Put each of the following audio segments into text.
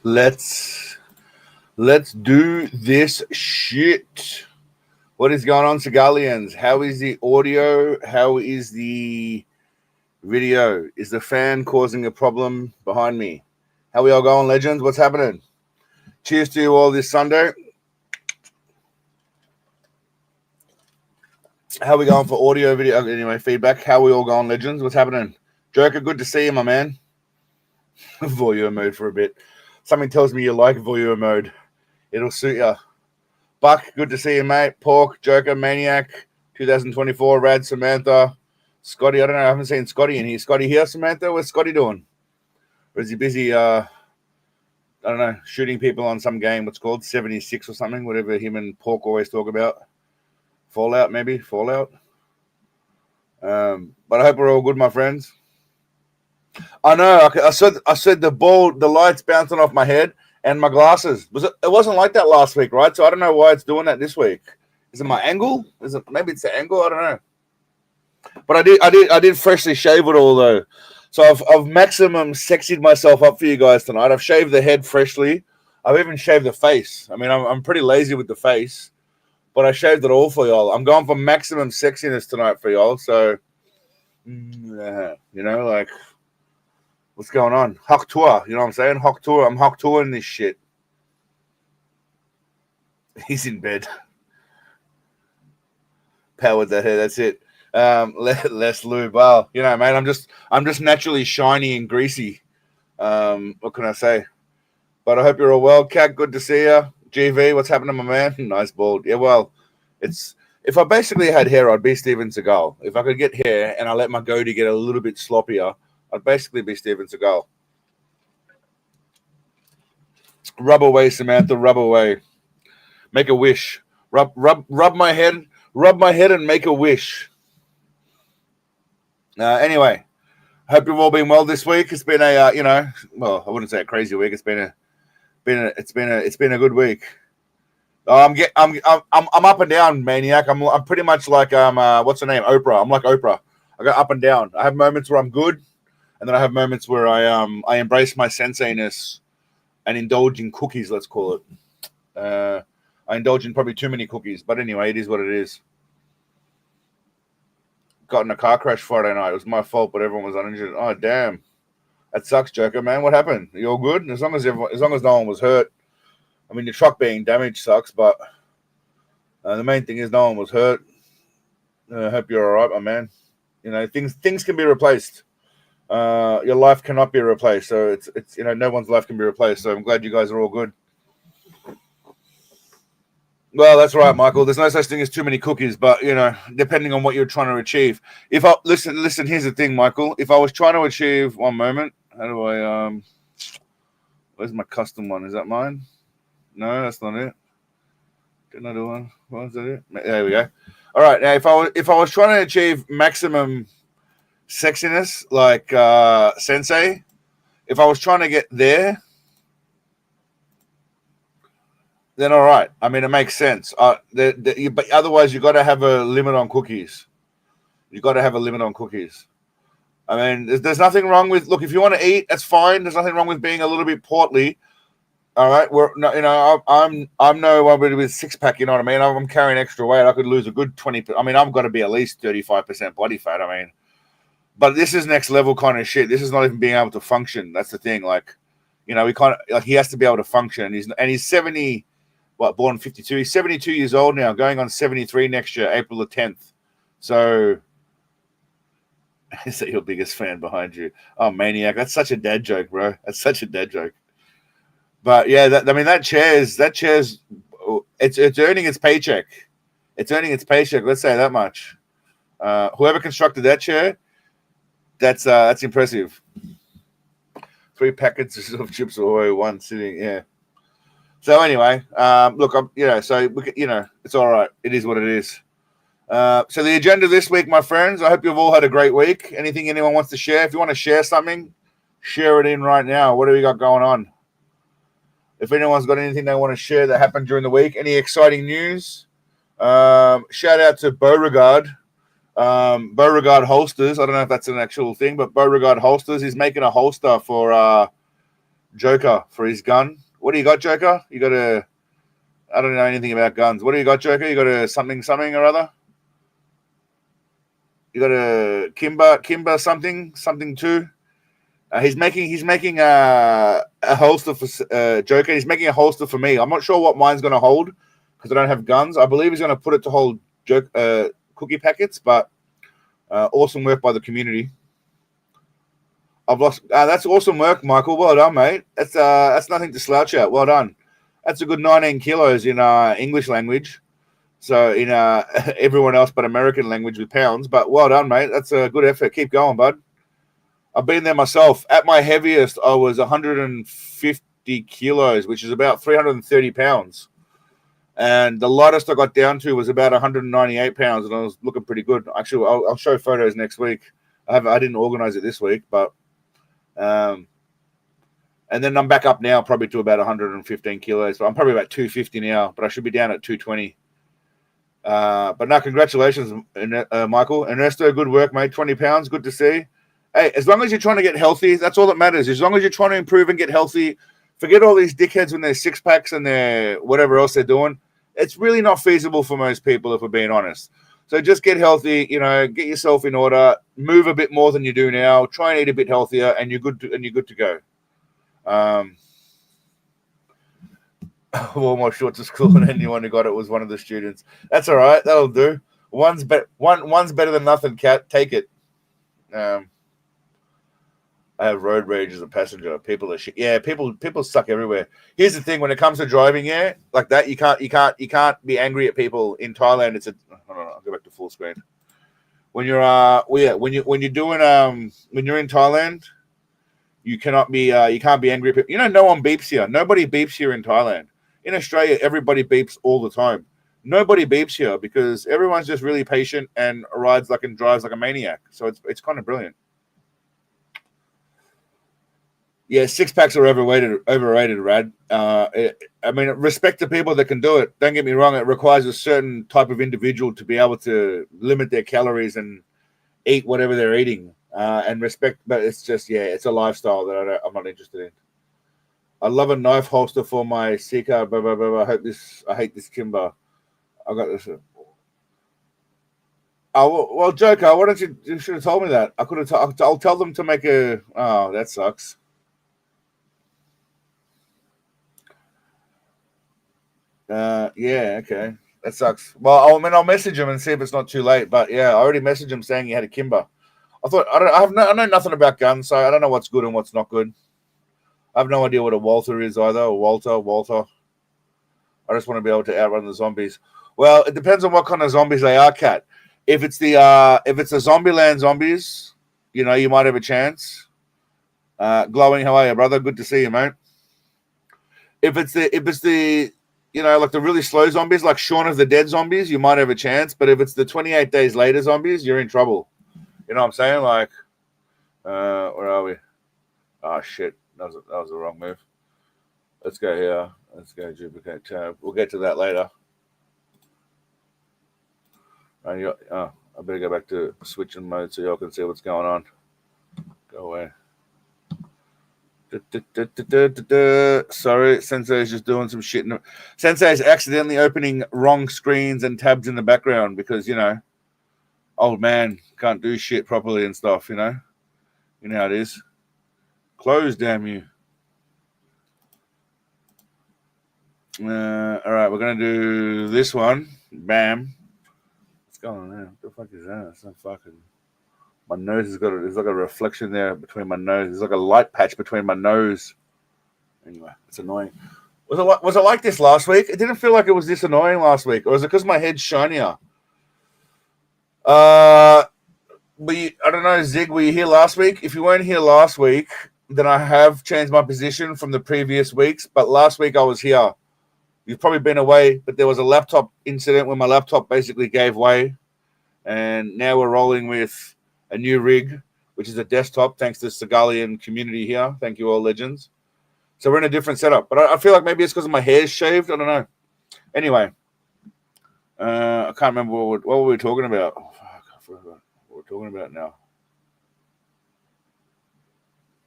Let's do this shit. What is going on, Segalians? How is the audio? How is the video? Is the fan causing a problem behind me? How we all going, legends? What's happening? Cheers to you all this Sunday. How we going for audio, video? Anyway, feedback. How we all going, legends? What's happening? Joker, good to see you, my man. Voyeur mode for a bit. Something tells me you like voyeur mode. It'll suit you. Buck, good to see you, mate. Pork, Joker, Maniac, 2024, Rad, Samantha, Scotty. I don't know. I haven't seen Scotty in here. Scotty here, Samantha? What's Scotty doing? Or is he busy, I don't know, shooting people on some game? What's called 76 or something? Whatever him and Pork always talk about. Fallout, maybe? Fallout? But I hope we're all good, my friends. I know. I said the lights bouncing off my head and my glasses. It wasn't like that last week, right? So I don't know why it's doing that this week. Is it my angle? Maybe it's the angle? I don't know. But I did freshly shave it all though. So I've maximum sexied myself up for you guys tonight. I've shaved the head freshly. I've even shaved the face. I mean, I'm pretty lazy with the face, but I shaved it all for y'all. I'm going for maximum sexiness tonight for y'all. So, like, what's going on? Hawk tour, you know what I'm saying? Hawk tour. I'm hawk touring this shit. He's in bed. Powered that hair. That's it. Less lube. Well, mate, I'm just naturally shiny and greasy. What can I say? But I hope you're all well. Cat, good to see you. GV, what's happening, my man? Nice bald. Yeah, well, if I basically had hair, I'd be Steven Seagal. If I could get hair and I let my goatee get a little bit sloppier, I'd basically be Steven Seagal. Rub away, Samantha. Rub away. Make a wish. Rub my head. Rub my head and make a wish. Anyway, hope you've all been well this week. It's been a well, I wouldn't say a crazy week. It's been a good week. I'm up and down, Maniac. I'm pretty much like what's her name, Oprah. I'm like Oprah. I go up and down. I have moments where I'm good, and then I have moments where I embrace my sensei-ness and indulge in cookies. Let's call it. I indulge in probably too many cookies, but anyway, it is what it is. Got in a car crash Friday night. It was my fault, but everyone was uninjured. Oh damn, that sucks, Joker, man. What happened? Are you all good? As long as no one was hurt. I mean, the truck being damaged sucks, but the main thing is no one was hurt. I hope you're all right, my man. Things can be replaced. Your life cannot be replaced. So it's no one's life can be replaced. So I'm glad you guys are all good. Well, that's right, Michael. There's no such thing as too many cookies, but depending on what you're trying to achieve. If I listen, here's the thing, Michael. If I was trying to achieve one moment, how do I where's my custom one? Is that mine? No, that's not it. Didn't I do one? What was that it? There we go. All right. Now, if I was trying to achieve maximum sexiness, like Sensei, if I was trying to get there, then all right. I mean, it makes sense. But otherwise, you got to have a limit on cookies. You got to have a limit on cookies. I mean, there's nothing wrong with look. If you want to eat, that's fine. There's nothing wrong with being a little bit portly. All right, I'm no one with 6-pack. You know what I mean? I'm carrying extra weight. I could lose a good 20. I mean, I've got to be at least 35% body fat. I mean, but this is next level kind of shit. This is not even being able to function. That's the thing. Like, we can't. Like, he has to be able to function. He's 70. What, born 52? He's 72 years old now, going on 73 next year, April the 10th. So, is that your biggest fan behind you? Oh, Maniac. That's such a dad joke, bro. That's such a dad joke. But yeah, that chair's it's earning its paycheck. It's earning its paycheck. Let's say that much. Whoever constructed that chair, that's impressive. 3 packets of chips or one sitting. Yeah. So anyway, look, so it's all right. It is what it is. So the agenda this week, my friends. I hope you've all had a great week. Anything anyone wants to share? If you want to share something, share it in right now. What do we got going on? If anyone's got anything they want to share that happened during the week, any exciting news? Shout out to Beauregard. Beauregard Holsters. I don't know if that's an actual thing, but Beauregard Holsters is making a holster for Joker for his gun. What do you got, Joker? You got a... I don't know anything about guns. What do you got, Joker? You got a something or other? You got a Kimber something too. He's making a holster for Joker. He's making a holster for me. I'm not sure what mine's going to hold because I don't have guns. I believe he's going to put it to hold cookie packets, but awesome work by the community. I've lost. That's awesome work, Michael. Well done, mate. That's nothing to slouch at. Well done. That's a good 19 kilos in English language. So in everyone else but American language with pounds. But well done, mate. That's a good effort. Keep going, bud. I've been there myself. At my heaviest, I was 150 kilos, which is about 330 pounds. And the lightest I got down to was about 198 pounds, and I was looking pretty good. Actually, I'll show photos next week. I didn't organize it this week, but and then I'm back up now, probably to about 115 kilos. So I'm probably about 250 now, but I should be down at 220. But no, congratulations, Michael. Ernesto, good work, mate. 20 pounds, good to see. Hey, as long as you're trying to get healthy, that's all that matters. As long as you're trying to improve and get healthy, forget all these dickheads when they're six packs and they're whatever else they're doing. It's really not feasible for most people, if we're being honest. So just get healthy, get yourself in order, move a bit more than you do now, try and eat a bit healthier, and you're good to go. Wore my shorts to school, and anyone who got it was one of the students. That's all right. That'll do. One's better than nothing, Cat. Take it. I have road rage as a passenger. People are shit. Yeah, people suck everywhere. Here's the thing: when it comes to driving, like that, you can't be angry at people in Thailand. It's a hold on, I'll go back to full screen. When you're when you're in Thailand, you can't be angry at people. No one beeps here. Nobody beeps here in Thailand. In Australia, everybody beeps all the time. Nobody beeps here because everyone's just really patient and rides and drives like a maniac. So it's kind of brilliant. Yeah, six packs are overrated, Rad. I mean, respect to people that can do it. Don't get me wrong; it requires a certain type of individual to be able to limit their calories and eat whatever they're eating. And respect, but it's just it's a lifestyle that I'm not interested in. I love a knife holster for my Sika. Blah, blah, blah, blah. I hate this Kimber. I got this. Oh well, Joker, why don't you should have told me that? I could have. I'll tell them to make a. Oh, that sucks. Yeah, okay. That sucks. Well, I'll message him and see if it's not too late. But yeah, I already messaged him saying he had a Kimber. I know nothing about guns, so I don't know what's good and what's not good. I have no idea what a Walther is either. Or Walter. I just want to be able to outrun the zombies. Well, it depends on what kind of zombies they are, Cat. If it's the Zombieland zombies, you might have a chance. Glowing, how are you, brother? Good to see you, mate. If it's the like the really slow zombies, like Shaun of the Dead zombies, you might have a chance. But if it's the 28 days later zombies, you're in trouble. You know what I'm saying? Like, where are we? Oh, shit. That was the wrong move. Let's go here. Let's go duplicate tab. We'll get to that later. I better go back to switching mode so y'all can see what's going on. Go away. Sorry, Sensei's just doing some shit. Sensei's accidentally opening wrong screens and tabs in the background because, old man can't do shit properly and stuff, You know how it is. Close, damn you. All right, we're going to do this one. Bam. What's going on there? What the fuck is that? It's not fucking... My nose has got there's like a reflection there between my nose. There's like a light patch between my nose. Anyway, it's annoying. Was it like this last week? It didn't feel like it was this annoying last week. Or was it because my head's shinier? I don't know, Zig, were you here last week? If you weren't here last week, then I have changed my position from the previous weeks. But last week I was here. You've probably been away, but there was a laptop incident where my laptop basically gave way. And now we're rolling with a new rig, which is a desktop, thanks to the Segalian community here. Thank you all, legends. So we're in a different setup. But I feel like maybe it's because my hair's shaved. I don't know. Anyway, I can't remember what were we talking about. Oh, fuck, I forgot what we're talking about now.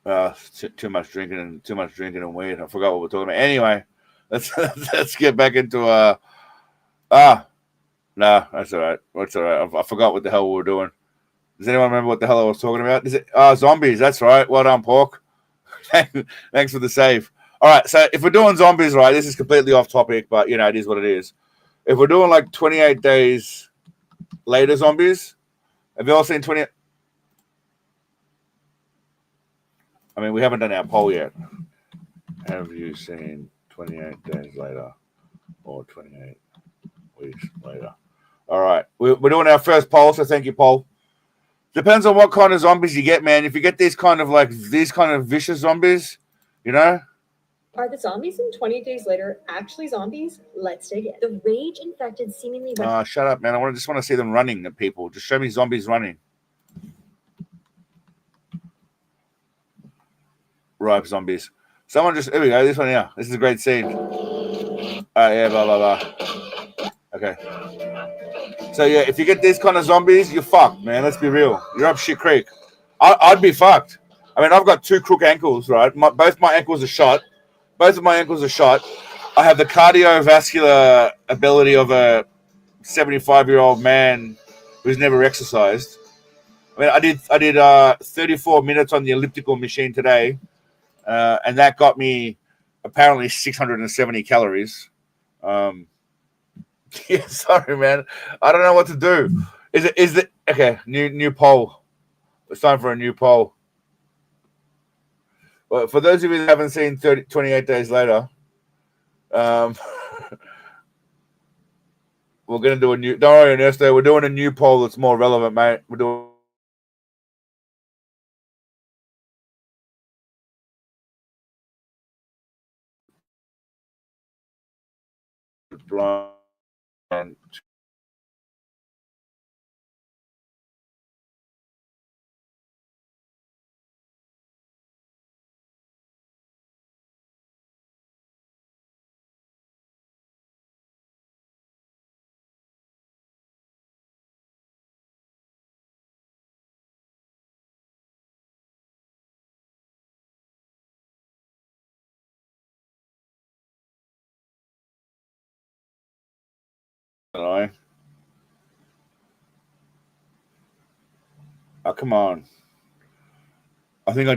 Too much drinking and weed. I forgot what we're talking about. Anyway, let's get back into no, that's all right. That's all right. I forgot what the hell we were doing. Does anyone remember what the hell I was talking about? Is it zombies? That's right. Well done, Pork. Thanks for the save. All right, so if we're doing zombies, right, this is completely off topic, but you know it is what it is. If we're doing like 28 days later zombies, have you all seen 20? I mean, we haven't done our poll yet. Have you seen 28 days later or 28 weeks later? All right, we're doing our first poll, so thank you, Paul. Depends on what kind of zombies you get, man. If you get these kind of vicious zombies, you know. Are the zombies in 28 Days Later actually zombies? Let's dig in. The rage-infected seemingly... Shut up, man. I just want to see them running at people. Just show me zombies running. Ripe zombies. Someone just... Here we go. This one here. This is a great scene. Yeah, blah, blah, blah. Okay. So, yeah, if you get these kind of zombies, you're fucked, man. Let's be real. You're up shit creek. I'd be fucked. I mean, I've got 2 crook ankles, right? Both my ankles are shot. Both of my ankles are shot. I have the cardiovascular ability of a 75-year-old man who's never exercised. I mean, I did 34 minutes on the elliptical machine today, and that got me apparently 670 calories. Yeah, sorry, man. I don't know what to do. Is it okay? New poll. It's time for a new poll. Well, for those of you that haven't seen 28 Days Later, we're going to do a new... Don't worry, Ernesto. We're doing a new poll that's more relevant, mate. We're doing... blind. Oh, come on. I think are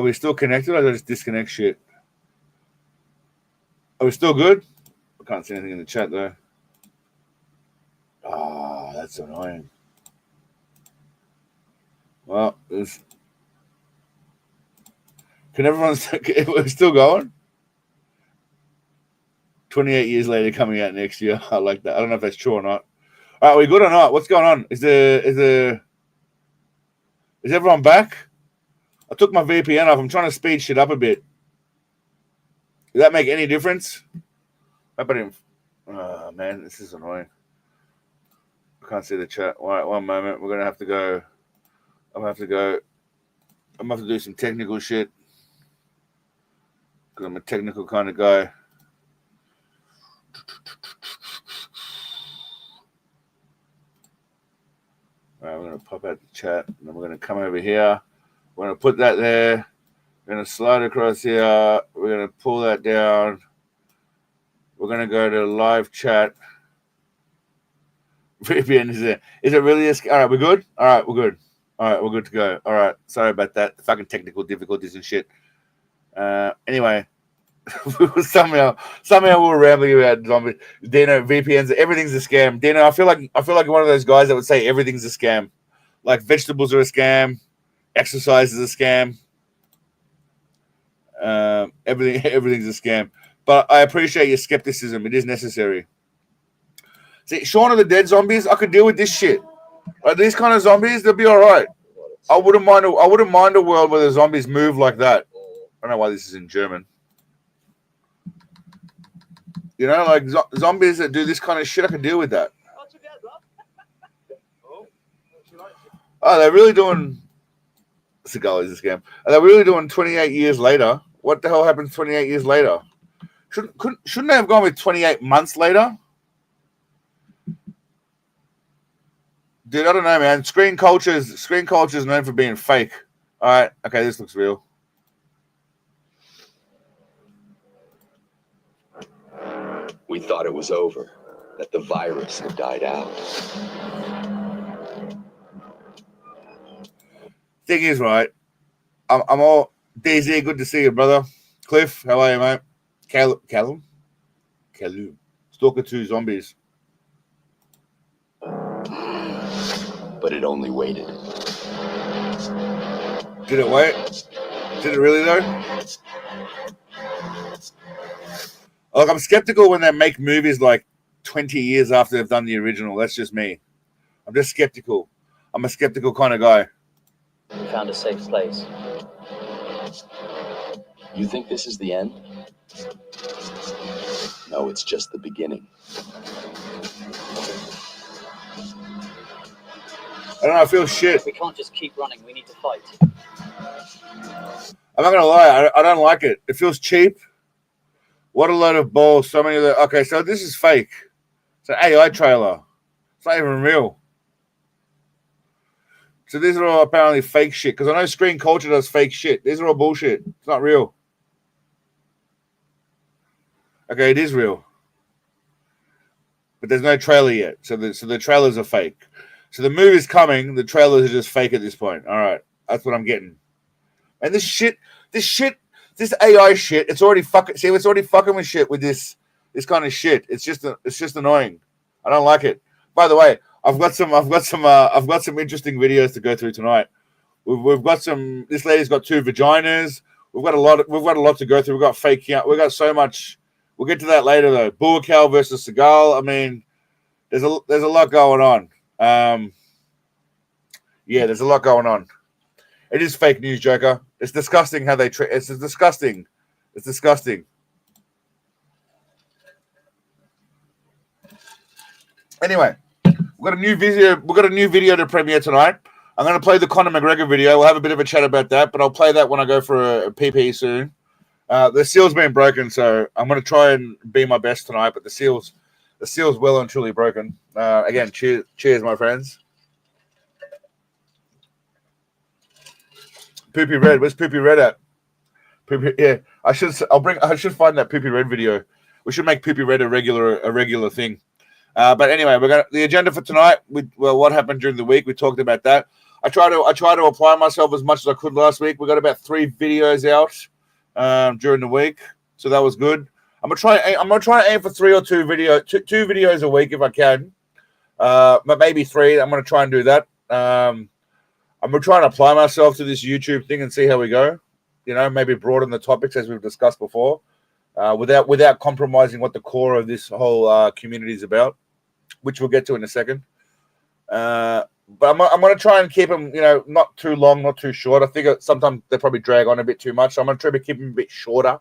we still connected or did I just disconnect shit? Are we still good? I can't see anything in the chat though. Ah, that's annoying. Well, can everyone... We're still going? 28 years later coming out next year. I like that. I don't know if that's true or not. All right, are we good or not? What's going on? Is everyone back? I took my VPN off. I'm trying to speed shit up a bit. Does that make any difference? I didn't... Oh, man, this is annoying. I can't see the chat. All right, one moment. We're going to have to go... I'm going to have to do some technical shit. Because I'm a technical kind of guy. All right, we're going to pop out the chat. And then we're going to come over here. We're going to put that there. We're going to slide across here. We're going to pull that down. We're going to go to live chat. VPN is there. Is it really all right, we're good? All right, we're good. All right, we're good to go. All right, sorry about that. The fucking technical difficulties and shit. Anyway, somehow we were rambling about zombies. Dino, VPNs, everything's a scam. Dino, I feel like one of those guys that would say everything's a scam. Like vegetables are a scam, exercise is a scam. Everything's a scam. But I appreciate your skepticism. It is necessary. See, Shaun of the Dead zombies, I could deal with this shit. Like these kind of zombies, they'll be all right. I wouldn't mind a world where the zombies move like that. I don't know why this is in German. You know, like zombies that do this kind of shit, I can deal with that. Oh, they're really doing... Seagal is a scam. Are they really doing 28 years later? What the hell happens 28 years later? Shouldn't they have gone with 28 months later? Dude, I don't know, man. Screen culture is known for being fake. All right, okay, this looks real. We thought it was over, that the virus had died out. Thing is, right, I'm all DZ, good to see you, brother. Cliff, how are you, mate? Callum? Stalker 2 zombies. But it only waited. Did it wait? Did it really, though? Look, I'm skeptical when they make movies like 20 years after they've done the original. That's just me. I'm just skeptical. I'm a skeptical kind of guy. We found a safe place. You think this is the end? No, it's just the beginning. I don't know, I feel shit. We can't just keep running. We need to fight. I'm not going to lie. I don't like it. It feels cheap. What a load of balls. So many of the... Okay, so this is fake. It's an AI trailer. It's not even real. So these are all apparently fake shit. Because I know Screen Culture does fake shit. These are all bullshit. It's not real. Okay, it is real. But there's no trailer yet. So the trailers are fake. So the movie's coming. The trailers are just fake at this point. All right. That's what I'm getting. And this AI shit, it's already fucking... See, it's already fucking with shit with this kind of shit. It's just annoying. I don't like it. By the way, I've got some interesting videos to go through tonight. We've got some. This lady's got 2 vaginas. We've got a lot to go through. We've got fake. We've got so much. We'll get to that later though. Buakaw versus Seagal. I mean, there's a lot going on. Yeah, there's a lot going on. It is fake news, Joker. It's disgusting how they it's disgusting. It's disgusting. Anyway, we've got a new video to premiere tonight. I'm going to play the Conor McGregor video. We'll have a bit of a chat about that, but I'll play that when I go for a PP soon. The seal's been broken, so I'm going to try and be my best tonight, but the seal's well and truly broken. Again, cheers, my friends. Poopy Red, where's Poopy Red at? Poopy, yeah, I should find that Poopy Red video. We should make Poopy Red a regular thing. But anyway, the agenda for tonight. What happened during the week? We talked about that. I try to apply myself as much as I could last week. We got about 3 videos out during the week, so that was good. I'm gonna try and aim for 3 or 2 videos a week if I can, but maybe 3. I'm gonna try and do that. I'm gonna try and apply myself to this YouTube thing and see how we go. You know, maybe broaden the topics as we've discussed before, without compromising what the core of this whole community is about, which we'll get to in a second. But I'm going to try and keep them, not too long, not too short. I think sometimes they probably drag on a bit too much. So I'm going to try to keep them a bit shorter,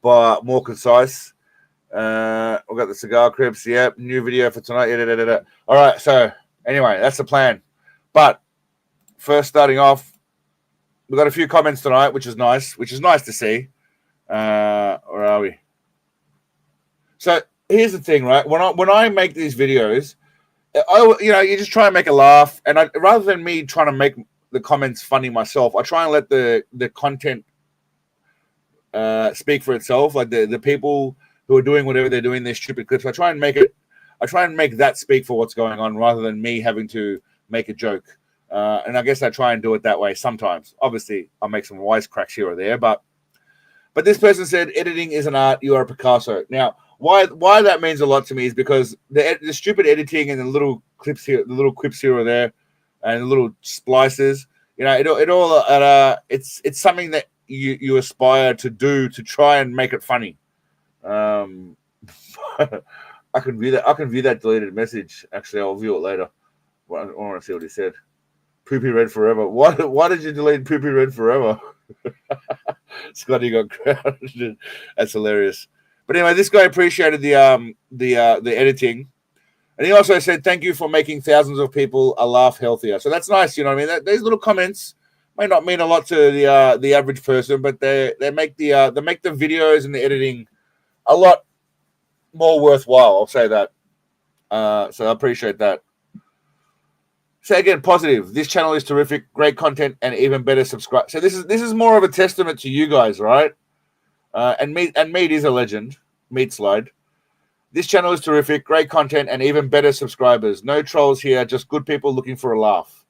but more concise. We've got the Cigar Crips. Yep. New video for tonight. Yeah. All right. So anyway, that's the plan. But first, starting off, we've got a few comments tonight, which is nice to see. Where are we? So here's the thing, right? When I make these videos, you just try and make a laugh, and rather than me trying to make the comments funny myself, I try and let the content speak for itself. Like the people who are doing whatever they're doing, their stupid clips. I try and make that speak for what's going on, rather than me having to make a joke. And I guess I try and do it that way sometimes. Obviously, I'll make some wisecracks here or there, but this person said editing is an art. You are a Picasso. Now, why that means a lot to me is because the stupid editing and the little clips here, the little quips here or there, and the little splices. It's something that you aspire to do to try and make it funny. I can view that deleted message. Actually, I'll view it later. I want to see what he said. Poopy Red forever. Why did you delete Poopy Red forever? Scotty got grounded. That's hilarious. But anyway, this guy appreciated the editing, and he also said, "Thank you for making thousands of people a laugh healthier." So that's nice, you know what I mean? These little comments may not mean a lot to the average person, but they make the videos and the editing a lot more worthwhile. I'll say that. So I appreciate that. Say again, positive. This channel is terrific, great content, and even better. Subscribe. So this is more of a testament to you guys, right? And Meat is a legend. Meat Slide. This channel is terrific, great content, and even better subscribers. No trolls here, just good people looking for a laugh.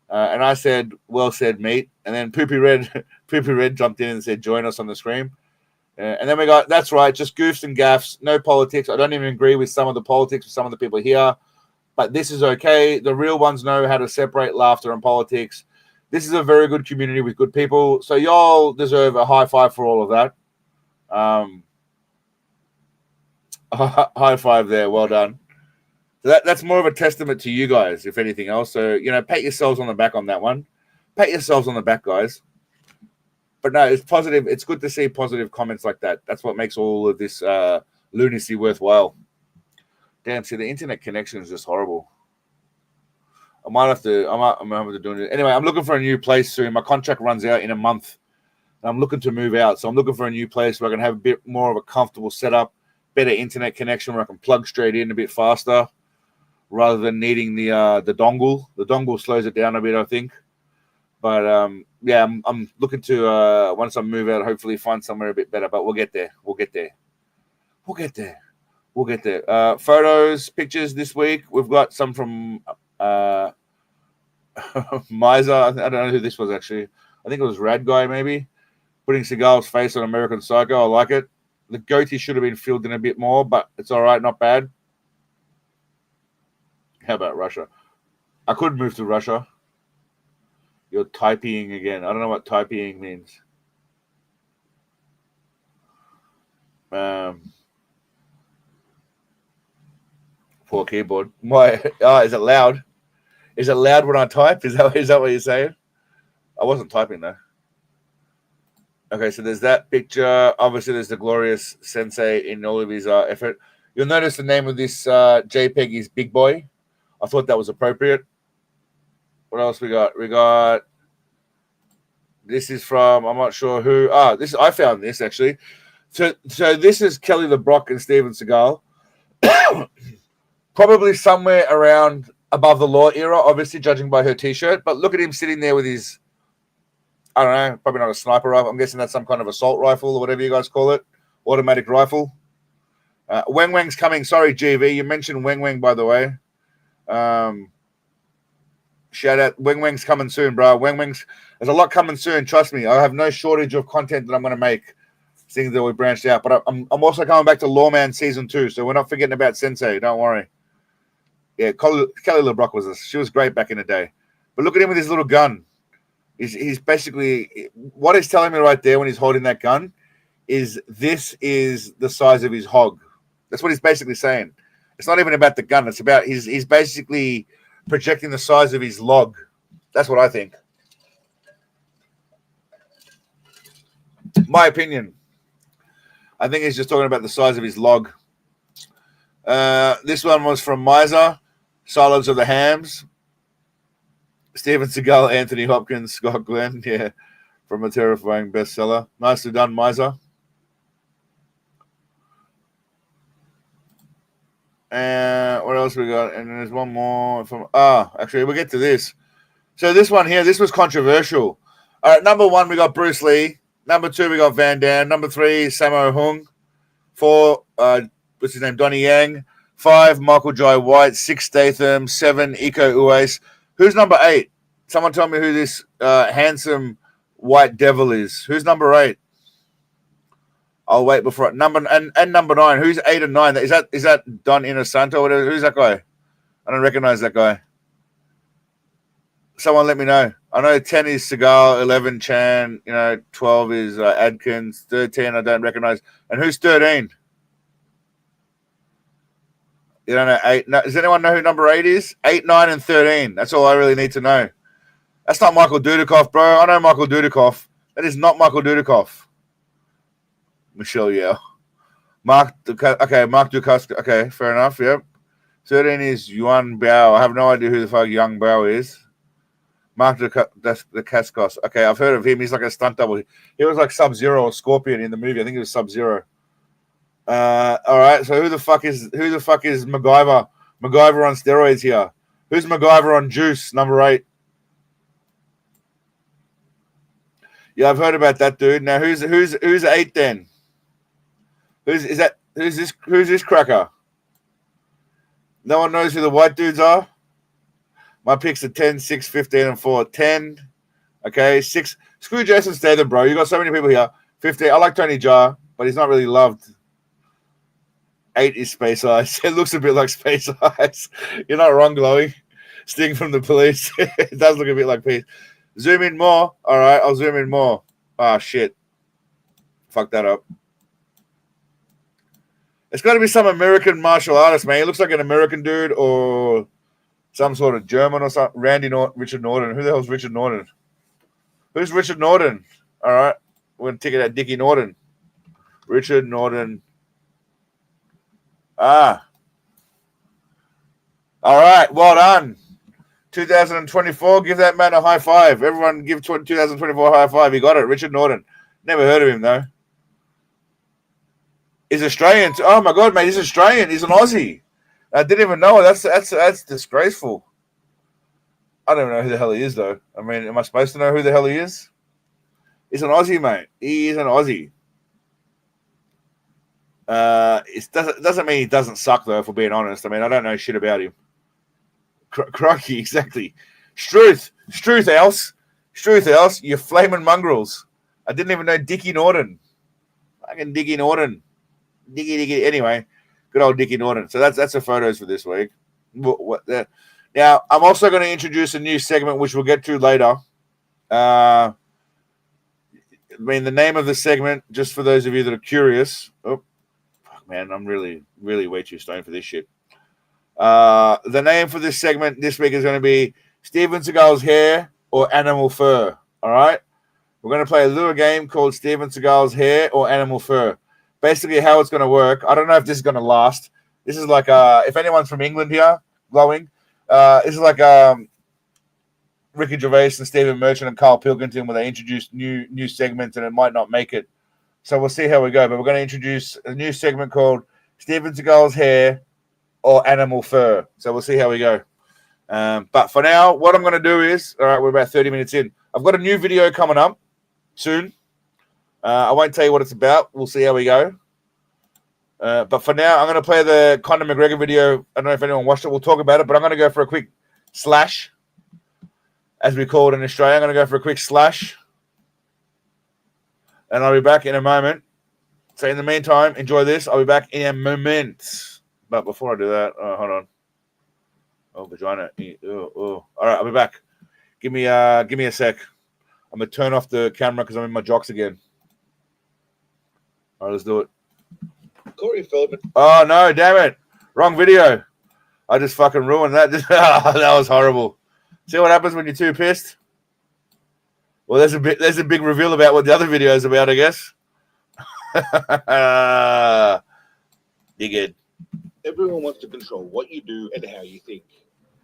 And I said, well said, mate. And then Poopy Red jumped in and said, join us on the stream. And then we got, that's right, just goofs and gaffs, no politics. I don't even agree with some of the politics with some of the people here, but this is okay. The real ones know how to separate laughter and politics. This is a very good community with good people. So y'all deserve a high five for all of that. High five there. Well done. So that's more of a testament to you guys, if anything else. So, pat yourselves on the back on that one. Pat yourselves on the back, guys. But no, it's positive. It's good to see positive comments like that. That's what makes all of this lunacy worthwhile. Damn, see, the internet connection is just horrible. I'm gonna have to do it. Anyway, I'm looking for a new place soon. My contract runs out in a month. And I'm looking to move out. So I'm looking for a new place where I can have a bit more of a comfortable setup, better internet connection where I can plug straight in a bit faster rather than needing the dongle. The dongle slows it down a bit, I think. But yeah, I'm looking to once I move out, hopefully find somewhere a bit better. But we'll get there. Photos, pictures this week. We've got some from Miser. I don't know who this was actually. I think it was Rad Guy maybe. Putting Seagal's face on American Psycho. I like it. The goatee should have been filled in a bit more, but it's all right, not bad. How about Russia? I could move to Russia. You're typing again. I don't know what typing means. Poor keyboard. Why? Oh, is it loud? Is it loud when I type? Is that what you're saying? I wasn't typing though. Okay, so there's that picture. Obviously, there's the glorious Sensei in all of his effort. You'll notice the name of this JPEG is Big Boy. I thought that was appropriate. What else we got? We got, this is from, I'm not sure who. I found this actually. So this is Kelly LeBrock and Steven Seagal. Probably somewhere around above the law era, obviously, judging by her t-shirt. But look at him sitting there with his, I don't know, probably not a sniper rifle. I'm guessing that's some kind of assault rifle or whatever you guys call it. Automatic rifle. Weng Weng's coming. Sorry, GV. You mentioned Weng Weng, by the way. Shout out. Weng Weng's coming soon, bro. There's a lot coming soon. Trust me. I have no shortage of content that I'm going to make. Things that we branched out. But I'm also coming back to Lawman Season 2. So we're not forgetting about Sensei. Don't worry. Yeah, Kelly LeBrock she was great back in the day. But look at him with his little gun. He's basically, what he's telling me right there when he's holding that gun is this is the size of his hog. That's what he's basically saying. It's not even about the gun. It's about he's basically projecting the size of his log. That's what I think. My opinion. I think he's just talking about the size of his log. This one was from Miser, Silence of the Hams. Steven Seagal, Anthony Hopkins, Scott Glenn, yeah, from a terrifying bestseller. Nicely done, Miser. And what else we got? And there's one more from. Actually, we'll get to this. So this one here, this was controversial. All right, number 1, we got Bruce Lee. Number 2, we got Van Damme. Number 3, Sammo Hung. 4, what's his name? Donnie Yang. 5, Michael Jai White. 6, Statham. 7, Iko Uwais. Who's number 8? Someone tell me who this handsome white devil is. Who's number 8? I'll wait before number 9. Who's 8 and 9? Is that Don Inosanto or whatever? Who's that guy? I don't recognize that guy. Someone let me know. I know 10 is Seagal, 11 Chan, 12 is Adkins, 13 I don't recognize. And who's 13? You don't know 8. No, does anyone know who number 8 is? 8, 9, and 13. That's all I really need to know. That's not Michael Dudikoff, bro. I know Michael Dudikoff. That is not Michael Dudikoff. Michelle Yeo. Mark Dacascos. Okay, fair enough. Yep. 13 is Yuan Bao. I have no idea who the fuck Young Bao is. Mark Dacascos. Okay, I've heard of him. He's like a stunt double. He was like Sub-Zero or Scorpion in the movie. I think it was Sub-Zero. All right. So who the fuck is MacGyver? MacGyver on steroids here. Who's MacGyver on juice? Number 8. Yeah, I've heard about that dude. Now who's 8 then? Is Who's this? Who's this cracker? No one knows who the white dudes are. My picks are 10, 6, 15, and 4. 10. Okay, 6. Screw Jason Statham, bro. You got so many people here. 15. I like Tony Jaa, but he's not really loved. 8 is Space Ice. It looks a bit like Space Ice. You're not wrong, Glowy. Sting from the Police. It does look a bit like Peace. Zoom in more. All right, I'll zoom in more. Ah, shit. Fuck that up. It's got to be some American martial artist, man. He looks like an American dude or some sort of German or something. Richard Norton. Who the hell's Richard Norton? Who's Richard Norton? All right. We're going to take it at Dickie Norton. Richard Norton. Ah. All right. Well done. 2024. Give that man a high five. Everyone give 2024 a high five. He got it. Richard Norton. Never heard of him, though. He's Australian. Oh, my God, mate. He's Australian. He's an Aussie. I didn't even know. That's disgraceful. I don't know who the hell he is, though. I mean, am I supposed to know who the hell he is? He's an Aussie, mate. He is an Aussie. It doesn't mean he doesn't suck, though, if we're being honest. I mean, I don't know shit about him. Crikey, exactly. Struth, else. You flaming mongrels. I didn't even know Dickie Norton. Fucking Dickie Norton. Dickie. Anyway, good old Dickie Norton. So that's the photos for this week. Now, I'm also going to introduce a new segment, which we'll get to later. I mean, the name of the segment, just for those of you that are curious. Oh, fuck, man, I'm really, really way too stoned for this shit. The name for this segment this week is going to be Steven Seagal's hair or animal fur. All right? We're going to play a lure game called Steven Seagal's hair or animal fur. Basically, how it's going to work. I don't know if this is going to last. This is like, if anyone's from England here, glowing, this is like Ricky Gervais and Stephen Merchant and Carl Pilkington, where they introduce new segments, and it might not make it. So we'll see how we go. But we're going to introduce a new segment called Steven Seagal's hair or animal fur. So we'll see how we go. But for now, what I'm going to do is, all right, we're about 30 minutes in. I've got a new video coming up soon. I won't tell you what it's about. We'll see how we go. But for now, I'm going to play the Conor McGregor video. I don't know if anyone watched it. We'll talk about it. But I'm going to go for a quick slash, as we call it in Australia. I'm going to go for a quick slash. And I'll be back in a moment. So in the meantime, enjoy this. I'll be back in a moment. But before I do that, hold on. Oh, vagina. All right, I'll be back. Give me a sec. I'm going to turn off the camera because I'm in my jocks again. All right, let's do it. Corey Feldman. Oh, no, damn it. Wrong video. I just fucking ruined that. That was horrible. See what happens when you're too pissed? Well, there's a big reveal about what the other video is about, I guess. Dig it. Everyone wants to control what you do and how you think.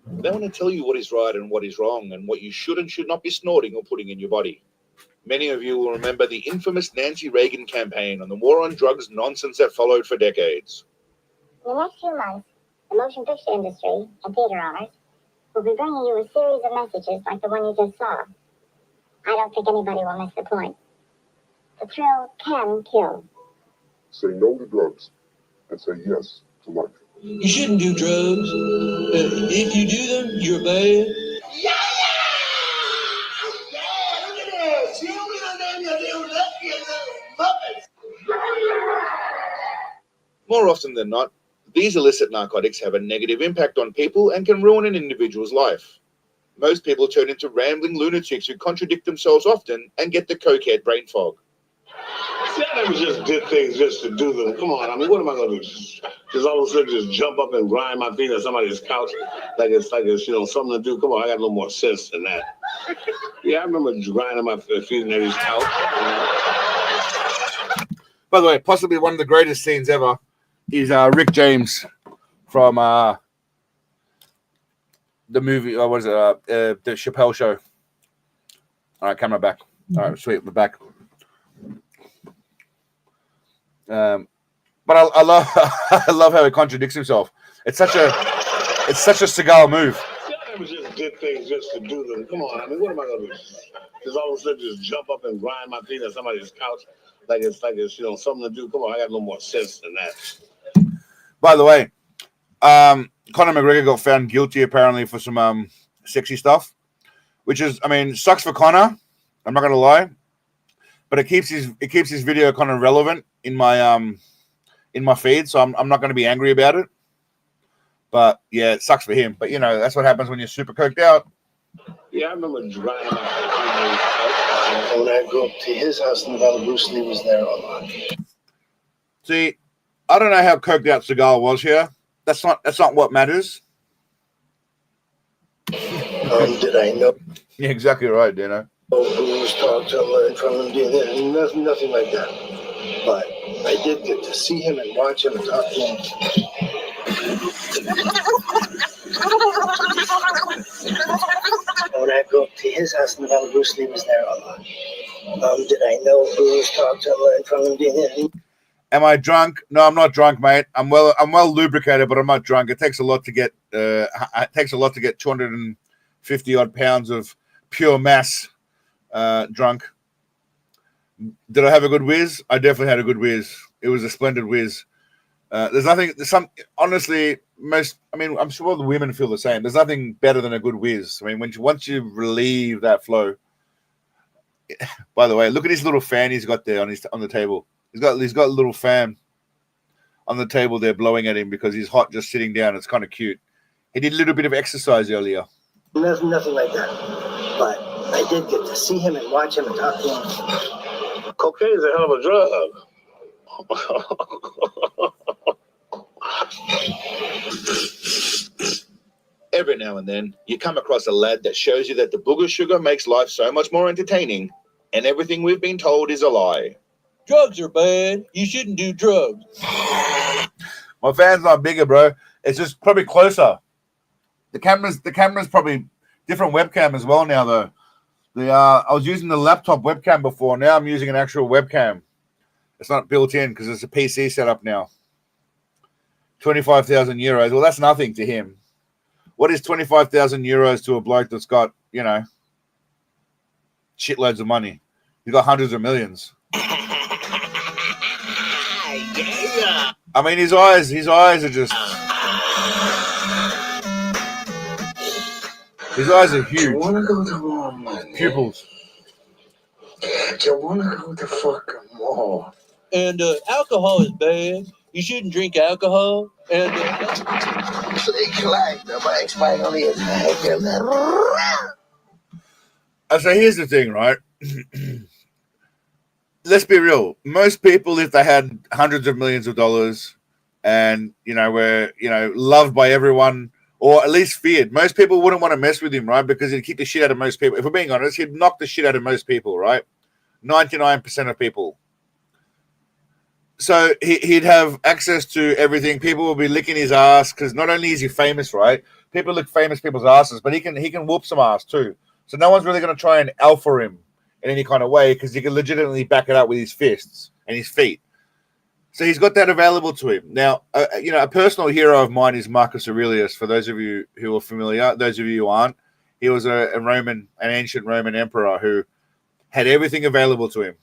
They want to tell you what is right and what is wrong and what you should and should not be snorting or putting in your body. Many of you will remember the infamous Nancy Reagan campaign and the war on drugs nonsense that followed for decades. In the next few months, the motion picture industry and theater owners will be bringing you a series of messages like the one you just saw. I don't think anybody will miss the point. The thrill can kill. Say no to drugs and say yes to life. You shouldn't do drugs. If you do them, you're bad. More often than not, these illicit narcotics have a negative impact on people and can ruin an individual's life. Most people turn into rambling lunatics who contradict themselves often and get the cokehead brain fog. See, I never just did things just to do them. Come on, I mean, what am I going to do? Just all of a sudden just jump up and grind my feet on somebody's couch like it's something to do? Come on, I got a little more sense than that. Yeah, I remember grinding my feet on his couch. By the way, possibly one of the greatest scenes ever is Rick James from the movie, what is it, the Chappelle Show. All right, camera back. All right, sweet, we're back. But I love I love how he contradicts himself. It's such a Seagal move. See, I never just did things just to do them. Come on, I mean, what am I going to do? Just all of a sudden just jump up and grind my feet on somebody's couch like it's something to do. Come on, I got no more sense than that. By the way, Conor McGregor got found guilty apparently for some sexy stuff, which is, I mean, sucks for Conor. I'm not gonna lie, but it keeps his video kind of relevant in my feed, so I'm not gonna be angry about it. But yeah, it sucks for him. But you know, that's what happens when you're super coked out. Yeah, I remember driving out. When I go up to his house in Nevada, Bruce Lee was there a lot. See, I don't know how coked out Seagal was here. That's not what matters. Did I know? Yeah, exactly right, Dino. Bruce talked to him, learn from him, nothing like that. But I did get to see him and watch him and talk to him. When I go up to his house in Nevada, Bruce Lee was there a lot. Did I know Bruce talked to him, learn from him? Am I drunk? No, I'm not drunk, mate. I'm well lubricated, but I'm not drunk. It takes a lot to get 250 odd pounds of pure mass drunk. Did I have a good whiz? I definitely had a good whiz. It was a splendid whiz. Honestly, I'm sure the women feel the same. There's nothing better than a good whiz. I mean, once you relieve that flow. By the way, look at his little fan he's got there on the table. He's got a little fan on the table there blowing at him because he's hot just sitting down. It's kind of cute. He did a little bit of exercise earlier. Nothing like that. But I did get to see him and watch him and talk to him. Cocaine is a hell of a drug. Every now and then, you come across a lad that shows you that the booger sugar makes life so much more entertaining, and everything we've been told is a lie. Drugs are bad. You shouldn't do drugs. My fan's not bigger, bro. It's just probably closer. The camera's probably different webcam as well now, though. I was using the laptop webcam before. Now I'm using an actual webcam. It's not built in because it's a PC setup now. 25,000 euros. Well, that's nothing to him. What is 25,000 euros to a bloke that's got, shitloads of money? He's got hundreds of millions. I mean, his eyes are just. His eyes are huge. You want to go to more money? Pupils. You want to go to fucking more? And alcohol is bad. You shouldn't drink alcohol. And So here's the thing, right? Let's be real. Most people, if they had hundreds of millions of dollars and, were, loved by everyone or at least feared, most people wouldn't want to mess with him, right? Because he'd kick the shit out of most people. If we're being honest, he'd knock the shit out of most people, right? 99% of people. So he'd have access to everything. People will be licking his ass because not only is he famous, right? People lick famous people's asses, but he can whoop some ass too. So no one's really going to try and alpha him in any kind of way because he can legitimately back it up with his fists and his feet. So he's got that available to him. Now, a personal hero of mine is Marcus Aurelius. For those of you who are familiar, those of you who aren't, he was an ancient Roman emperor who had everything available to him.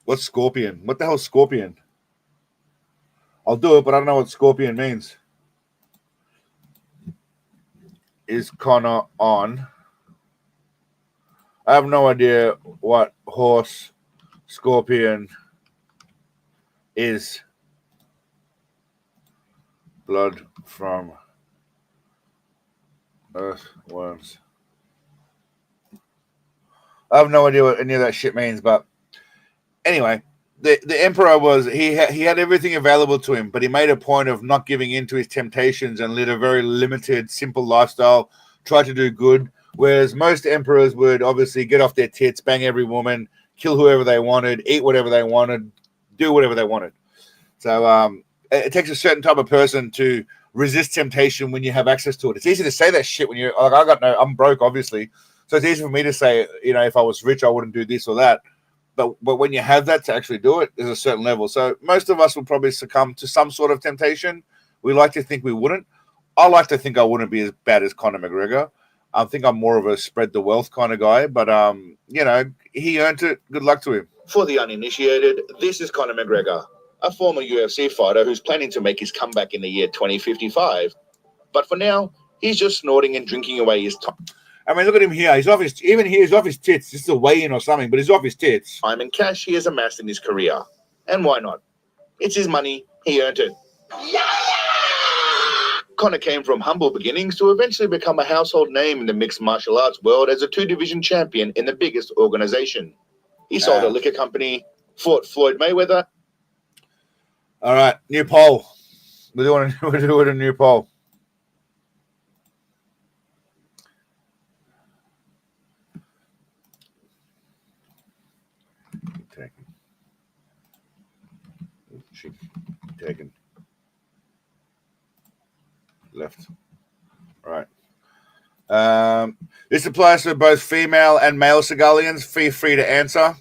What's scorpion? What the hell is scorpion? I'll do it, but I don't know what scorpion means. Is Connor on? I have no idea what horse scorpion is. Blood from earthworms. I have no idea what any of that shit means, but anyway, the emperor he had everything available to him, but he made a point of not giving in to his temptations and led a very limited, simple lifestyle, tried to do good, whereas most emperors would obviously get off their tits, bang every woman, kill whoever they wanted, eat whatever they wanted, do whatever they wanted. So it takes a certain type of person to resist temptation when you have access to it. It's easy to say that shit when you're like, I'm broke, obviously. So it's easy for me to say, if I was rich, I wouldn't do this or that. But when you have that to actually do it, there's a certain level. So most of us will probably succumb to some sort of temptation. We like to think we wouldn't. I like to think I wouldn't be as bad as Conor McGregor. I think I'm more of a spread the wealth kind of guy, but you know, he earned it. Good luck to him. For the uninitiated, this is Conor McGregor, a former UFC fighter who's planning to make his comeback in the year 2055. But for now, he's just snorting and drinking away his time. I mean, look at him here. He's off his tits. This is a weigh-in or something, but he's off his tits. Time and cash he has amassed in his career. And why not? It's his money. He earned it. Conor came from humble beginnings to eventually become a household name in the mixed martial arts world as a 2-division champion in the biggest organization. He sold a liquor company, fought Floyd Mayweather. All right, new poll. We're doing a new poll. Taken. Left. All right. This applies to both female and male Segalians. Feel free to answer.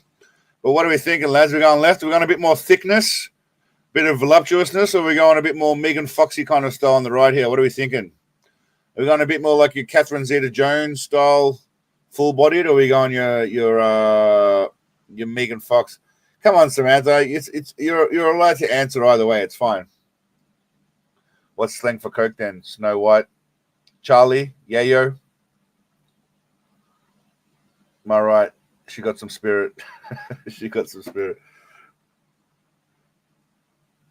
But what are we thinking, lads? We're going left. We're going a bit more thickness, bit of voluptuousness, or we're going a bit more Megan Foxy kind of style on the right here. What are we thinking? Are we going a bit more like your Catherine Zeta-Jones style, full-bodied, or are we going your Megan Fox? Come on, Samantha. You're allowed to answer either way. It's fine. What's slang for Coke then? Snow White, Charlie, Yayo. Am I right? She got some spirit. She got some spirit.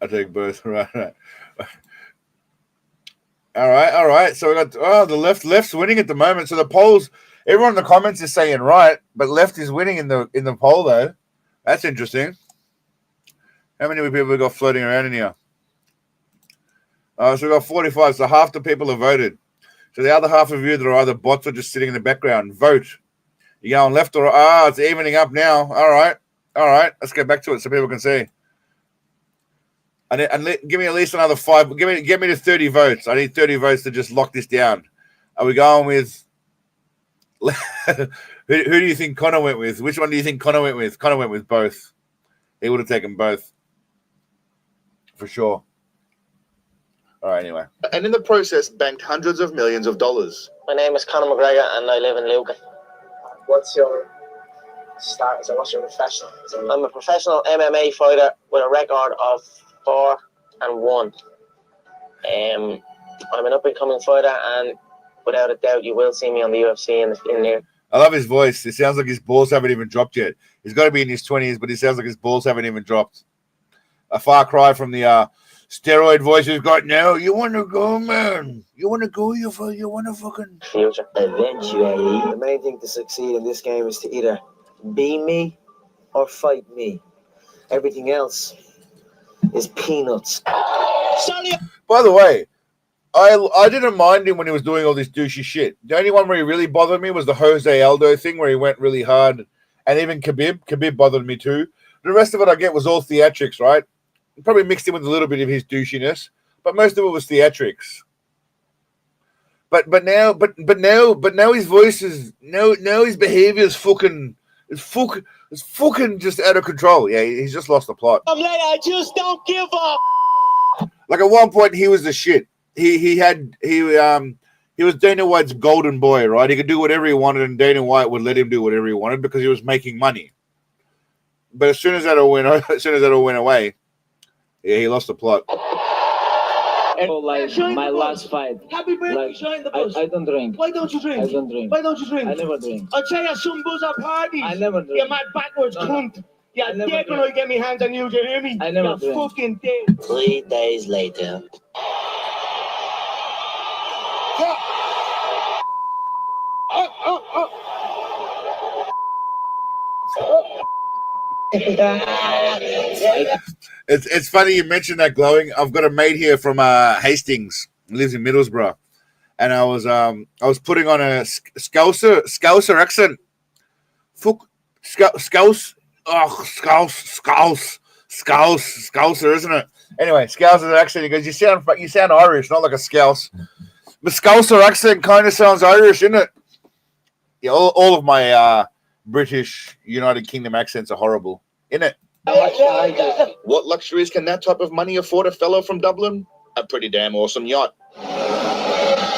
I take both. Right. All right. So we got the left's winning at the moment. So the polls, everyone in the comments is saying right, but left is winning in the poll though. That's interesting. How many people we got floating around in here? So we got 45. So half the people have voted. So the other half of you that are either bots or just sitting in the background, vote. You going left or it's evening up now. All right. Let's get back to it so people can see. And give me at least another 5. Give me to 30 votes. I need 30 votes to just lock this down. Are we going with? Who do you think Conor went with? Which one do you think Conor went with? Conor went with both. He would have taken both. For sure. All right, anyway. And in the process, banked hundreds of millions of dollars. My name is Conor McGregor and I live in Lucan. What's your status or what's your profession? I'm a professional MMA fighter with a record of 4-1. I'm an up-and-coming fighter and without a doubt you will see me on the UFC in there. I love his voice. It sounds like his balls haven't even dropped yet. He's got to be in his 20s, but he sounds like his balls haven't even dropped. A far cry from the steroid voice he's got now. You want to go, man? You want to go? You want to fucking... Future. Eventually, the main thing to succeed in this game is to either be me or fight me. Everything else is peanuts. By the way, I didn't mind him when he was doing all this douchey shit. The only one where he really bothered me was the Jose Aldo thing where he went really hard. And even Khabib bothered me too. The rest of it I get was all theatrics, right? Probably mixed in with a little bit of his douchiness, but most of it was theatrics. But now his voice is now his behavior is fucking just out of control. Yeah, he's just lost the plot. I just don't give up. Like at one point he was the shit. He was Dana White's golden boy, right? He could do whatever he wanted, and Dana White would let him do whatever he wanted because he was making money. But as soon as that all went away, yeah, he lost the plot. Like my last fight. Happy birthday, Like, join the bus. I don't drink. Why don't you drink? I don't drink. Why don't you drink? I never drink. I'll tell you some booze at parties. I never drink. You're mad backwards, No, cunt. You're I never dead when I drink. get my hands on you, do you hear me? I never You're drink. fucking dead. 3 days later. It's funny you mentioned that glowing. I've got a mate here from Hastings, he lives in Middlesbrough, and I was putting on a Scouser accent. Fuck, Scouser, isn't it? Anyway, Scouser accent. He goes, you sound Irish, not like a Scouse. The Scouser accent kind of sounds Irish, isn't it? Yeah, all of my British United Kingdom accents are horrible, isn't it? What luxuries can that type of money afford a fellow from Dublin? A pretty damn awesome yacht. I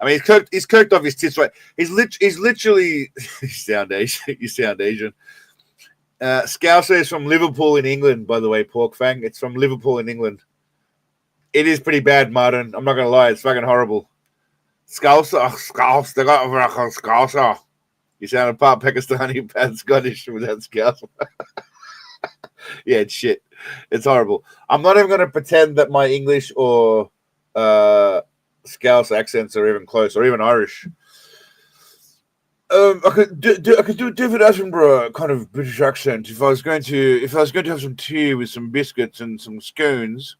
I mean, he's kirked off his tits, right? He's literally. You sound Asian. You sound Asian. Scouser is from Liverpool in England, by the way. Pork Fang. It's from Liverpool in England. It is pretty bad, Martin. I'm not gonna lie. It's fucking horrible. Scouser. They got Scouser. You sound part Pakistani, bad Scottish with that Scouser. Yeah, it's shit. It's horrible. I'm not even gonna pretend that my English or Scouse accents are even close, or even Irish. I could do a David Attenborough kind of British accent if I was going to have some tea with some biscuits and some scones.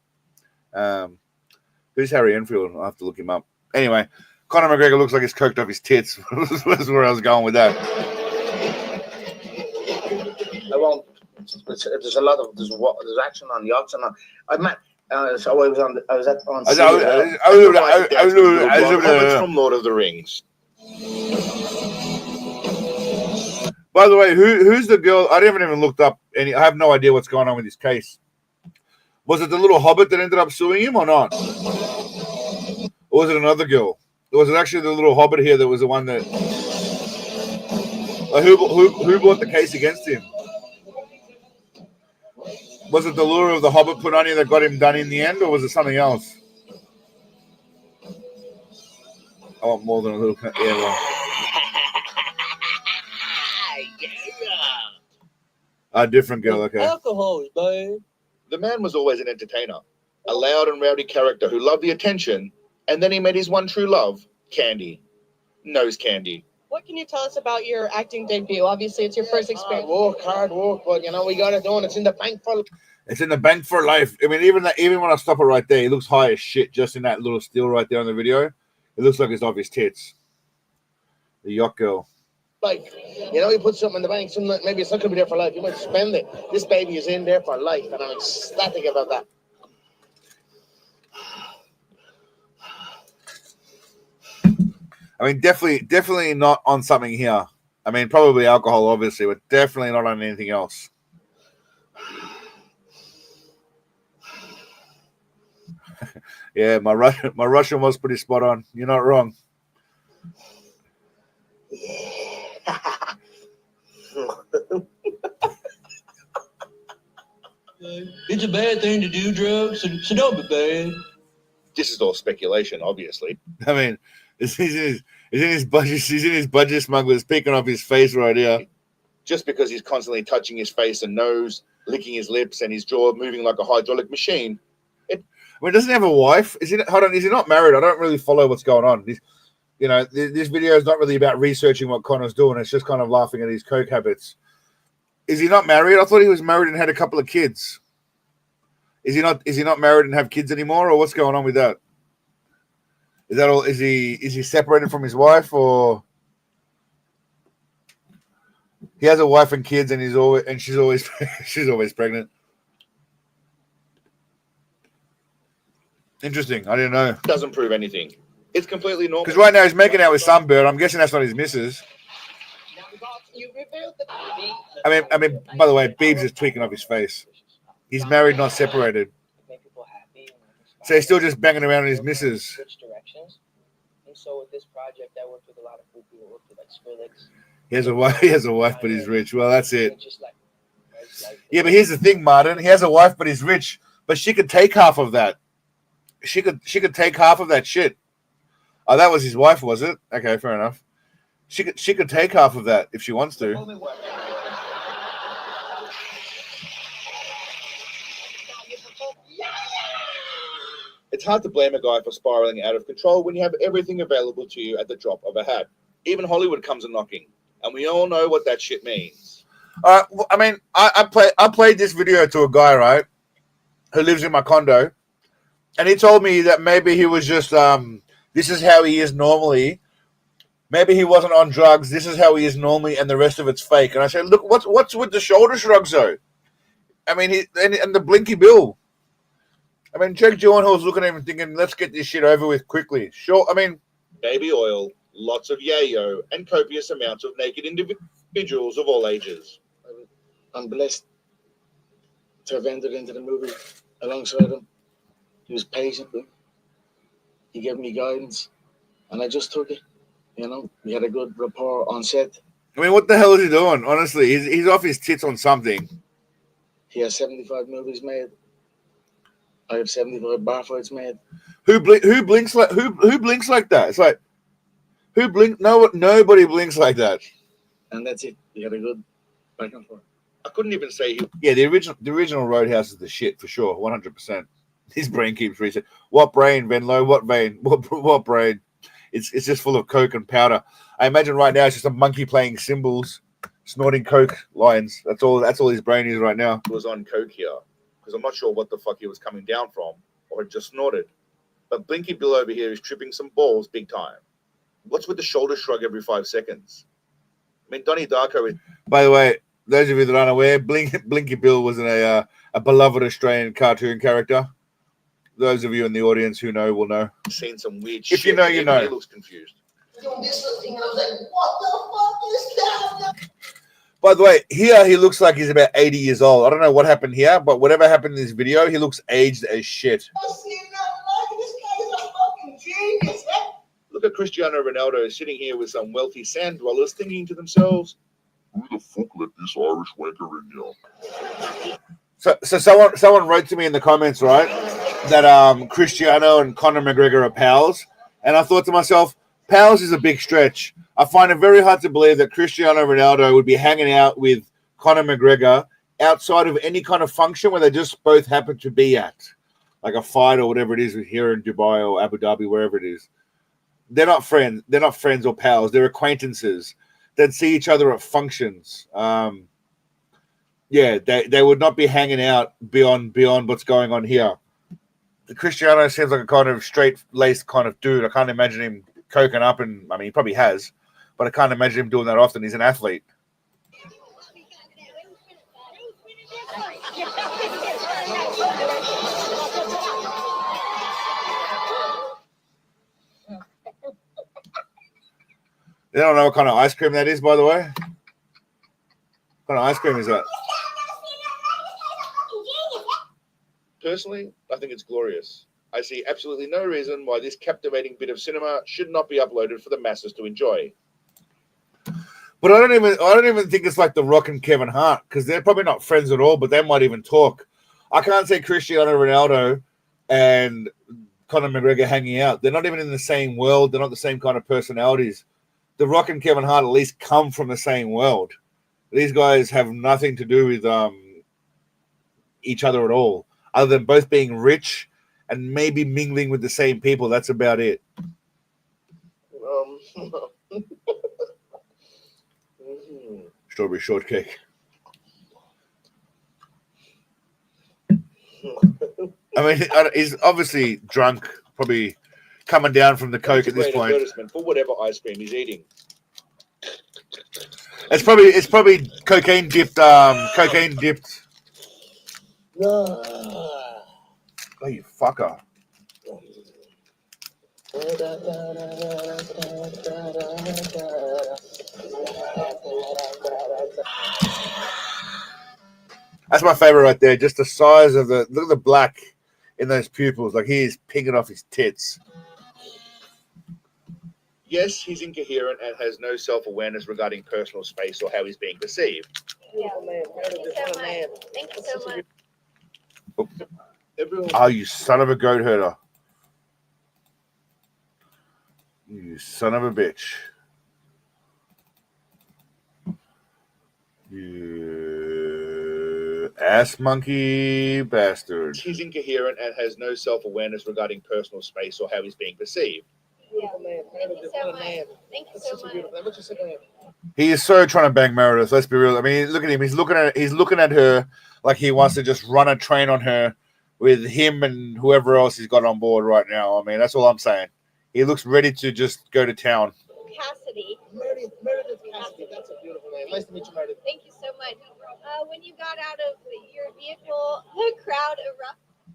Who's Harry Enfield? I'll have to look him up. Anyway, Conor McGregor looks like he's coked off his tits. That's where I was going with that. I won't. There's a lot of there's action on yachts and on. I met. So I was on. I was at on. Hobbits from Lord of the Rings. By the way, who's the girl? I haven't even looked up any. I have no idea what's going on with this case. Was it the little hobbit that ended up suing him or not? Or was it another girl? Or was it actually the little hobbit here that was the one that? Like who brought the case against him? Was it the lure of the hobbit put on you that got him done in the end, or was it something else? I want more than a little. Yeah, well. A different girl, okay. Alcohol is bad. The man was always an entertainer, a loud and rowdy character who loved the attention, and then he met his one true love, Candy. Nose Candy. What can you tell us about your acting debut? Obviously, it's your first experience. Hard work, but we got it done. It's in the bank for. It's in the bank for life. I mean, even when I stop it right there, he looks high as shit just in that little still right there on the video. It looks like it's off his tits. The yacht girl. Like, you put something in the bank, maybe it's not going to be there for life. You might spend it. This baby is in there for life, and I'm ecstatic about that. I mean, definitely not on something here. I mean, probably alcohol, obviously, but definitely not on anything else. Yeah, my Russian was pretty spot on. You're not wrong. It's a bad thing to do drugs, so don't be bad. This is all speculation, obviously. I mean, he's in his budget smugglers peeking off his face right here. Just because he's constantly touching his face and nose, licking his lips, and his jaw moving like a hydraulic machine. I mean, doesn't he have a wife? Is he not married? I don't really follow what's going on. This video is not really about researching what Conor's doing. It's just kind of laughing at his coke habits. Is he not married? I thought he was married and had a couple of kids. Is he not married and have kids anymore, or what's going on with that? Is that all? Is he separated from his wife, or he has a wife and kids, and she's always pregnant? Interesting. I didn't know. Doesn't prove anything. It's completely normal. Because right now he's making out with some bird. I'm guessing that's not his missus. I mean, by the way, Biebs is tweaking off his face. He's married, not separated. So he's still just banging around his missus. And so with this project, I worked with a lot of people who worked with like Skrillex. He has a wife, but he's rich. Well, that's it. Yeah, but here's the thing, Martin. He has a wife, but he's rich. But she could take half of that. She could take half of that shit. Oh, that was his wife, was it? Okay, fair enough. She could take half of that if she wants to. It's hard to blame a guy for spiraling out of control when you have everything available to you at the drop of a hat. Even Hollywood comes a knocking, and we all know what that shit means. I mean, I played this video to a guy, right, who lives in my condo, and he told me that maybe he was just this is how he is normally. Maybe he wasn't on drugs. This is how he is normally, and the rest of it's fake. And I said, look, what's with the shoulder shrugs though? I mean, and the blinky bill. I mean, Jake Gyllenhaal's looking at him and thinking, let's get this shit over with quickly. Sure, I mean, baby oil, lots of yayo, and copious amounts of naked individuals of all ages. I'm blessed to have entered into the movie alongside him. He was patient with me. He gave me guidance. and I just took it. You know, we had a good rapport on set. I mean, what the hell is he doing? Honestly, he's off his tits on something. He has 75 movies made. I have 75 bar fights made. Who blinks like that? It's like who blink? No, nobody blinks like that. And that's it. We had a good back and forth. I couldn't even say he. Yeah, the original Roadhouse is the shit for sure, 100%. His brain keeps resetting. What brain, Venlo? What vein? What brain? It's just full of coke and powder. I imagine right now it's just a monkey playing cymbals, snorting coke lines. That's all his brain is right now. Was on coke here because I'm not sure what the fuck he was coming down from or had just snorted. But Blinky Bill over here is tripping some balls big time. What's with the shoulder shrug every 5 seconds? I mean, Donnie Darko is. By the way, those of you that aren't aware, Blinky Bill was a beloved Australian cartoon character. Those of you in the audience who know will know. Seen some weird shit. If you know, you know. He looks confused. By the way, here he looks like he's about 80 years old. I don't know what happened here, but whatever happened in this video, he looks aged as shit. Look at Cristiano Ronaldo sitting here with some wealthy sand dwellers thinking to themselves, Who the fuck let this Irish wanker in here? So someone wrote to me in the comments, right, that Cristiano and Conor McGregor are pals, and I thought to myself, pals is a big stretch. I find it very hard to believe that Cristiano Ronaldo would be hanging out with Conor McGregor outside of any kind of function where they just both happen to be at, like a fight or whatever it is here in Dubai or Abu Dhabi, wherever it is. They're not friends. They're not friends or pals. They're acquaintances that see each other at functions. Yeah, they would not be hanging out beyond what's going on here. The Cristiano seems like a kind of straight-laced kind of dude. I can't imagine him coking up, and I mean, he probably has, but I can't imagine him doing that often. He's an athlete. They don't know what kind of ice cream that is, by the way. What kind of ice cream is that? personally, I think it's glorious. I see absolutely no reason why this captivating bit of cinema should not be uploaded for the masses to enjoy. But I don't even think it's like The Rock and Kevin Hart, because they're probably not friends at all, but they might even talk. I can't say Cristiano Ronaldo and Conor McGregor hanging out. They're not even in the same world. They're not the same kind of personalities. The Rock and Kevin Hart at least come from the same world. These guys have nothing to do with each other at all, other than both being rich and maybe mingling with the same people. That's about it. Strawberry shortcake. I mean, he's obviously drunk, probably coming down from the coke at this point. Advertisement for whatever ice cream he's eating. It's probably cocaine dipped. Oh, you fucker. That's my favorite right there. Just the size of look at the black in those pupils. Like he is pinging off his tits. Yes, he's incoherent and has no self-awareness regarding personal space or how he's being perceived. Yeah. Thank you so much. Thank you so much. Oh, you son of a goat herder. You son of a bitch. You ass monkey bastard. He's incoherent and has no self-awareness regarding personal space or how he's being perceived. Yeah. Thank you so much. Thank you so much. He is so trying to bang Meredith. Let's be real. I mean, look at him. He's looking at her like he wants to just run a train on her with him and whoever else he's got on board right now. I mean, that's all I'm saying. He looks ready to just go to town. Cassidy. Meredith Cassidy. That's a beautiful name. Nice to meet you, Meredith. Thank you so much. When you got out of your vehicle, the crowd erupted.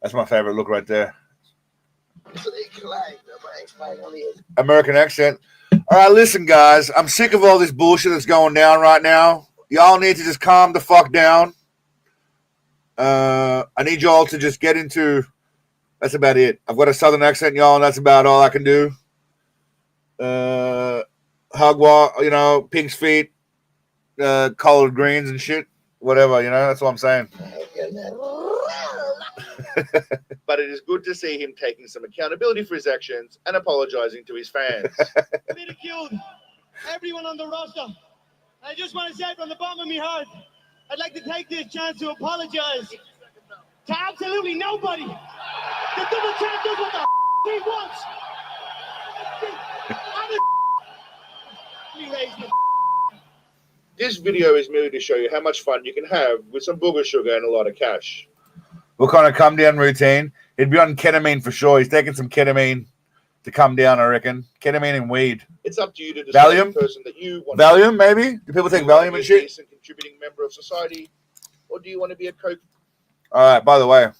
That's my favorite look right there. American accent. All right, listen, guys. I'm sick of all this bullshit that's going down right now. Y'all need to just calm the fuck down. I need y'all to just get into. That's about it. I've got a southern accent, y'all, and that's about all I can do. Hagwa, pig's feet, colored greens and shit. Whatever, that's what I'm saying. But it is good to see him taking some accountability for his actions and apologizing to his fans. Ridiculed everyone on the roster. I just want to say from the bottom of my heart, I'd like to take this chance to apologize to absolutely nobody. The double champ does what the he wants. This video is merely to show you how much fun you can have with some booger sugar and a lot of cash. What kind of come down routine? He'd be on ketamine for sure. He's taking some ketamine to come down, I reckon. Ketamine and weed. It's up to you to decide Valium? the person that you want. Valium, maybe? Do people take Valium and shit? A contributing member of society, or do you want to be a coke? All right, by the way.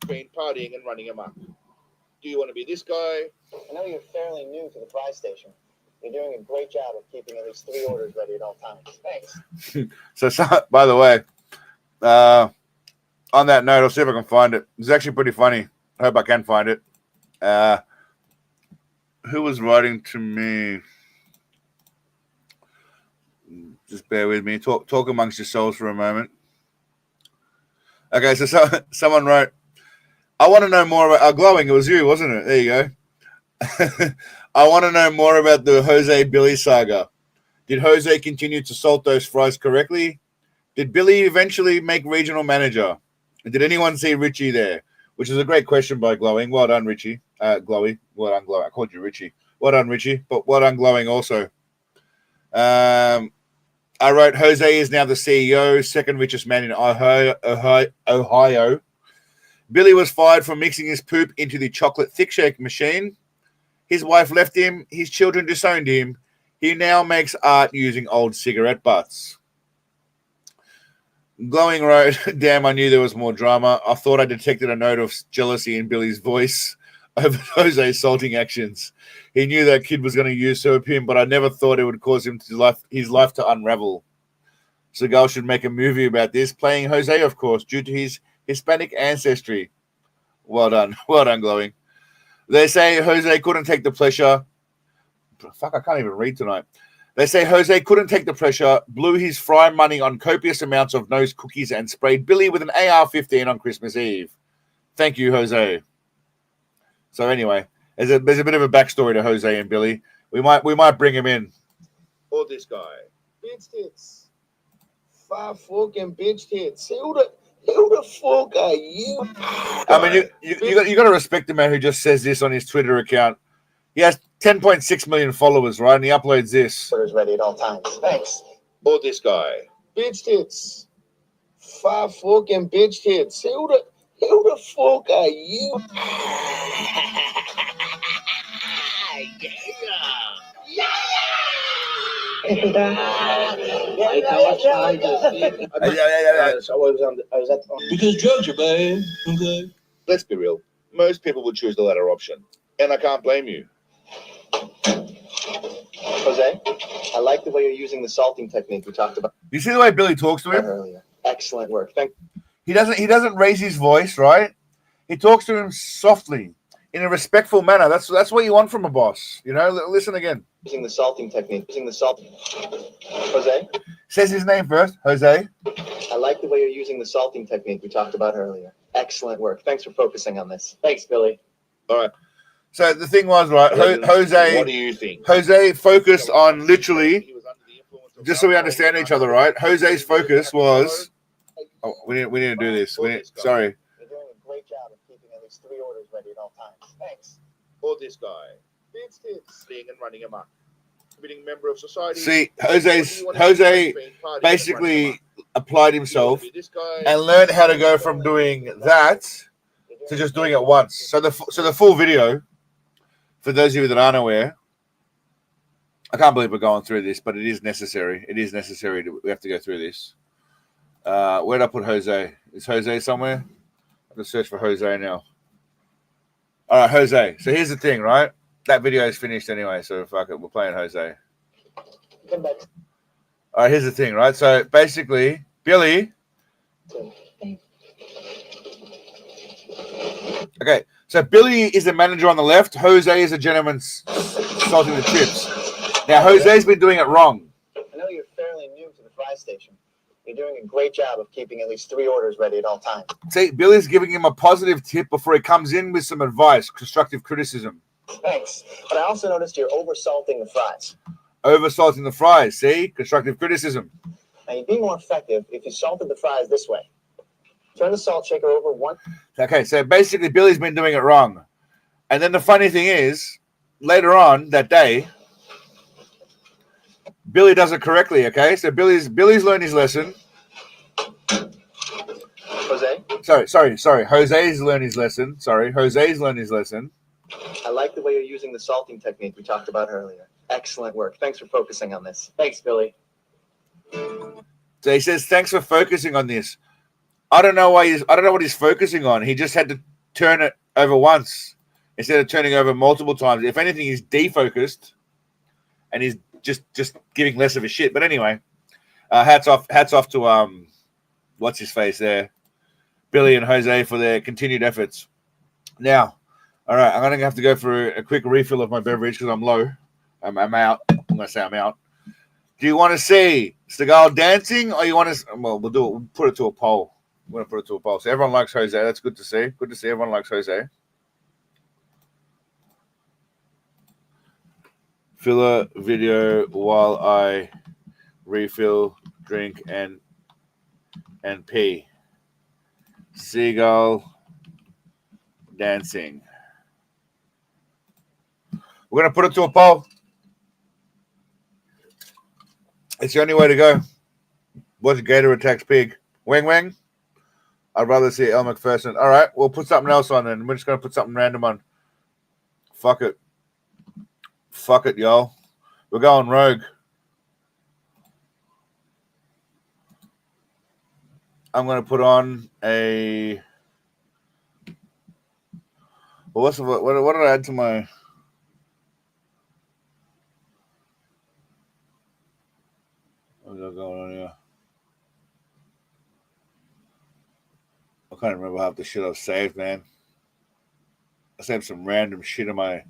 Been partying and running amok. Do you want to be this guy? I know you're fairly new to the fry station. You're doing a great job of keeping at least 3 orders ready at all times. Thanks. So, by the way, on that note, I'll see if I can find it. It's actually pretty funny. I hope I can find it. Who was writing to me? Just bear with me. Talk amongst yourselves for a moment. Okay, so someone wrote, I want to know more about glowing. It was you, wasn't it? There you go. I want to know more about the Jose Billy saga. Did Jose continue to salt those fries correctly? Did Billy eventually make regional manager? And did anyone see Richie there? Which is a great question by Glowing. Well done, Richie. Glowy. Well done, Glowing. I called you Richie. Well done, Richie. But well done, Glowing also. I wrote, Jose is now the CEO, second richest man in Ohio. Billy was fired for mixing his poop into the chocolate thick shake machine. His wife left him. His children disowned him. He now makes art using old cigarette butts. Glowing wrote, damn, I knew there was more drama. I thought I detected a note of jealousy in Billy's voice over Jose's salting actions. He knew that kid was going to usurp him, but I never thought it would cause him his life to unravel. Seagal should make a movie about this, playing Jose, of course, due to his Hispanic ancestry. Well done. Well done, Glowing. They say Jose couldn't take the pressure. Fuck, I can't even read tonight. They say Jose couldn't take the pressure, blew his fry money on copious amounts of nose cookies, and sprayed Billy with an AR-15 on Christmas Eve. Thank you, Jose. So anyway, there's a bit of a backstory to Jose and Billy. We might bring him in. Or this guy. Bitch tits. 5 fucking bitch tits. Who the fuck are you? I mean, you got to respect the man who just says this on his Twitter account. He has 10.6 million followers, right? And he uploads this. Orders ready at all times. Thanks. Or this guy. Bitch tits. 5 fucking bitch tits. Who the fuck are you? Because drugs are bad. Okay. Let's be real. Most people would choose the latter option. And I can't blame you. Jose, I like the way you're using the salting technique we talked about You see the way Billy talks to him? earlier. Excellent work. Thank He doesn't raise his voice, right? He talks to him softly, in a respectful manner. That's what you want from a boss. Listen again. Using the salting technique. Using the salt. Jose, Says his name first, Jose. I like the way you're using the salting technique we talked about earlier. Excellent work. Thanks for focusing on this. Thanks, Billy. All right. So the thing was, right, Jose. What do you think? Jose focused on literally, just so we understand each other, right? Jose's focus was. Oh, we need to do this. Sorry. You're doing a great job of keeping at least 3 orders ready at all times. Thanks. Or this guy. Being and running amok. Being a member of society. See, Jose basically applied himself and learned how to go from doing that to just doing it once. So the full video, for those of you that aren't aware, I can't believe we're going through this, but it is necessary. It is necessary. We have to go through this. Where'd I put Jose? Is Jose somewhere? I'm going to search for Jose now. All right, Jose. So here's the thing, right? That video is finished anyway, so fuck it. We're playing Jose. Come back. All right, here's the thing, right? So basically, Billy. Okay, so Billy is the manager on the left. Jose is a gentleman salting the chips. Now, Jose's been doing it wrong. I know you're fairly new to the fry station. You're doing a great job of keeping at least 3 orders ready at all times. See, Billy's giving him a positive tip before he comes in with some advice, constructive criticism. Thanks. But I also noticed you're oversalting the fries. Oversalting the fries, see? Constructive criticism. Now, you'd be more effective if you salted the fries this way. Turn the salt shaker over once. Okay, so basically Billy's been doing it wrong. And then the funny thing is, later on that day, Billy does it correctly, okay? So Billy's learned his lesson. Jose? Sorry. Jose's learned his lesson. Jose's learned his lesson. I like the way you're using the salting technique we talked about earlier. Excellent work. Thanks for focusing on this. Thanks, Billy. So he says, thanks for focusing on this. I don't know what he's focusing on. He just had to turn it over once instead of turning over multiple times. If anything, he's defocused and he's just giving less of a shit. But anyway, hats off to what's his face there, Billy and Jose, for their continued efforts. Now, all right, I'm gonna have to go for a quick refill of my beverage because I'm low. I'm out. I'm gonna say I'm out. Do you want to see Seagal dancing, or you want to? Well, we'll do it. We'll put it to a poll. We're gonna put it to a poll. So everyone likes Jose. That's good to see. Good to see everyone likes Jose. Filler video while I refill, drink, and pee. Seagull dancing. We're gonna put it to a poll. It's the only way to go. Watch Gator attacks pig. Wang wang. I'd rather see Elle Macpherson. All right, we'll put something else on then. We're just gonna put something random on. Fuck it. Fuck it, y'all. We're going rogue. I'm gonna put on a. Well, what did I add to my? What's going on here? I can't remember half the shit I've saved, man. I saved some random shit in my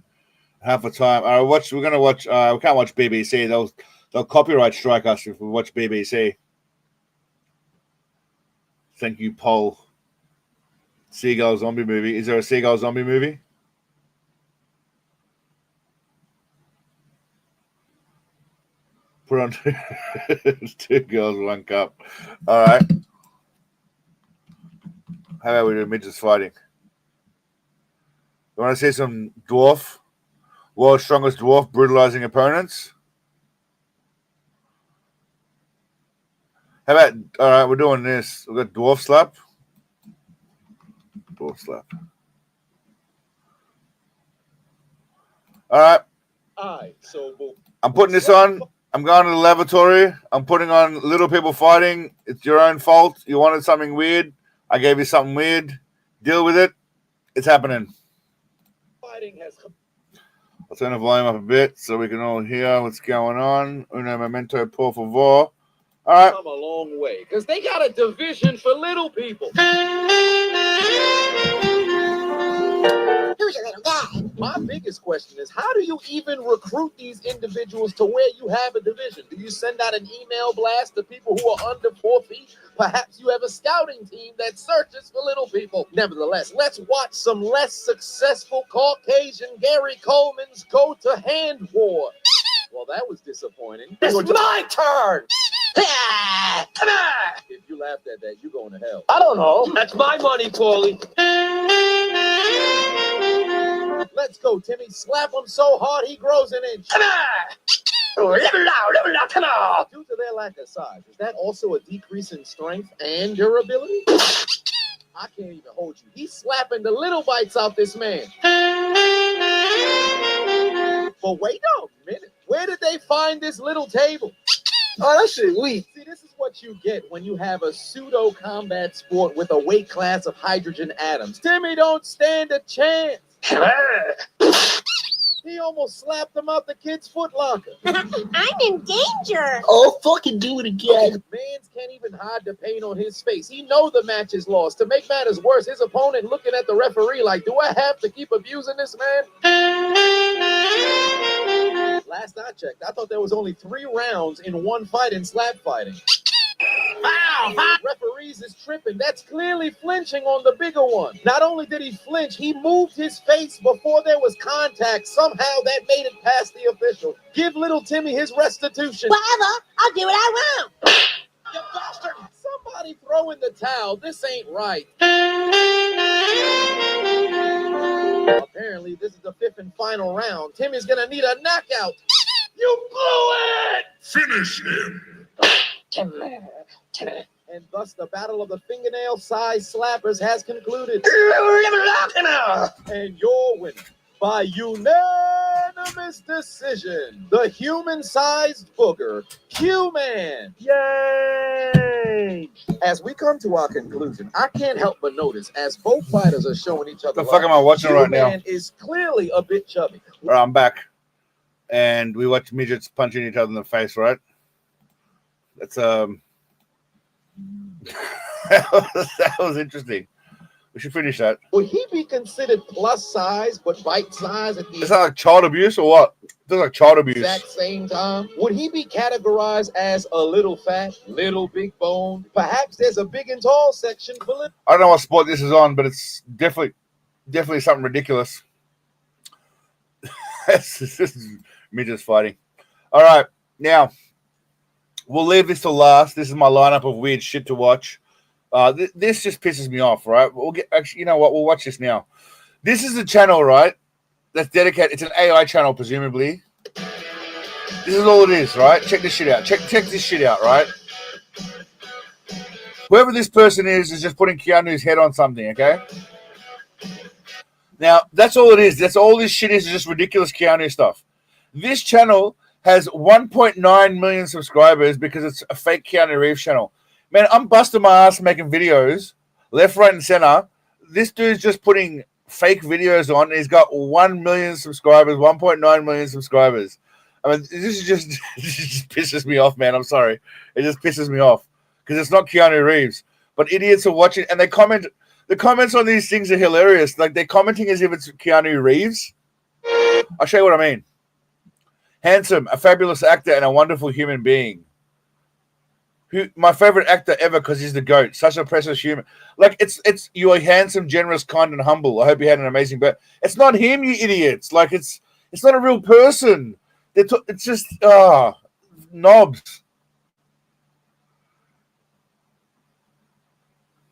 half the time. We're gonna watch. We can't watch BBC. They'll copyright strike us if we watch BBC. Thank you, Paul. Seagull zombie movie. Is there a Seagull zombie movie? Put on 2 girls, 1 cup. All right. How about we do midgets fighting? You want to see some dwarf? World's strongest dwarf brutalizing opponents? How about, all right, we're doing this. We've got dwarf slap. Dwarf slap. All right. I'm putting this on. I'm going to the lavatory. I'm putting on Little People Fighting. It's your own fault. You wanted something weird. I gave you something weird. Deal with it. It's happening. I'll turn the volume up a bit so we can all hear what's going on. Uno momento, por favor. All right. Come a long way because they got a division for little people. Who's your little guy? My biggest question is, how do you even recruit these individuals to where you have a division? Do you send out an email blast to people who are under 4 feet? Perhaps you have a scouting team that searches for little people. Nevertheless, let's watch some less successful Caucasian Gary Coleman's go-to-hand war. Well, that was disappointing. It's my turn! Come on! If you laughed at that, you're going to hell. I don't know. That's my money, Paulie. Let's go, Timmy. Slap him so hard he grows an inch. Come on! Level out, come on! Due to their lack of size, is that also a decrease in strength and durability? I can't even hold you. He's slapping the little bites off this man. But wait a minute. Where did they find this little table? Oh, that shit weak. See, this is what you get when you have a pseudo-combat sport with a weight class of hydrogen atoms. Timmy don't stand a chance. He almost slapped him out the kid's Foot Locker. I'm in danger. Oh, fucking do it again. Mans can't even hide the pain on his face. He know the match is lost. To make matters worse, his opponent looking at the referee like, do I have to keep abusing this man? Last I checked, I thought there was only 3 rounds in one fight in slap fighting. Referees is tripping. That's clearly flinching on the bigger one. Not only did he flinch, he moved his face before there was contact. Somehow that made it past the official. Give little Timmy his restitution. Whatever. I'll do what I want. You bastard! Somebody throw in the towel. This ain't right. Apparently, this is the 5th and final round. Timmy's gonna need a knockout. You blew it! Finish him. Timmy. And thus, the battle of the fingernail-sized slappers has concluded. And your winner, by unanimous decision, the human-sized booger, Q-Man. Yay! As we come to our conclusion, I can't help but notice, as both fighters are showing each other, The fuck am I watching right now? Q-Man is clearly a bit chubby. All right, I'm back. And we watch midgets punching each other in the face, right? That's that was interesting. We should finish that. Would he be considered plus size but bite size at the Is that like child abuse or what? It's like child abuse. exact same time? Would he be categorized as a little fat, little big bone? Perhaps there's a big and tall section for little. I don't know what sport this is on, but it's definitely something ridiculous. This is midgets fighting. All right, now we'll leave this to last. This is my lineup of weird shit to watch. This just pisses me off, right? We'll get actually, you know what? We'll watch this now. This is a channel, right? That's dedicated. It's an AI channel, presumably. This is all it is, right? Check this shit out. Check this shit out, right? Whoever this person is just putting Keanu's head on something, okay? Now, that's all it is. That's all this shit is just ridiculous Keanu stuff. This channel has 1.9 million subscribers because it's a fake Keanu Reeves channel. Man, I'm busting my ass making videos, left, right, and center. This dude's just putting fake videos on. He's got 1 million subscribers, 1.9 million subscribers. I mean, this just pisses me off, man. I'm sorry. It just pisses me off because it's not Keanu Reeves. But idiots are watching, and they comment. The comments on these things are hilarious. Like, they're commenting as if it's Keanu Reeves. I'll show you what I mean. Handsome, a fabulous actor, and a wonderful human being. My favorite actor ever because he's the GOAT. Such a precious human. Like, it's you're handsome, generous, kind, and humble. I hope you had an amazing birthday. It's not him, you idiots. Like, it's not a real person. It's just knobs.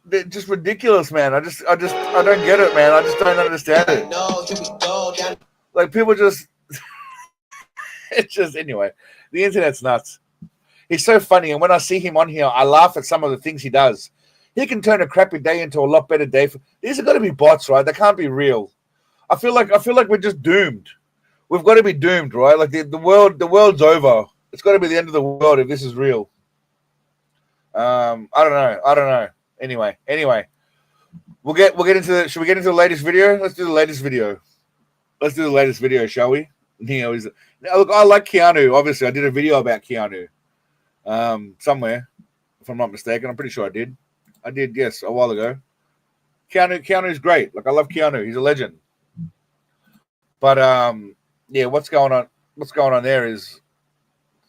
They're just ridiculous, man. I don't get it, man. I just don't understand it. Like, people just it's just, anyway, the internet's nuts. He's so funny, and when I see him on here, I laugh at some of the things he does. He can turn a crappy day into a lot better day. These are got to be bots, right? They can't be real. I feel like we're just doomed. We've got to be doomed, right? Like the world's over. It's got to be the end of the world if this is real. I don't know. Anyway, we'll get into should we get into the latest video? Let's do the latest video, shall we? Now, look, I like Keanu. Obviously, I did a video about Keanu somewhere, if I'm not mistaken. I'm pretty sure I did. Yes, a while ago. Keanu's great. Like, I love Keanu. He's a legend. But yeah, what's going on? What's going on there is,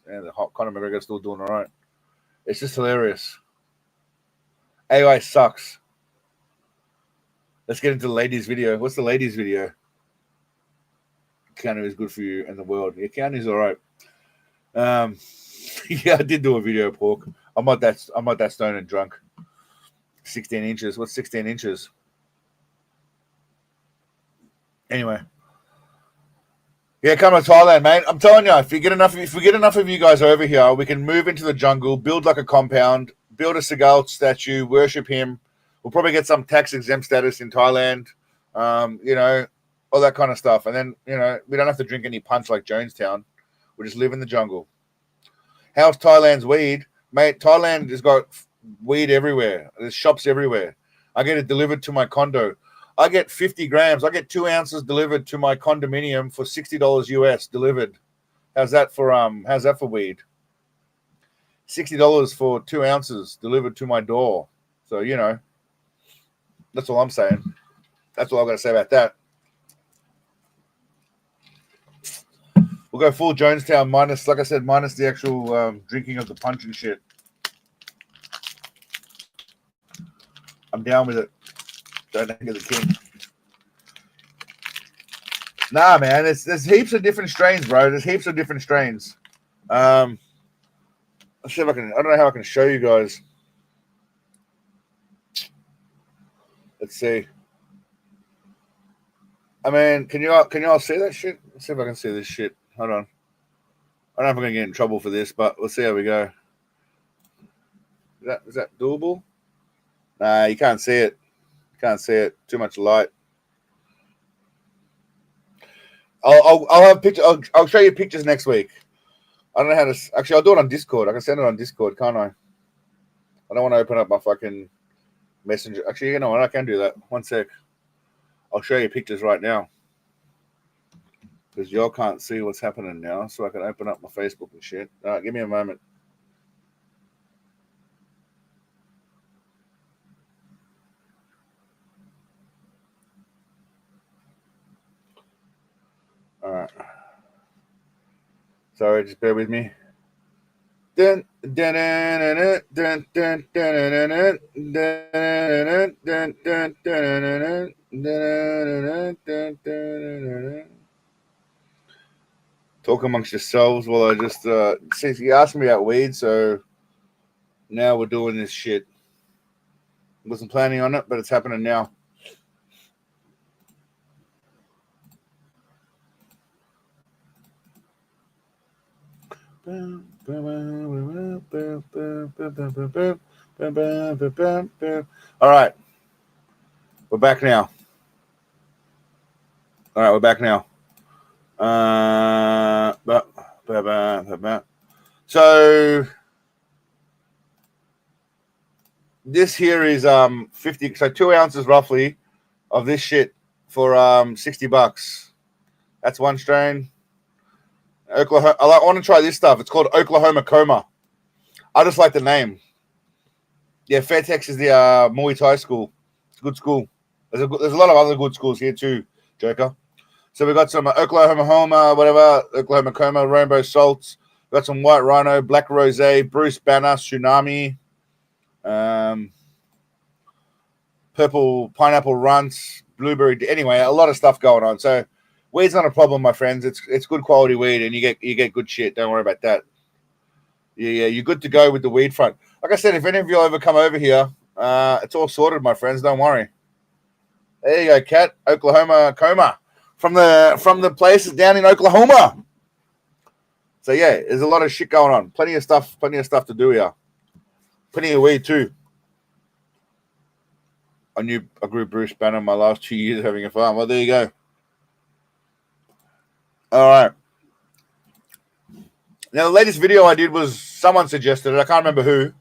the hot Conor McGregor's still doing all right. It's just hilarious. AI sucks. Let's get into the ladies' video. What's the ladies' video? Keanu is good for you and the world. Yeah, Keanu's all right. Yeah, I did do a video, Pork. I'm not that stoned and drunk. 16 inches. What's 16 inches? Anyway. Yeah, come to Thailand, mate. I'm telling you, if we get enough of you guys over here, we can move into the jungle, build like a compound, build a Seagal statue, worship him. We'll probably get some tax exempt status in Thailand. All that kind of stuff. And then, we don't have to drink any punch like Jonestown. We just live in the jungle. How's Thailand's weed? Mate, Thailand has got weed everywhere. There's shops everywhere. I get it delivered to my condo. I get 50 grams. I get 2 ounces delivered to my condominium for $60 US delivered. How's that for weed? $60 for 2 ounces delivered to my door. So, you know, that's all I'm saying. That's all I've got to say about that. We'll go full Jonestown minus, like I said, minus the actual drinking of the punch and shit. I'm down with it. Don't hang of the king. Nah, man, there's heaps of different strains, bro. There's heaps of different strains. Let's see if I don't know how I can show you guys. Let's see. I mean, can you all see that shit? Let's see if I can see this shit. Hold on. I don't know if I'm gonna get in trouble for this, but we'll see how we go. Is that doable? Nah, you can't see it. Can't see it. Too much light. I'll have picture. I'll show you pictures next week. I don't know how to. Actually, I'll do it on Discord. I can send it on Discord, can't I? I don't want to open up my fucking messenger. Actually, you know what? I can do that. One sec. I'll show you pictures right now because y'all can't see what's happening now. So I can open up my Facebook and shit. All right, give me a moment. All right. Sorry, just bear with me. Talk amongst yourselves while I just since you asked me about weed, so now we're doing this shit. Wasn't planning on it, but it's happening now. All right, we're back now. So this here is 50, so 2 ounces roughly of this shit for $60. That's one strain. Oklahoma. I want to try this stuff. It's called Oklahoma Coma. I just like the name. Yeah, Fairtex is the Muay Thai school. It's a good school. There's a lot of other good schools here too, Joker. So we got some Oklahoma Coma, Rainbow Salts. We got some White Rhino, Black Rosé, Bruce Banner, Tsunami, Purple Pineapple Runts, Blueberry. Anyway, a lot of stuff going on. So weed's not a problem, my friends. It's good quality weed, and you get good shit. Don't worry about that. Yeah, you're good to go with the weed front. Like I said, if any of you ever come over here, it's all sorted, my friends. Don't worry. There you go, Cat. Oklahoma Coma from the places down in Oklahoma. So yeah, there's a lot of shit going on. Plenty of stuff to do here. Plenty of weed too. I grew Bruce Banner my last 2 years having a farm. Well, there you go. All right. Now, the latest video I did was someone suggested it. I can't remember who.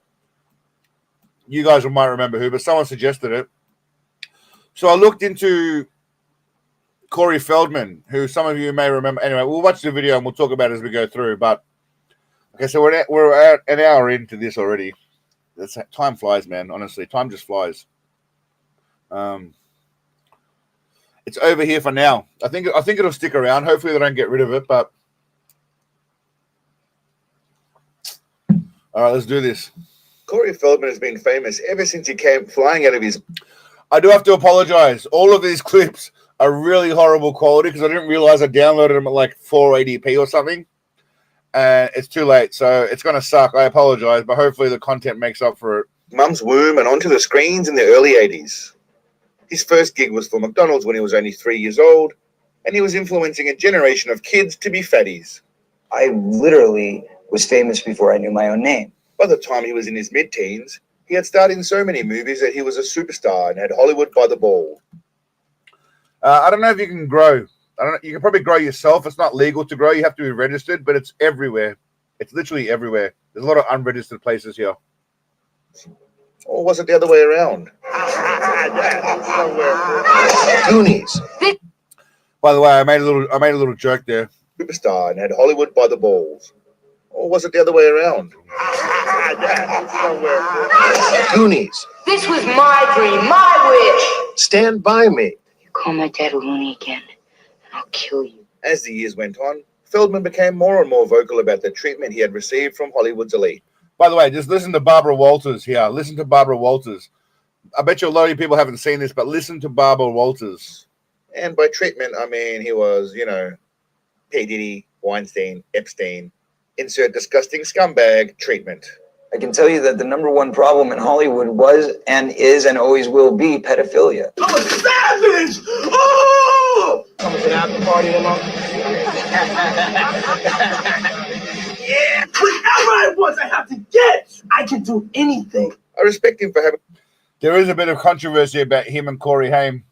You guys might remember who, but someone suggested it. So I looked into Corey Feldman, who some of you may remember. Anyway, we'll watch the video and we'll talk about it as we go through. But okay, so we're at an hour into this already. Time flies, man. Honestly, time just flies. It's over here for now. I think it'll stick around. Hopefully they don't get rid of it. But all right, let's do this. Corey Feldman has been famous ever since he came flying out of his. I do have to apologize. All of these clips are really horrible quality because I didn't realize I downloaded them at like 480p or something. And it's too late, so it's going to suck. I apologize, but hopefully the content makes up for it. Mum's womb and onto the screens in the early 80s. His first gig was for McDonald's when he was only 3 years old, and he was influencing a generation of kids to be fatties. I literally was famous before I knew my own name. By the time he was in his mid-teens, he had starred in so many movies that he was a superstar and had Hollywood by the ball. I don't know if you can grow. You can probably grow yourself. It's not legal to grow. You have to be registered, but it's everywhere. It's literally everywhere. There's a lot of unregistered places here. Or was it the other way around? Goonies. By the way, I made a little joke there. Superstar and had Hollywood by the balls. Or was it the other way around? Goonies. This was my dream, my wish. Stand by me. You call my dad a loony again, and I'll kill you. As the years went on, Feldman became more and more vocal about the treatment he had received from Hollywood's elite. By the way, just listen to Barbara Walters here. Listen to Barbara Walters. I bet you a lot of people haven't seen this, but listen to Barbara Walters. And by treatment, I mean he was, P. Diddy, Weinstein, Epstein. Insert disgusting scumbag treatment. I can tell you that the number one problem in Hollywood was and is and always will be pedophilia. I'm a savage! Oh! Coming to the after party alone. Yeah, whatever I want, I have to get. I can do anything. I respect him for having. There is a bit of controversy about him and Corey Haim.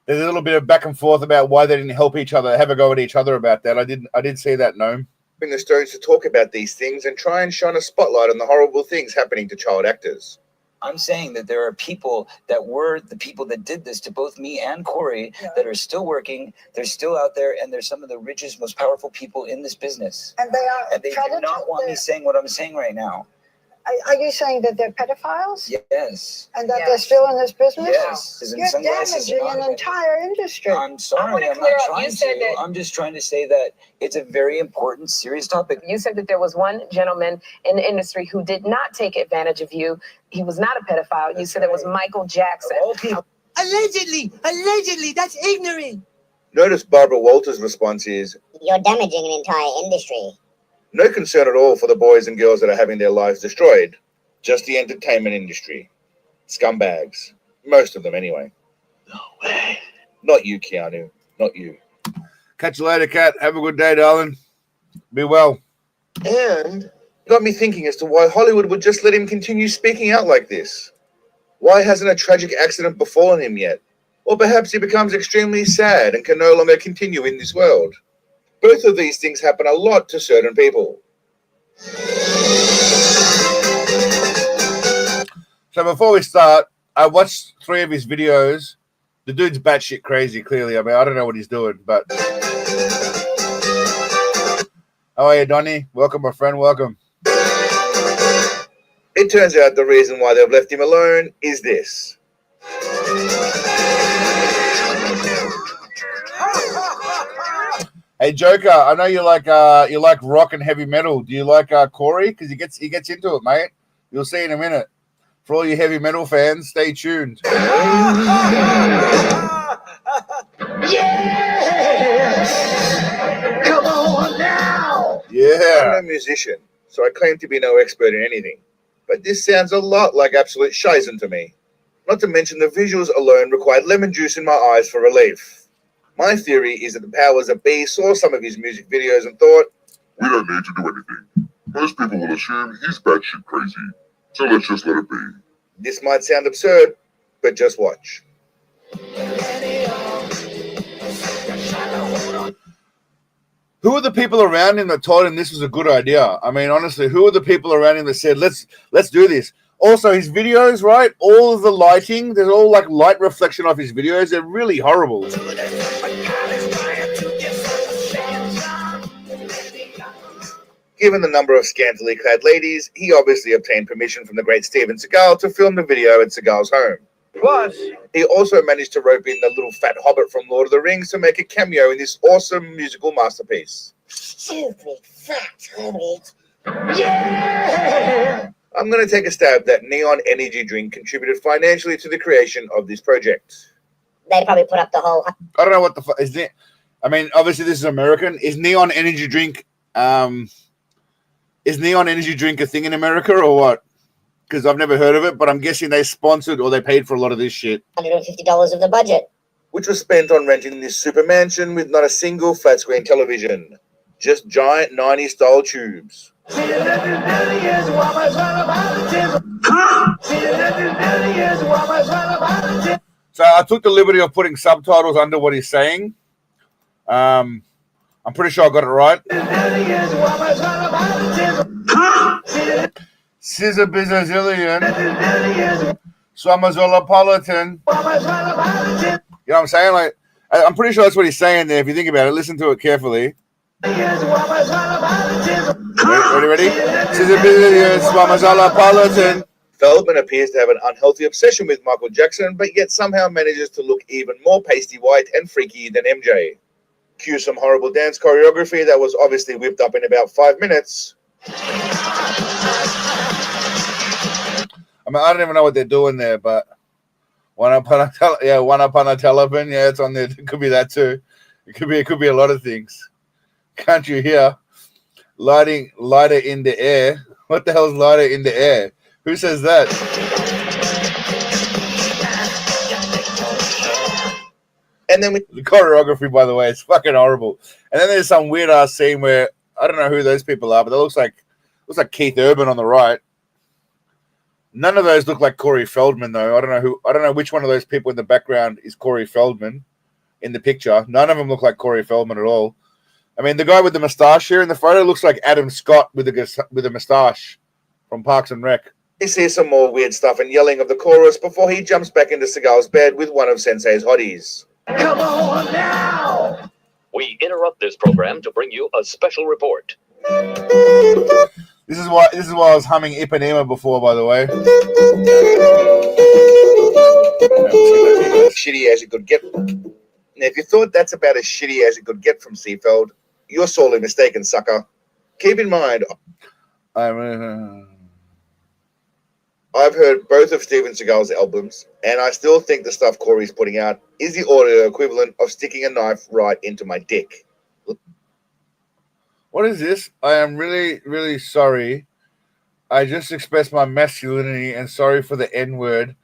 There's a little bit of back and forth about why they didn't help each other, have a go at each other about that. I did see that, Noam. The Stones to talk about these things and try and shine a spotlight on the horrible things happening to child actors. I'm saying that there are people that were the people that did this to both me and Corey that are still working. They're still out there, and they're some of the richest, most powerful people in this business. And they are. And they do not want me saying what I'm saying right now. Are you saying that they're pedophiles? Yes. And that they're still in this business? Yes. You're damaging an entire industry. I'm sorry. I'm not trying to. I'm just trying to say that it's a very important, serious topic. You said that there was one gentleman in the industry who did not take advantage of you. He was not a pedophile. You said it was Michael Jackson. Allegedly, that's ignorant. Notice Barbara Walters' response is, You're damaging an entire industry. no concern at all for the boys and girls that are having their lives destroyed. Just the entertainment industry. Scumbags. Most of them, anyway. No way. Not you, Keanu. Not you. Catch you later, Kat. Have a good day, darling. Be well. And it got me thinking as to why Hollywood would just let him continue speaking out like this. Why hasn't a tragic accident befallen him yet? Or perhaps he becomes extremely sad and can no longer continue in this world. Both of these things happen a lot to certain people. So before we start, I watched 3 of his videos. The dude's batshit crazy, clearly. I mean, I don't know what he's doing, but... How are you, Donnie? Welcome, my friend. Welcome. It turns out the reason why they've left him alone is this. Hey, Joker, I know you like rock and heavy metal. Do you like Corey? Because he gets into it, mate. You'll see in a minute. For all you heavy metal fans, stay tuned. Yeah! Come on now! Yeah. I'm no musician, so I claim to be no expert in anything. But this sounds a lot like absolute shizen to me. Not to mention the visuals alone required lemon juice in my eyes for relief. My theory is that the powers that be saw some of his music videos and thought, We don't need to do anything. Most people will assume he's batshit crazy, so let's just let it be. this might sound absurd, but just watch. Who are the people around him that told him this was a good idea? I mean, honestly, who are the people around him that said, let's do this? Also, his videos, right? All of the lighting, there's all like light reflection of his videos. They're really horrible. Given the number of scantily clad ladies, he obviously obtained permission from the great Steven Seagal to film the video at Seagal's home. Plus, he also managed to rope in the little fat hobbit from Lord of the Rings to make a cameo in this awesome musical masterpiece. Stupid fat hobbit. yeah! I'm going to take a stab that Neon Energy Drink contributed financially to the creation of this project. They probably put up the whole... I don't know what the fuck is it. I mean, obviously this is American. Is Neon Energy Drink a thing in America or what? Because I've never heard of it, but I'm guessing they sponsored or they paid for a lot of this shit. $150 of the budget. Which was spent on renting this super mansion with not a single flat screen television. Just giant 90s style tubes. So I took the liberty of putting subtitles under what he's saying. I'm pretty sure I got it right. Scissor Bizzazillion, Swamazolapolitan. You know what I'm saying? Like, I'm pretty sure that's what he's saying there. If you think about it, listen to it carefully. Ready? Scissor Bizzazillion, Swamazolapolitan. Feldman appears to have an unhealthy obsession with Michael Jackson, but yet somehow manages to look even more pasty white and freaky than MJ. Cue some horrible dance choreography that was obviously whipped up in about 5 minutes. I mean, I don't even know what they're doing there, but one up on a telephone, yeah, it's on there. It could be that too. It could be a lot of things. Can't you hear? Lighter in the air. What the hell is lighter in the air? Who says that? And then the choreography, by the way, is fucking horrible. And then there's some weird ass scene where I don't know who those people are, but it looks like Keith Urban on the right. None of those look like Corey Feldman though. I don't know which one of those people in the background is Corey Feldman in the picture. None of them look like Corey Feldman at all. I mean, the guy with the mustache here in the photo looks like Adam Scott with a mustache from Parks and Rec. He sees some more weird stuff and yelling of the chorus before he jumps back into Seagal's bed with one of Sensei's hotties. Come on now! We interrupt this program to bring you a special report. This is why I was humming Ipanema before, by the way. Shitty as it could get. Now, if you thought that's about as shitty as it could get from Seafeld, you're sorely mistaken, sucker. Keep in mind, I've heard both of Steven Seagal's albums, and I still think the stuff Corey's putting out is the audio equivalent of sticking a knife right into my dick. What is this? I am really, really sorry. I just expressed my masculinity and sorry for the N-word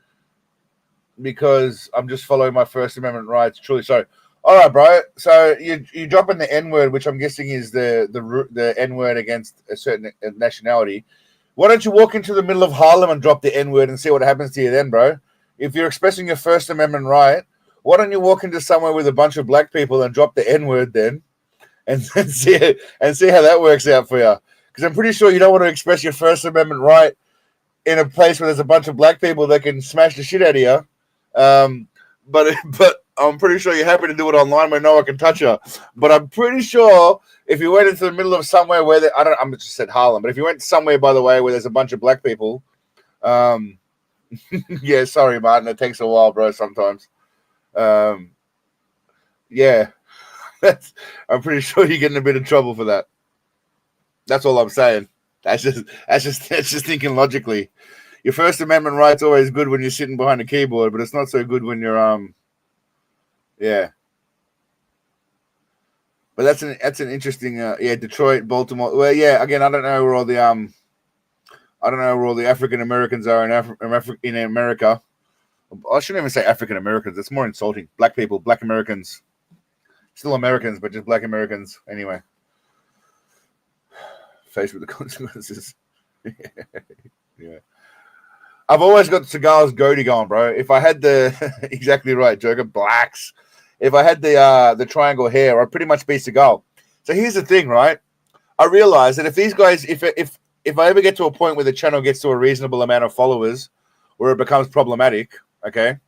because I'm just following my First Amendment rights. Truly sorry. All right, bro. So you dropping the N-word, which I'm guessing is the N-word against a certain nationality. Why don't you walk into the middle of Harlem and drop the N-word and see what happens to you then, bro? If you're expressing your First Amendment right, why don't you walk into somewhere with a bunch of black people and drop the N-word then and see how that works out for you? Because I'm pretty sure you don't want to express your First Amendment right in a place where there's a bunch of black people that can smash the shit out of you. But I'm pretty sure you're happy to do it online where no one can touch you. But I'm pretty sure if you went into the middle of somewhere where I'm just said Harlem, but if you went somewhere, by the way, where there's a bunch of black people, yeah, sorry, Martin, it takes a while, bro. Sometimes, yeah, I'm pretty sure you're getting a bit of trouble for that. That's all I'm saying. That's just thinking logically. Your First Amendment right's always good when you're sitting behind a keyboard, but it's not so good when you're yeah. But that's an interesting Detroit, Baltimore. Well, yeah, again, I don't know where all the African Americans are in America. I shouldn't even say African Americans. It's more insulting. Black people, Black Americans. Still Americans, but just Black Americans. Anyway. Faced with the consequences. Yeah. I've always got Seagal's goatee going, bro. If I had the exactly right, Joker, blacks. If I had the triangle hair, I'd pretty much be Seagal. So here's the thing, right? I realize that if these guys, if I ever get to a point where the channel gets to a reasonable amount of followers, where it becomes problematic, okay,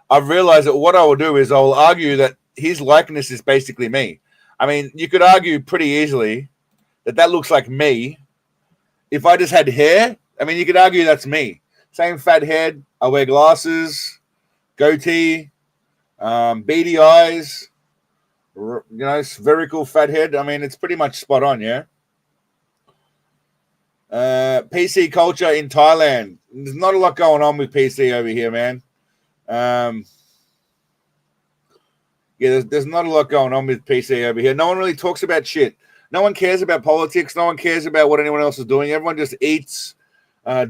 I've realized that what I will do is I will argue that his likeness is basically me. I mean, you could argue pretty easily that looks like me. If I just had hair, I mean, you could argue that's me. Same fat head. I wear glasses, goatee, beady eyes, you know, spherical fat head. I mean, it's pretty much spot on, yeah? PC culture in Thailand. There's not a lot going on with PC over here, man. Yeah, there's not a lot going on with PC over here. No one really talks about shit. No one cares about politics. No one cares about what anyone else is doing. Everyone just eats,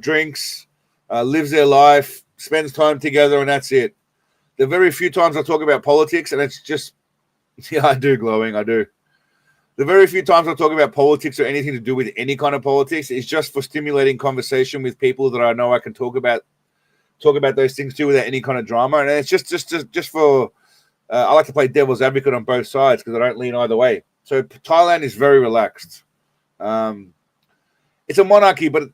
drinks, lives their life, spends time together, and that's it. The very few times I talk about politics, and it's just, yeah, I do, glowing, I do. The very few times I talk about politics or anything to do with any kind of politics is just for stimulating conversation with people that I know I can talk about those things too without any kind of drama. And it's just for, I like to play devil's advocate on both sides because I don't lean either way. So Thailand is very relaxed. It's a monarchy, but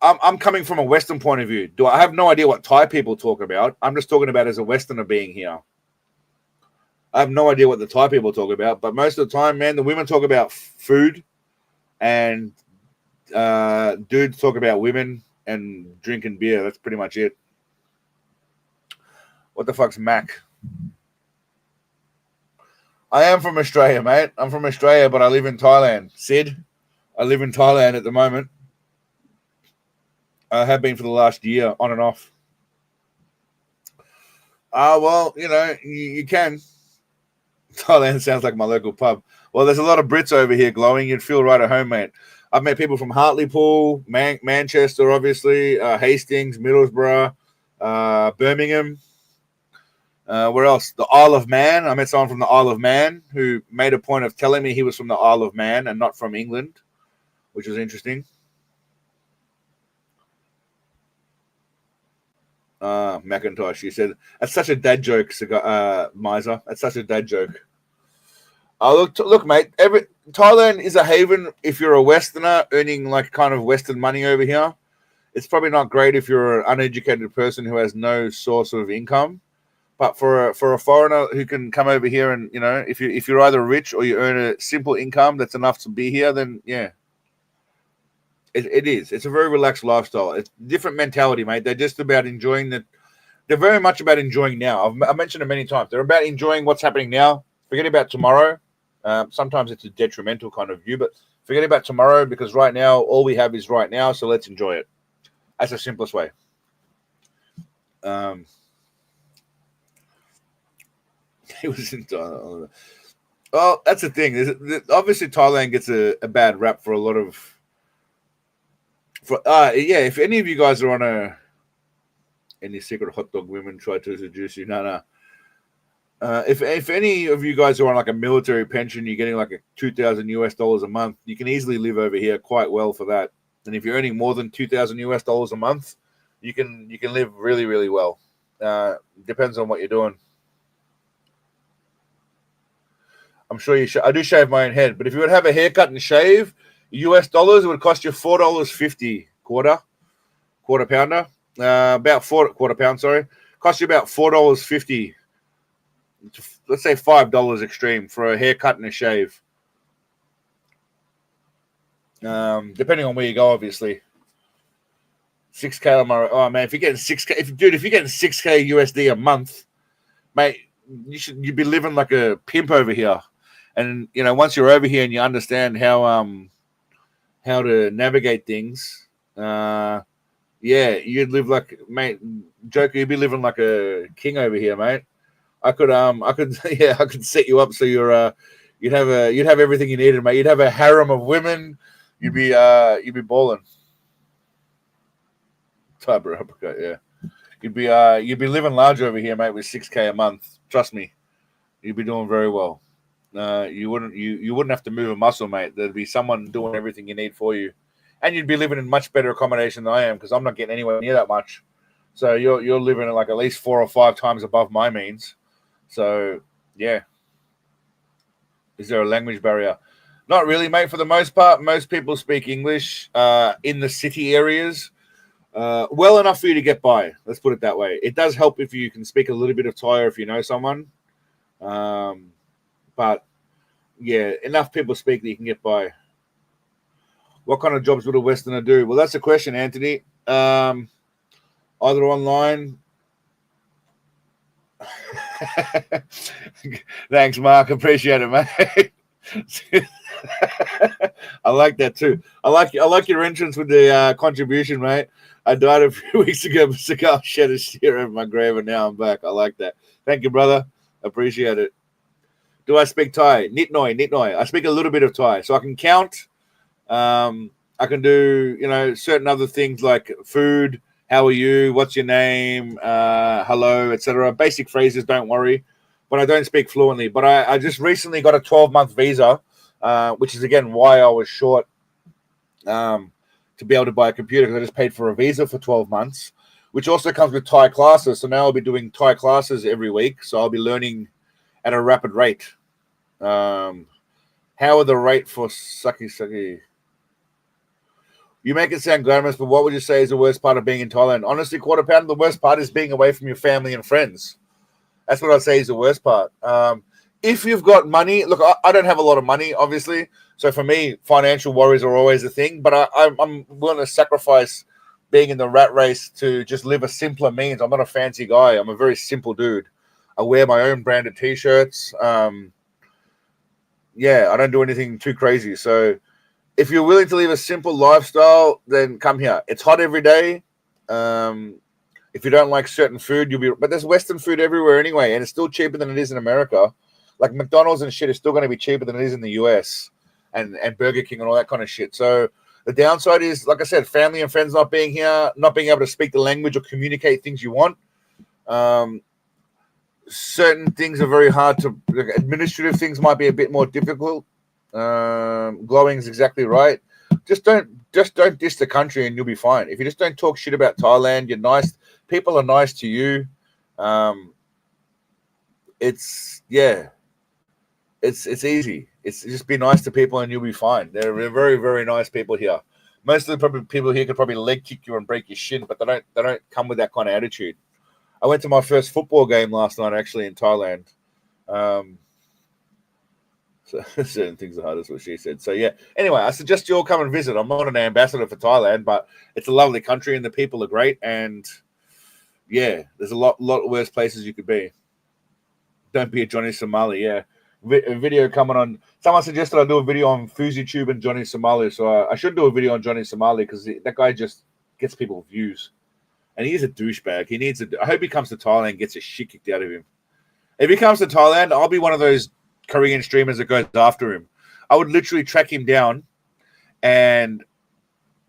I'm coming from a Western point of view. I have no idea what Thai people talk about. I'm just talking about as a Westerner being here. I have no idea what the Thai people talk about, but most of the time, man, the women talk about food, and dudes talk about women and drinking beer. That's pretty much it. What the fuck's Mac? I am from Australia, mate. I'm from Australia, but I live in Thailand. Sid, I live in Thailand at the moment. I have been for the last year, on and off. Well, you know, you can. Thailand sounds like my local pub. Well, there's a lot of Brits over here glowing. You'd feel right at home, mate. I've met people from Hartlepool, Manchester, obviously, Hastings, Middlesbrough, Birmingham. Where else? The Isle of Man. I met someone from the Isle of Man who made a point of telling me he was from the Isle of Man and not from England, which was interesting. Macintosh, she said, that's such a dad joke, Miser. That's such a dad joke. Look, mate, Thailand is a haven if you're a Westerner earning like kind of Western money over here. It's probably not great if you're an uneducated person who has no source of income. But for a foreigner who can come over here and, you know, if you're either rich or you earn a simple income that's enough to be here, then yeah. It is. It's a very relaxed lifestyle. It's a different mentality, mate. They're just about enjoying they're very much about enjoying now. I've mentioned it many times. They're about enjoying what's happening now. Forget about tomorrow. Sometimes it's a detrimental kind of view, but forget about tomorrow because right now, all we have is right now. So let's enjoy it. That's the simplest way. He was in Thailand. Well, that's the thing. Obviously, Thailand gets a bad rap for a lot of. If any of you guys are on any secret hot dog women try to seduce you, no. If any of you guys are on like a military pension, you're getting like $2,000 a month. You can easily live over here quite well for that. And if you're earning more than $2,000 a month, you can live really, really well. Depends on what you're doing. I'm sure I do shave my own head, but if you would have a haircut and shave, US dollars, it would cost you $4.50 quarter pounder. About quarter pound, sorry. Cost you about $4.50. Let's say $5 extreme for a haircut and a shave. Depending on where you go, obviously. 6K on my man, if you're getting 6K, if you're getting 6K USD a month, mate, you'd be living like a pimp over here. And you know, once you're over here and you understand how to navigate things, you'd live like, mate, Joker, you'd be living like a king over here, mate. I could set you up so you'd have everything you needed, mate. You'd have a harem of women. You'd be balling. Tiber uppercut, yeah. You'd be living large over here, mate, with 6K a month. Trust me, you'd be doing very well. You wouldn't have to move a muscle, mate. There'd be someone doing everything you need for you, and you'd be living in much better accommodation than I am because I'm not getting anywhere near that much. So you're living at like at least 4 or 5 times above my means. So yeah, is there a language barrier? Not really, mate. For the most part, most people speak English in the city areas. Well enough for you to get by. Let's put it that way. It does help if you can speak a little bit of Thai or if you know someone. But yeah, enough people speak that you can get by. What kind of jobs would a Westerner do? Well, that's the question, Anthony. Either online. Thanks, Mark. Appreciate it, mate. I like that too. I like your entrance with the contribution, mate. I died a few weeks ago, but cigar shed a tear over my grave, and now I'm back. I like that. Thank you, brother. Appreciate it. Do I speak Thai? Nitnoi. I speak a little bit of Thai, so I can count. I can do, certain other things like food. How are you? What's your name? Hello, etc. Basic phrases. Don't worry, but I don't speak fluently. But I just recently got a 12-month visa, which is again why I was short to be able to buy a computer because I just paid for a visa for 12 months, which also comes with Thai classes. So now I'll be doing Thai classes every week. So I'll be learning at a rapid rate. How are the rate for Saki? You make it sound glamorous, but what would you say is the worst part of being in Thailand? Honestly, Quarter Pounder, the worst part is being away from your family and friends. That's what I'd say is the worst part. If you've got money, look, I don't have a lot of money, obviously. So for me, financial worries are always a thing. But I'm willing to sacrifice being in the rat race to just live a simpler means. I'm not a fancy guy. I'm a very simple dude. I wear my own branded T-shirts. Yeah, I don't do anything too crazy. So if you're willing to live a simple lifestyle, then come here. It's hot every day. If you don't like certain food, but there's Western food everywhere anyway, and it's still cheaper than it is in America. Like McDonald's and shit is still going to be cheaper than it is in the US and Burger King and all that kind of shit. So the downside is, like I said, family and friends not being here, not being able to speak the language or communicate things you want. Certain things are very hard to, administrative things might be a bit more difficult. Glowing is exactly right. Just don't diss the country and you'll be fine. If you just don't talk shit about Thailand, you're nice. People are nice to you. It's easy. It's just be nice to people and you'll be fine. They're very, very nice people here. Most of the people here could probably leg kick you and break your shin, but they don't come with that kind of attitude. I went to my first football game last night actually in Thailand. So certain things are hard, is what she said. So yeah. Anyway, I suggest you all come and visit. I'm not an ambassador for Thailand, but it's a lovely country and the people are great. And yeah, there's a lot worse places you could be. Don't be a Johnny Somali. Yeah, a video coming on. Someone suggested I do a video on FuziTube and Johnny Somali, so I should do a video on Johnny Somali because that guy just gets people views, and he's a douchebag. I hope he comes to Thailand and gets his shit kicked out of him. If he comes to Thailand, I'll be one of those Korean streamers that goes after him. I would literally track him down, and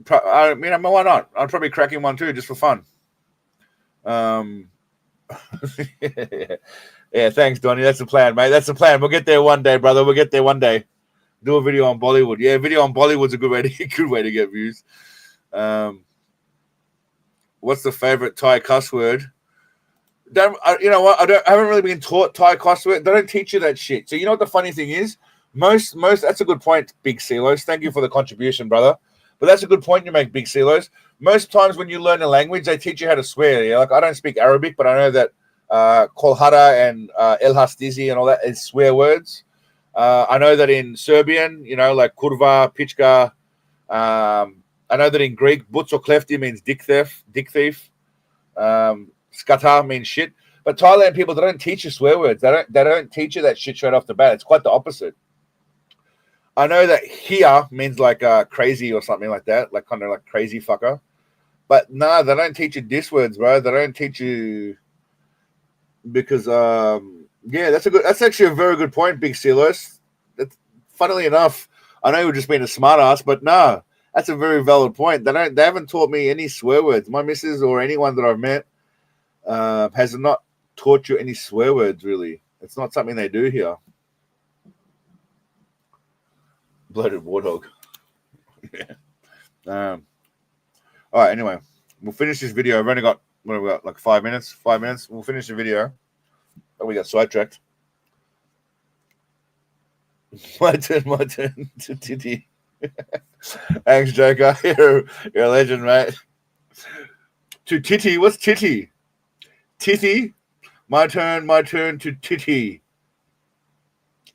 I mean, why not? I'd probably crack him one too, just for fun. Yeah, thanks, Donnie. That's the plan, mate. That's the plan. We'll get there one day, brother. We'll get there one day. Do a video on Bollywood. Yeah, video on Bollywood's a good way to get views. What's the favorite Thai cuss word? You know what? I haven't really been taught Thai cuss word. They don't teach you that shit. So you know what the funny thing is? Most. That's a good point, Big Silos. Thank you for the contribution, brother. But that's a good point you make, Big Silos. Most times when you learn a language, they teach you how to swear. Yeah? Like I don't speak Arabic, but I know that Kolhara and El Hastizi and all that is swear words. I know that in Serbian, you know, like kurva, pichka. I know that in Greek, butz or klefti means dick thief. Skata means shit. But Thailand people, they don't teach you swear words. They don't teach you that shit straight off the bat. It's quite the opposite. I know that here means like crazy or something like that, like kind of like crazy fucker. But no, they don't teach you diss words, bro. They don't teach you because yeah, that's actually a very good point, Big Silos. That's funnily enough, I know you're just being a smart ass, but no, that's a very valid point. They haven't taught me any swear words. My missus or anyone that I've met has not taught you any swear words, really. It's not something they do here. Bloated warthog. Yeah. All right, anyway, we'll finish this video. I've only got, what have we got, like 5 minutes? 5 minutes. We'll finish the video. Oh, we got sidetracked. My turn. Titty. Thanks, Joker. You're a legend, mate. To Titty. What's Titty? Titty. My turn to Titty.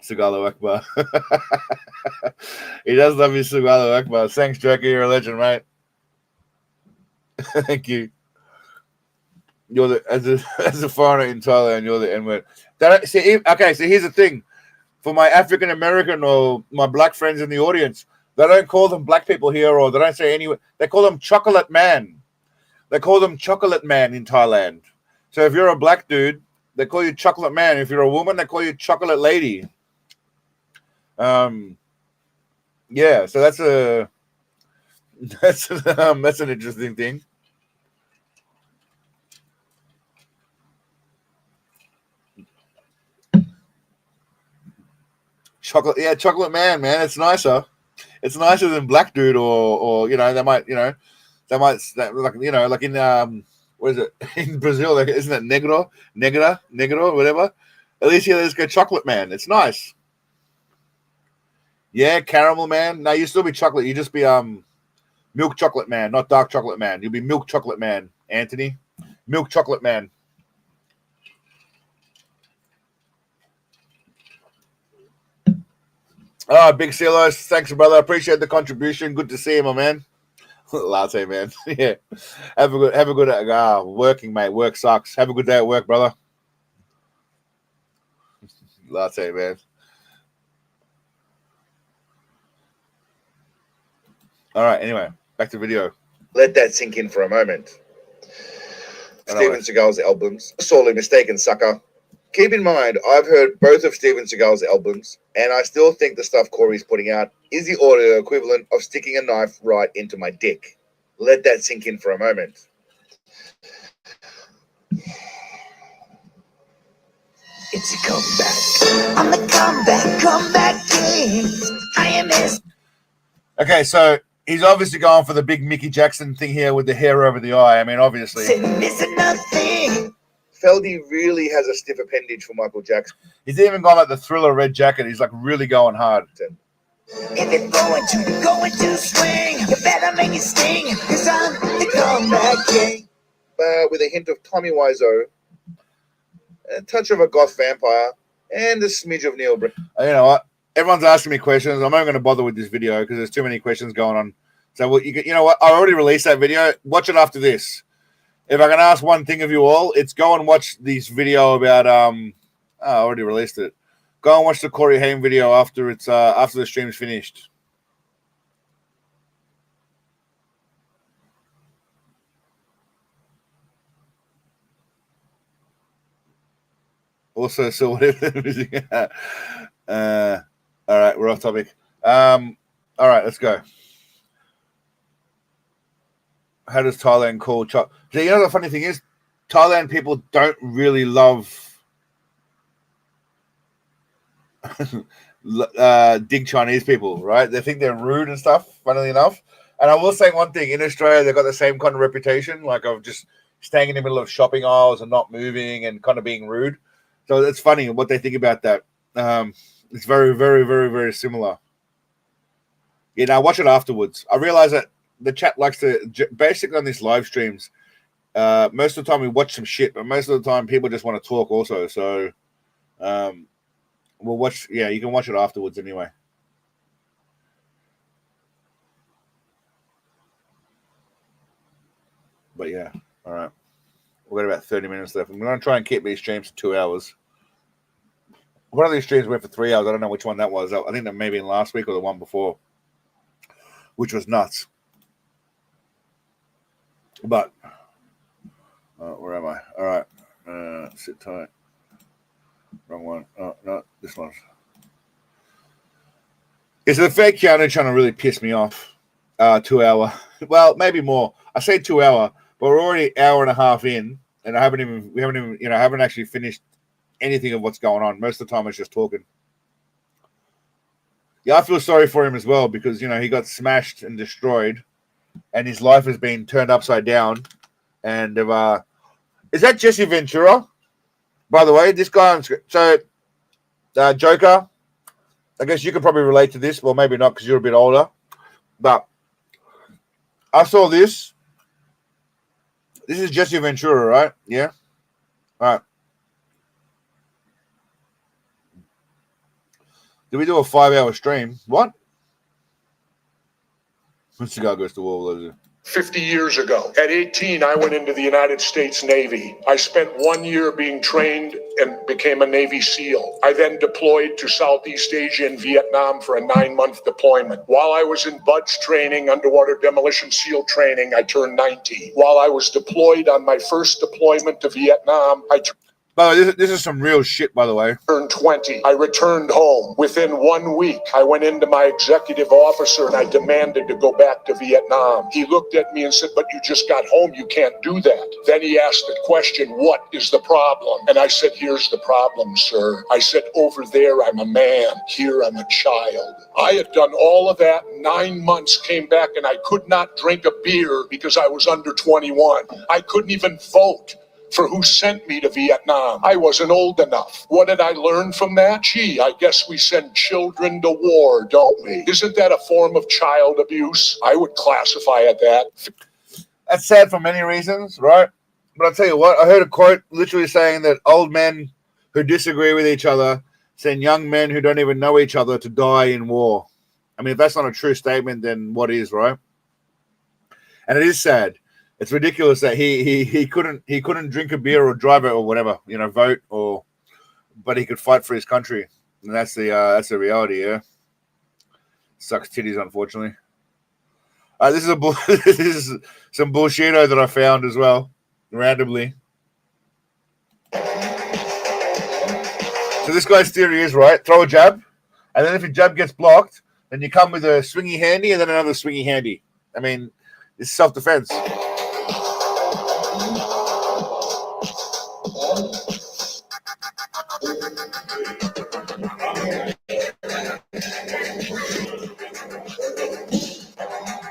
Sagalo Akbar. He does love you, Sagalo Akbar. Thanks, Joker. You're a legend, mate. Thank you. You're the as a foreigner in Thailand, you're the N-word. Okay, so here's the thing. For my African American or my black friends in the audience, they don't call them black people here, or they don't say anyway. They call them chocolate man. They call them chocolate man in Thailand. So if you're a black dude, they call you chocolate man. If you're a woman, they call you chocolate lady. Yeah, so that's an interesting thing. Chocolate man. It's nicer. It's nicer than black dude or you know, they might like, you know, like in what is it in Brazil? Like, isn't it negro, whatever? At least here, let's go chocolate man. It's nice. Yeah, caramel man. No, you still be chocolate. You just be Milk chocolate man, not dark chocolate man. You'll be milk chocolate man, Anthony. Milk chocolate man. Oh, Big Silos. Thanks, brother. Appreciate the contribution. Good to see you, my man. Latte, man. Yeah. Have a good working, mate. Work sucks. Have a good day at work, brother. Latte, man. All right, anyway, back to video. Let that sink in for a moment. Steven Seagal's albums. Sorely mistaken, sucker. Keep in mind, I've heard both of Steven Seagal's albums, and I still think the stuff Corey's putting out is the audio equivalent of sticking a knife right into my dick. Let that sink in for a moment. It's a comeback. I'm the comeback king. I am this. Okay, so he's obviously going for the big Mickey Jackson thing here with the hair over the eye. I mean, obviously. Missing nothing. Feldy really has a stiff appendage for Michael Jackson. He's even gone like the Thriller red jacket. He's like really going hard. If you're going to swing, you better make it sting, because I'm the comeback king. With a hint of Tommy Wiseau, a touch of a goth vampire, and a smidge of Neil Breen. You know what? Everyone's asking me questions. I'm not going to bother with this video because there's too many questions going on. So, well, you know what? I already released that video. Watch it after this. If I can ask one thing of you all, it's go and watch this video about I already released it. Go and watch the Corey Haim video after it's after the stream's finished. Also, so whatever. All right, we're off topic. All right, let's go. How does Thailand call chop? You know the funny thing is, Thailand people don't really love dig Chinese people, right? They think they're rude and stuff, funnily enough. And I will say one thing, in Australia, they've got the same kind of reputation, like of just staying in the middle of shopping aisles and not moving and kind of being rude. So it's funny what they think about that. It's very, very, very, very similar. Yeah, now watch it afterwards. I realize that the chat likes to, basically on these live streams, most of the time we watch some shit, but most of the time people just want to talk also. So we'll watch, yeah, you can watch it afterwards anyway. But yeah, all right. We've got about 30 minutes left. I'm going to try and keep these streams to 2 hours. One of these streams went for 3 hours. I don't know which one that was. I think that maybe in last week or the one before, which was nuts. But where am I? All right, sit tight. Wrong one. Oh no, this one. It's the fake Keanu trying to really piss me off. 2 hour. Well, maybe more. I say 2 hour, but we're already an hour and a half in, and I haven't actually finished anything of what's going on. Most of the time, it's just talking. Yeah, I feel sorry for him as well because he got smashed and destroyed, and his life has been turned upside down. And is that Jesse Ventura? By the way, this guy on screen. So, Joker, I guess you could probably relate to this. Well, maybe not because you're a bit older. But I saw this. This is Jesse Ventura, right? Yeah? All right. Did we do a 5-hour stream? What? This guy goes to war. 50 years ago. At 18, I went into the United States Navy. I spent 1 year being trained and became a Navy SEAL. I then deployed to Southeast Asia and Vietnam for a 9-month deployment. While I was in BUDS training, underwater demolition SEAL training, I turned 90. While I was deployed on my first deployment to Vietnam, By the way, this is some real shit, by the way. Turned 20. I returned home. Within 1 week, I went into my executive officer and I demanded to go back to Vietnam. He looked at me and said, "But you just got home. You can't do that." Then he asked the question, "What is the problem?" And I said, "Here's the problem, sir." I said, "Over there, I'm a man. Here, I'm a child." I had done all of that. 9 months, came back, and I could not drink a beer because I was under 21. I couldn't even vote. for who sent me to Vietnam. I wasn't old enough. What did I learn from that? Gee, I guess we send children to war, don't we? Isn't that a form of child abuse? I would classify it that. That's sad for many reasons, right? But I'll tell you what, I heard a quote literally saying that old men who disagree with each other send young men who don't even know each other to die in war. I mean, if that's not a true statement, then what is, right? And it is sad. It's ridiculous that he couldn't drink a beer or drive it or whatever, vote but he could fight for his country. And that's the reality, yeah. Sucks titties, unfortunately. This is some bullshito that I found as well, randomly. So this guy's theory is, right, throw a jab, and then if your jab gets blocked, then you come with a swingy handy and then another swingy handy. I mean, it's self-defense.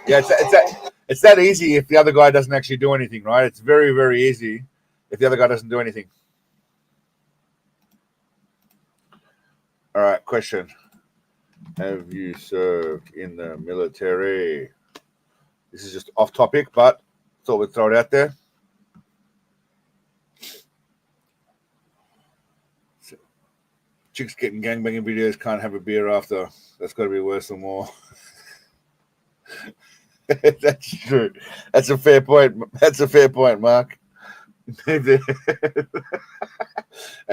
Yeah, it's that easy if the other guy doesn't actually do anything, right? It's very, very easy if the other guy doesn't do anything. All right, question. Have you served in the military? This is just off topic, but thought we'd throw it out there. Chicks getting gangbanging videos, can't have a beer after. That's got to be worse than more. That's true. That's a fair point. That's a fair point, Mark. That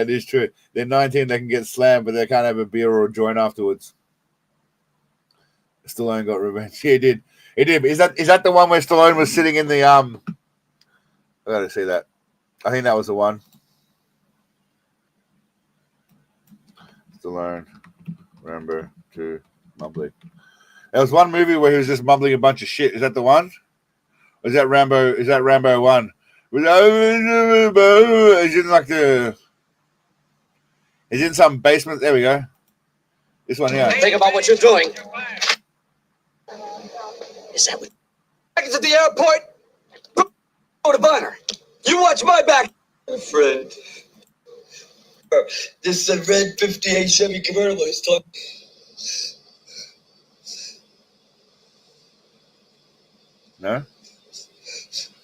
is true. They're 19, they can get slammed, but they can't have a beer or a joint afterwards. Stallone got revenge. Yeah, he did. He did. Is that the one where Stallone was sitting in the I gotta see that. I think that was the one. Stallone, Rambo 2, mumbling. There was one movie where he was just mumbling a bunch of shit. Is that the one? Or is that Rambo? Is that Rambo 1? He's in like he's in some basement. There we go. This one here. Think about what you're doing. Is that what? Seconds at the airport. Go to Bonner. You watch my back, friend. This is a red '58 Chevy convertible. He's talking. No.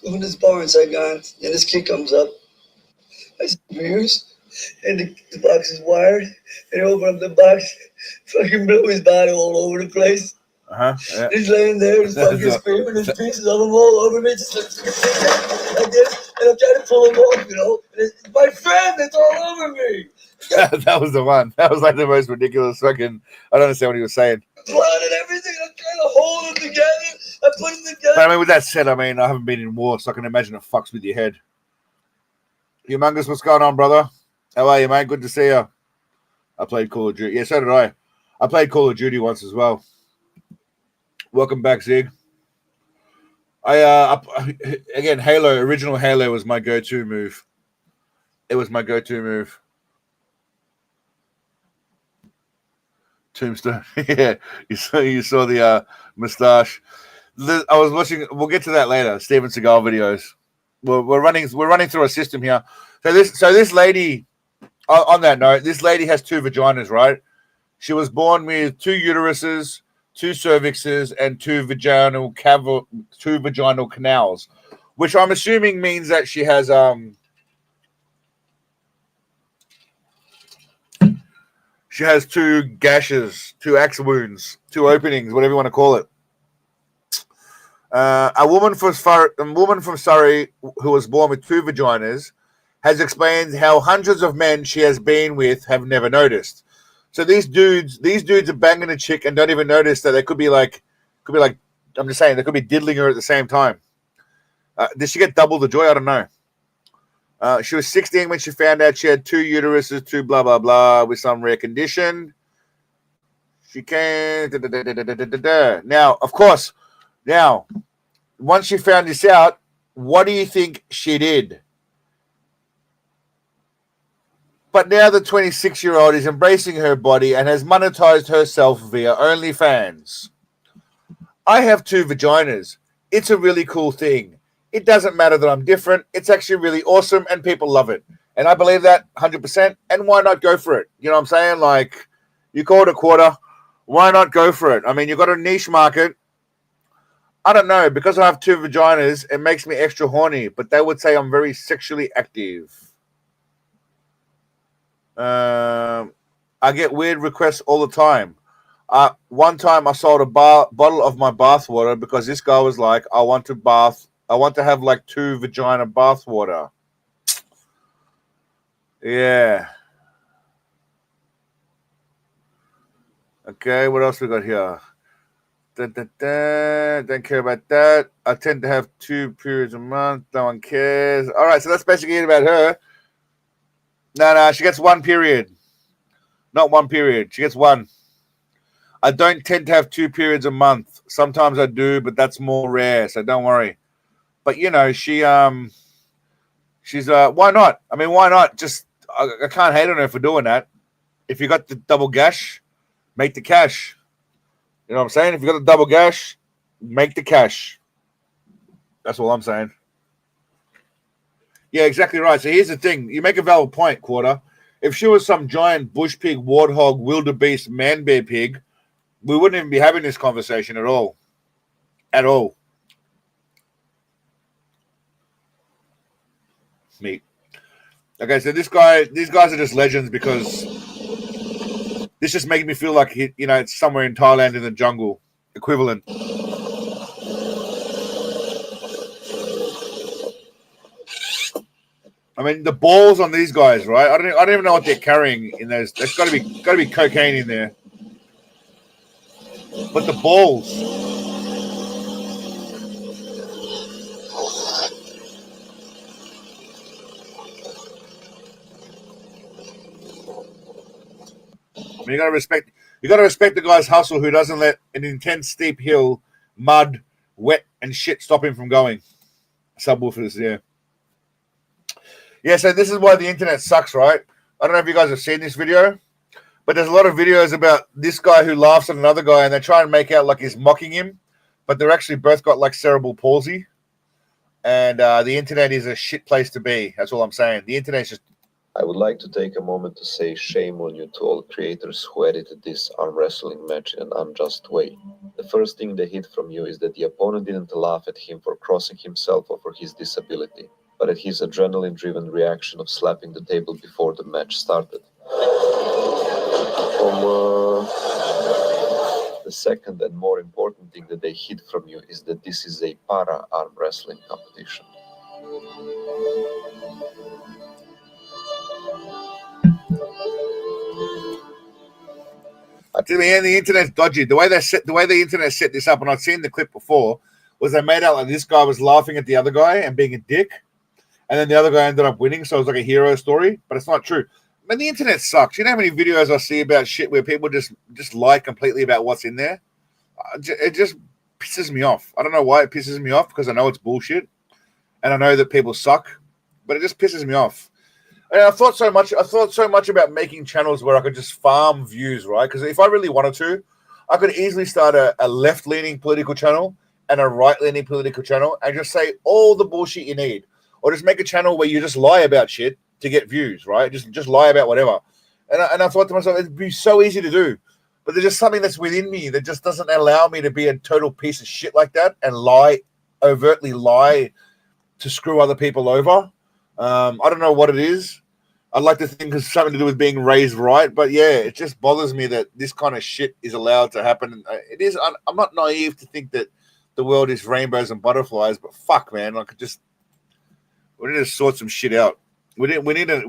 When this barn's I gone, and this kid comes up. I see mirrors, and the box is wired, and I open up the box, fucking blew his body all over the place. Yeah. He's laying there, he's fucking screaming, there's pieces of him all over me, just like this, and I'm trying to pull him off, and it's my friend that's all over me. That was the one. That was like the most ridiculous fucking. I don't understand what he was saying. Blood and everything, I'm trying to hold him together. I put him together. But I mean, with that said, I mean, I haven't been in war, so I can imagine it fucks with your head. Humongous, what's going on, brother? How are you, mate? Good to see you. I played Call of Duty. Yeah, so did I. I played Call of Duty once as well. Welcome back, Zig. Again, Halo, original Halo was my go-to move. It was my go-to move. Tombstone. Yeah, you saw the mustache. I was watching. We'll get to that later. Steven Seagal videos. We're running through a system here. So this lady. On that note, this lady has 2 vaginas, right? She was born with 2 uteruses, 2 cervixes, and 2 vaginal canals, which I'm assuming means that she has She has 2 gashes, 2 axe wounds, 2 openings, whatever you want to call it. A woman from Surrey who was born with 2 vaginas has explained how hundreds of men she has been with have never noticed. So these dudes are banging a chick and don't even notice that they could be like, I'm just saying, they could be diddling her at the same time. Did she get double the joy? I don't know. She was 16 when she found out she had 2 uteruses, 2 blah, blah, blah, with some rare condition. She came. Now, of course, once she found this out, what do you think she did? But now the 26-year-old is embracing her body and has monetized herself via OnlyFans. I have 2 vaginas. It's a really cool thing. It doesn't matter that I'm different. It's actually really awesome and people love it. And I believe that 100%. And why not go for it? You know what I'm saying? Like, you call it a quarter. Why not go for it? I mean, you've got a niche market. I don't know. Because I have 2 vaginas, it makes me extra horny. But they would say I'm very sexually active. I get weird requests all the time. One time I sold a bottle of my bath water because this guy was like, I want to have like 2 vagina bath water. Yeah. Okay, what else we got here? Don't care about that. I tend to have 2 periods a month. No one cares. All right, so that's basically it about her. No, she gets 1 period. Not 1 period. She gets 1. I don't tend to have 2 periods a month. Sometimes I do, but that's more rare, so don't worry. But you know, she's why not? I mean, why not? Just I can't hate on her for doing that. If you got the double gash, make the cash. You know what I'm saying? If you got the double gash, make the cash. That's all I'm saying. Yeah, exactly right. So here's the thing. You make a valid point, Quarter. If she was some giant bush pig, warthog, wildebeest, man bear pig, we wouldn't even be having this conversation at all. At all. Me. Okay, so these guys are just legends because this just makes me feel like it's somewhere in Thailand in the jungle equivalent. I mean, the balls on these guys, right? I don't even know what they're carrying in those. There's got to be cocaine in there. But the balls. I mean, you got to respect the guy's hustle who doesn't let an intense steep hill, mud, wet, and shit stop him from going. Subwoofers, yeah. Yeah, so this is why the internet sucks, right? I don't know if you guys have seen this video, but there's a lot of videos about this guy who laughs at another guy and they try and make out like he's mocking him, but they're actually both got like cerebral palsy. And the internet is a shit place to be. That's all I'm saying. The internet's just... I would like to take a moment to say shame on you to all creators who edited this arm wrestling match in an unjust way. The first thing they hid from you is that the opponent didn't laugh at him for crossing himself or for his disability, but at his adrenaline-driven reaction of slapping the table before the match started. The second and more important thing that they hid from you is that this is a para-arm wrestling competition. To me, the internet's dodgy. The way the internet set this up, and I've seen the clip before, was they made out like this guy was laughing at the other guy and being a dick, and then the other guy ended up winning, so it was like a hero story, but it's not true. Man, the internet sucks. You know how many videos I see about shit where people just lie completely about what's in there? It just pisses me off. I don't know why it pisses me off, because I know it's bullshit, and I know that people suck, but it just pisses me off. And I thought so much about making channels where I could just farm views, right? Because if I really wanted to, I could easily start a left-leaning political channel and a right-leaning political channel and just say all the bullshit you need. Or just make a channel where you just lie about shit to get views, right? Just lie about whatever. And I thought to myself, it'd be so easy to do. But there's just something that's within me that just doesn't allow me to be a total piece of shit like that and overtly lie to screw other people over. I don't know what it is. I'd like to think it's something to do with being raised right, but yeah, it just bothers me that this kind of shit is allowed to happen. It is. I'm not naive to think that the world is rainbows and butterflies, but fuck, man, we need to sort some shit out. We need to.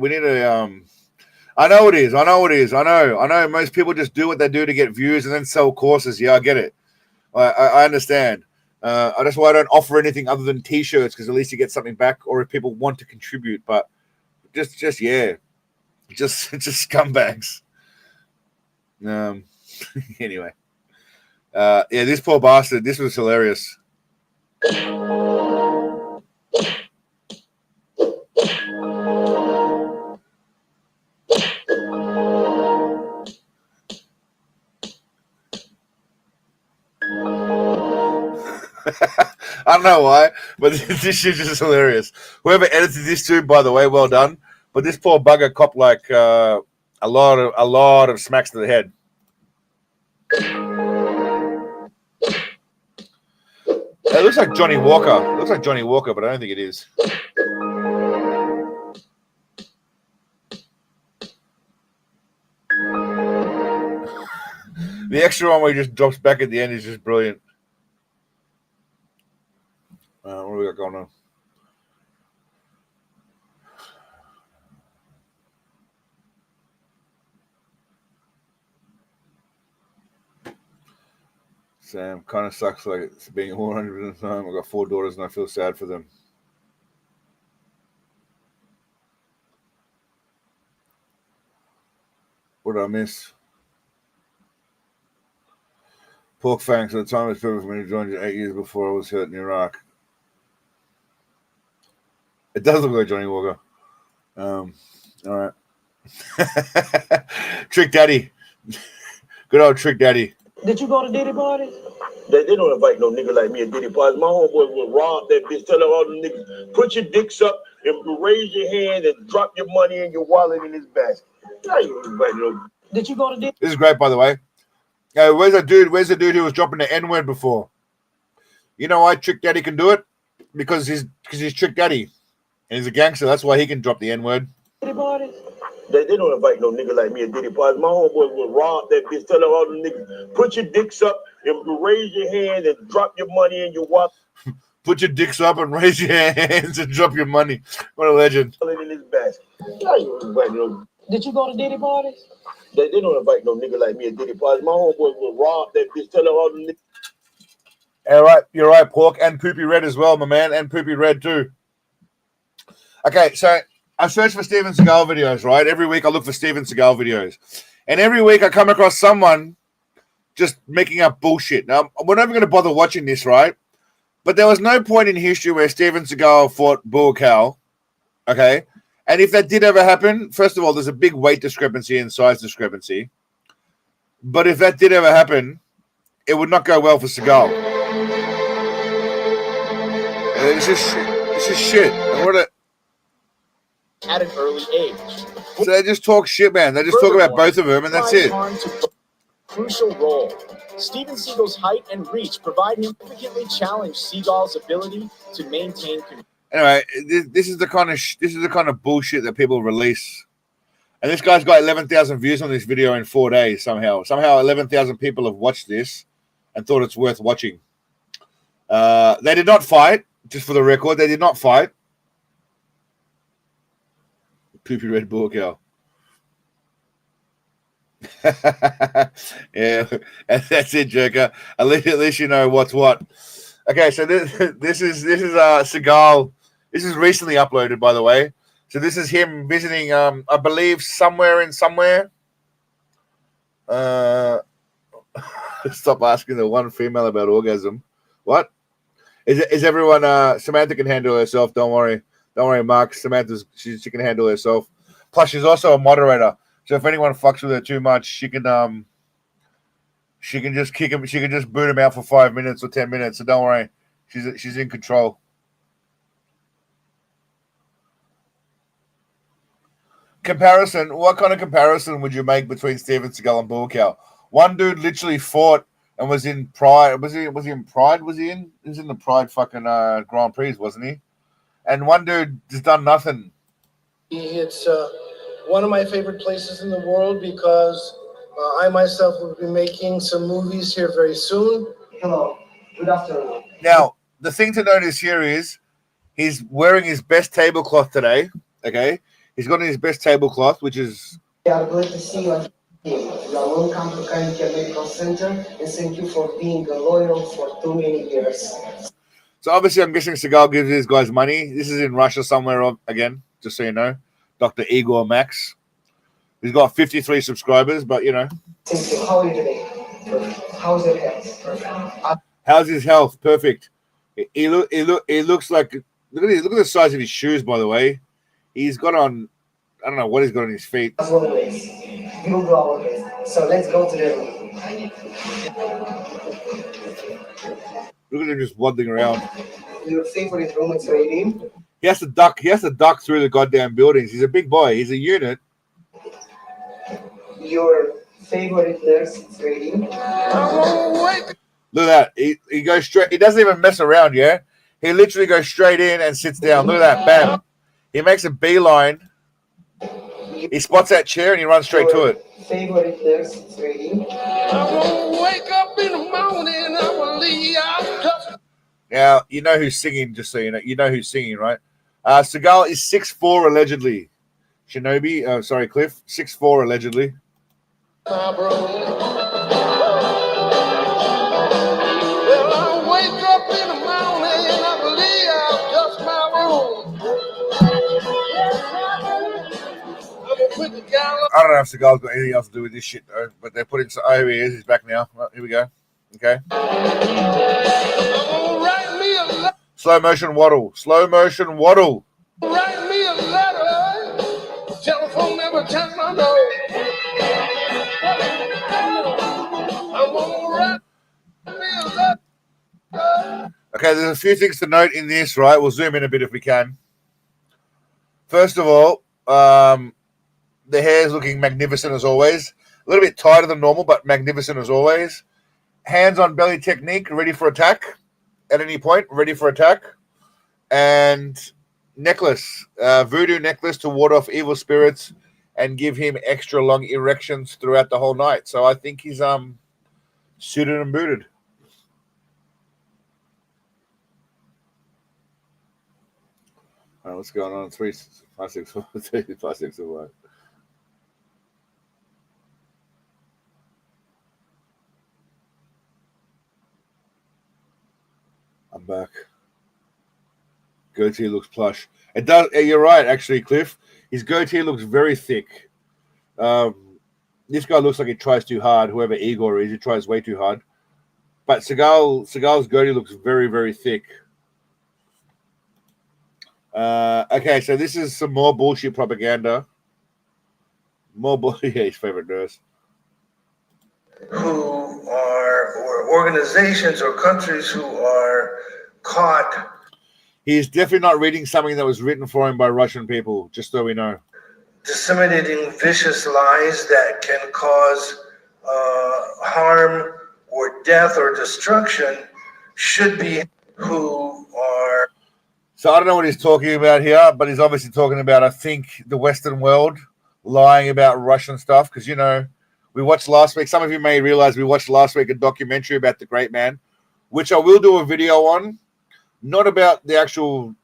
I know it is. I know. Most people just do what they do to get views and then sell courses. Yeah, I get it. I understand. That's why I don't offer anything other than T-shirts, because at least you get something back, or if people want to contribute, but. Just scumbags. Anyway. Yeah, this poor bastard, this was hilarious. I don't know why, but this shit is just hilarious. Whoever edited this too, by the way, well done. But this poor bugger copped like a lot of smacks to the head. It looks like Johnny Walker. It looks like Johnny Walker, but I don't think it is. The extra one where he just drops back at the end is just brilliant. What do we got going on? Sam, kind of sucks like it's being 100% of the time. I've got 4 daughters and I feel sad for them. What did I miss? Pork Fangs, at the time it was perfect for me to join you 8 years before I was hurt in Iraq. It does look like Johnny Walker. All right. Trick Daddy. Good old Trick Daddy. Did you go to Diddy parties? They don't invite no nigga like me at Diddy parties. My homeboy will rob that bitch, tell all the niggas, put your dicks up and raise your hand and drop your money and your wallet in his basket. Did you go to Diddy? This is great, by the way. Where's the dude who was dropping the N-word before? You know why Trick Daddy can do it? Because he's Trick Daddy. And he's a gangster. That's why he can drop the N-word. Diddy parties? They don't invite no nigga like me at Diddy parties. My homeboy will rob that bitch, tell all the niggas, put your dicks up and raise your hand and drop your money in your wallet. Put your dicks up and raise your hands and drop your money. What a legend. In his basket. Did you go to Diddy parties? They don't invite no nigga like me at Diddy parties. My homeboy will rob that bitch, tell all the niggas. All right, you're right, Pork, and Poopy Red as well, my man, and Poopy Red too. Okay, so I search for Steven Seagal videos, right? Every week I look for Steven Seagal videos. And every week I come across someone just making up bullshit. Now, we're never going to bother watching this, right? But there was no point in history where Steven Seagal fought Buakaw, okay? And if that did ever happen, first of all, there's a big weight discrepancy and size discrepancy. But if that did ever happen, it would not go well for Seagal. It's just shit. And what at an early age. So they just talk shit, man. They just talk about both of them, and that's it. Crucial role. Steven Seagal's height and reach provide him significantly challenge Seagal's ability to maintain control. Anyway, this is the kind of bullshit that people release. And this guy's got 11,000 views on this video in 4 days somehow. Somehow 11,000 people have watched this and thought it's worth watching. They did not fight, just for the record. They did not fight. Poopy Red Buakaw. Yeah, and that's it, Joker. At least you know what's what. Okay, so this is Seagal. This is recently uploaded, by the way. So this is him visiting, I believe, somewhere. Stop asking the one female about orgasm. What? Is everyone? Samantha can handle herself. Don't worry, Mark. She can handle herself. Plus, she's also a moderator. So if anyone fucks with her too much, she can just kick him. She can just boot him out for 5 minutes or 10 minutes. So don't worry, she's in control. Comparison. What kind of comparison would you make between Steven Seagal and Buakaw? One dude literally fought and was in Pride. Was he in Pride? He was in the Pride fucking Grand Prix, wasn't he? And one dude just done nothing. It's one of my favorite places in the world because I myself will be making some movies here very soon. Hello, good afternoon. Now, the thing to notice here is he's wearing his best tablecloth today, okay? He's got his best tablecloth, which is... We are glad to see you. You are welcome to Carnegie Medical Center, and thank you for being loyal for too many years. So obviously, I'm guessing Seagal gives these guys money. This is in Russia somewhere, again, just so you know. Dr. Igor Max. He's got 53 subscribers, but, you know. Thank you. How are you today? Perfect. How's your health? Perfect. How's his health? Perfect. He looks like... Look at the size of his shoes, by the way. He's got on... I don't know what he's got on his feet. As always. You go always. So let's go to the room. Look at him just waddling around. Your favorite room is ready. He has to duck. He has to duck through the goddamn buildings. He's a big boy. He's a unit. Your favorite nurse is ready. Look at that. He goes straight. He doesn't even mess around. Yeah. He literally goes straight in and sits down. Look at that. Bam. He makes a beeline. He spots that chair and he runs straight to it. Favorite nurse is ready. I won't wake up in the morning. I will leave out. Now, you know who's singing, just so you know. You know who's singing, right? Seagal is 6'4" allegedly. Shinobi, sorry, Cliff. 6'4" allegedly. Well, I wake up in the morning and I believe out just my room. I'm gonna put the gallon. I don't know if Seagal's got anything else to do with this shit, though, but they're putting. Oh, here he is. He's back now. Well, here we go. Okay. Slow motion waddle. Slow motion waddle. Write me a letter. Telephone every time I know. I'm gonna write me a letter. Okay, there's a few things to note in this, right? We'll zoom in a bit if we can. First of all, the hair is looking magnificent as always. A little bit tighter than normal, but magnificent as always. Hands on belly technique, ready for attack. At any point, ready for attack. And necklace, voodoo necklace to ward off evil spirits and give him extra long erections throughout the whole night. So I think he's suited and booted. All right, what's going on? 3, 5, 6, 4, 3, 5, 6, 4. I'm back. Goatee looks plush. It does. You're right, actually, Cliff. His goatee looks very thick. This guy looks like he tries too hard. Whoever Igor is, he tries way too hard. But Seagal's goatee looks very, very thick. Okay, so this is some more bullshit propaganda. More bullshit. Yeah, his favorite nurse. Who are, or organizations or countries who are caught. He's definitely not reading something that was written for him by Russian people, just so we know. Disseminating vicious lies that can cause harm or death or destruction should be who are. So I don't know what he's talking about here, but he's obviously talking about, I think, the Western world lying about Russian stuff. Because, you know, we watched last week. Some of you may realize we watched last week a documentary about the great man, which I will do a video on. Not about the actual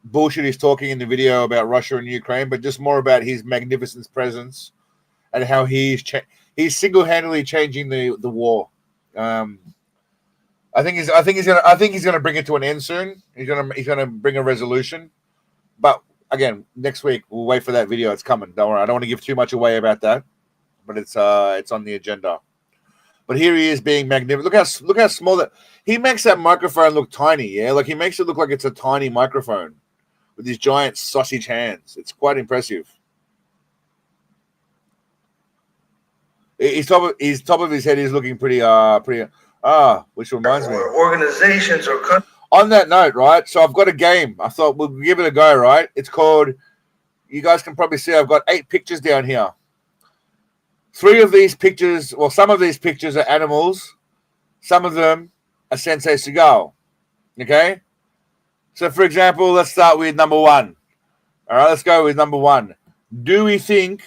bullshit he's talking in the video about Russia and Ukraine, but just more about his magnificent presence and how he's single-handedly changing the war. I think he's gonna bring it to an end soon. He's gonna bring a resolution. But again, next week we'll wait for that video. It's coming. Don't worry. I don't want to give too much away about that, but it's on the agenda. But here he is being magnificent. Look how small that he makes that microphone look tiny. Yeah, like he makes it look like it's a tiny microphone with his giant sausage hands. It's quite impressive. His top of his head is looking pretty. Which reminds me, organizations or countries. On that note, right? So I've got a game. I thought we'll give it a go. Right? It's called. You guys can probably see I've got 8 pictures down here. 3 of these pictures, well, some of these pictures are animals. Some of them are Sensei Seagal. Okay? So, for example, let's start with number 1. All right, let's go with number 1. Do we think...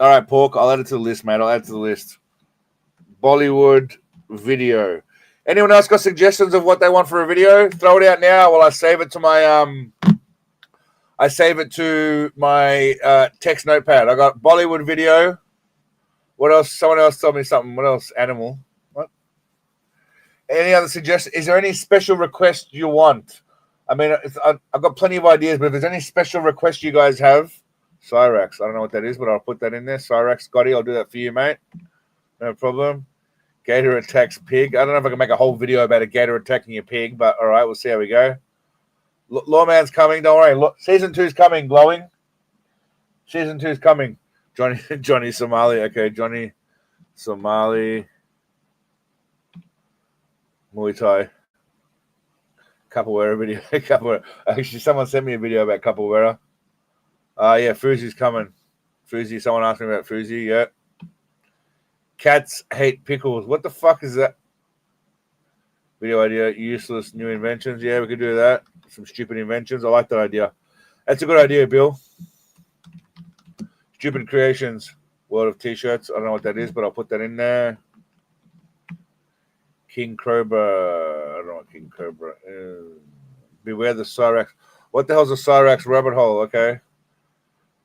All right, Pork, I'll add it to the list, mate. I'll add it to the list. Bollywood video. Anyone else got suggestions of what they want for a video? Throw it out now while I save it to my... I save it to my text notepad. I got Bollywood video... What else? Someone else told me something. What else? Animal. What? Any other suggestions? Is there any special request you want? I mean, I've got plenty of ideas, but if there's any special request you guys have, Cyrax. I don't know what that is, but I'll put that in there. Cyrax, Scotty, I'll do that for you, mate. No problem. Gator attacks pig. I don't know if I can make a whole video about a gator attacking a pig, but all right, we'll see how we go. Lawman's coming. Don't worry. Season 2's coming, Glowing. Season 2's coming. Johnny Somali. Okay, Johnny Somali. Muay Thai. Capoeira video. Capoeira. Actually, someone sent me a video about Capoeira. Yeah, Fuzi's coming. Fuzi, someone asked me about Fuzi. Yeah. Cats hate pickles. What the fuck is that? Video idea, useless new inventions. Yeah, we could do that. Some stupid inventions. I like that idea. That's a good idea, Bill. Stupid creations. World of t-shirts. I don't know what that is, but I'll put that in there. King Cobra. I don't know what King Cobra is. Beware the Cyrax. What the hell's a Cyrax rabbit hole? Okay.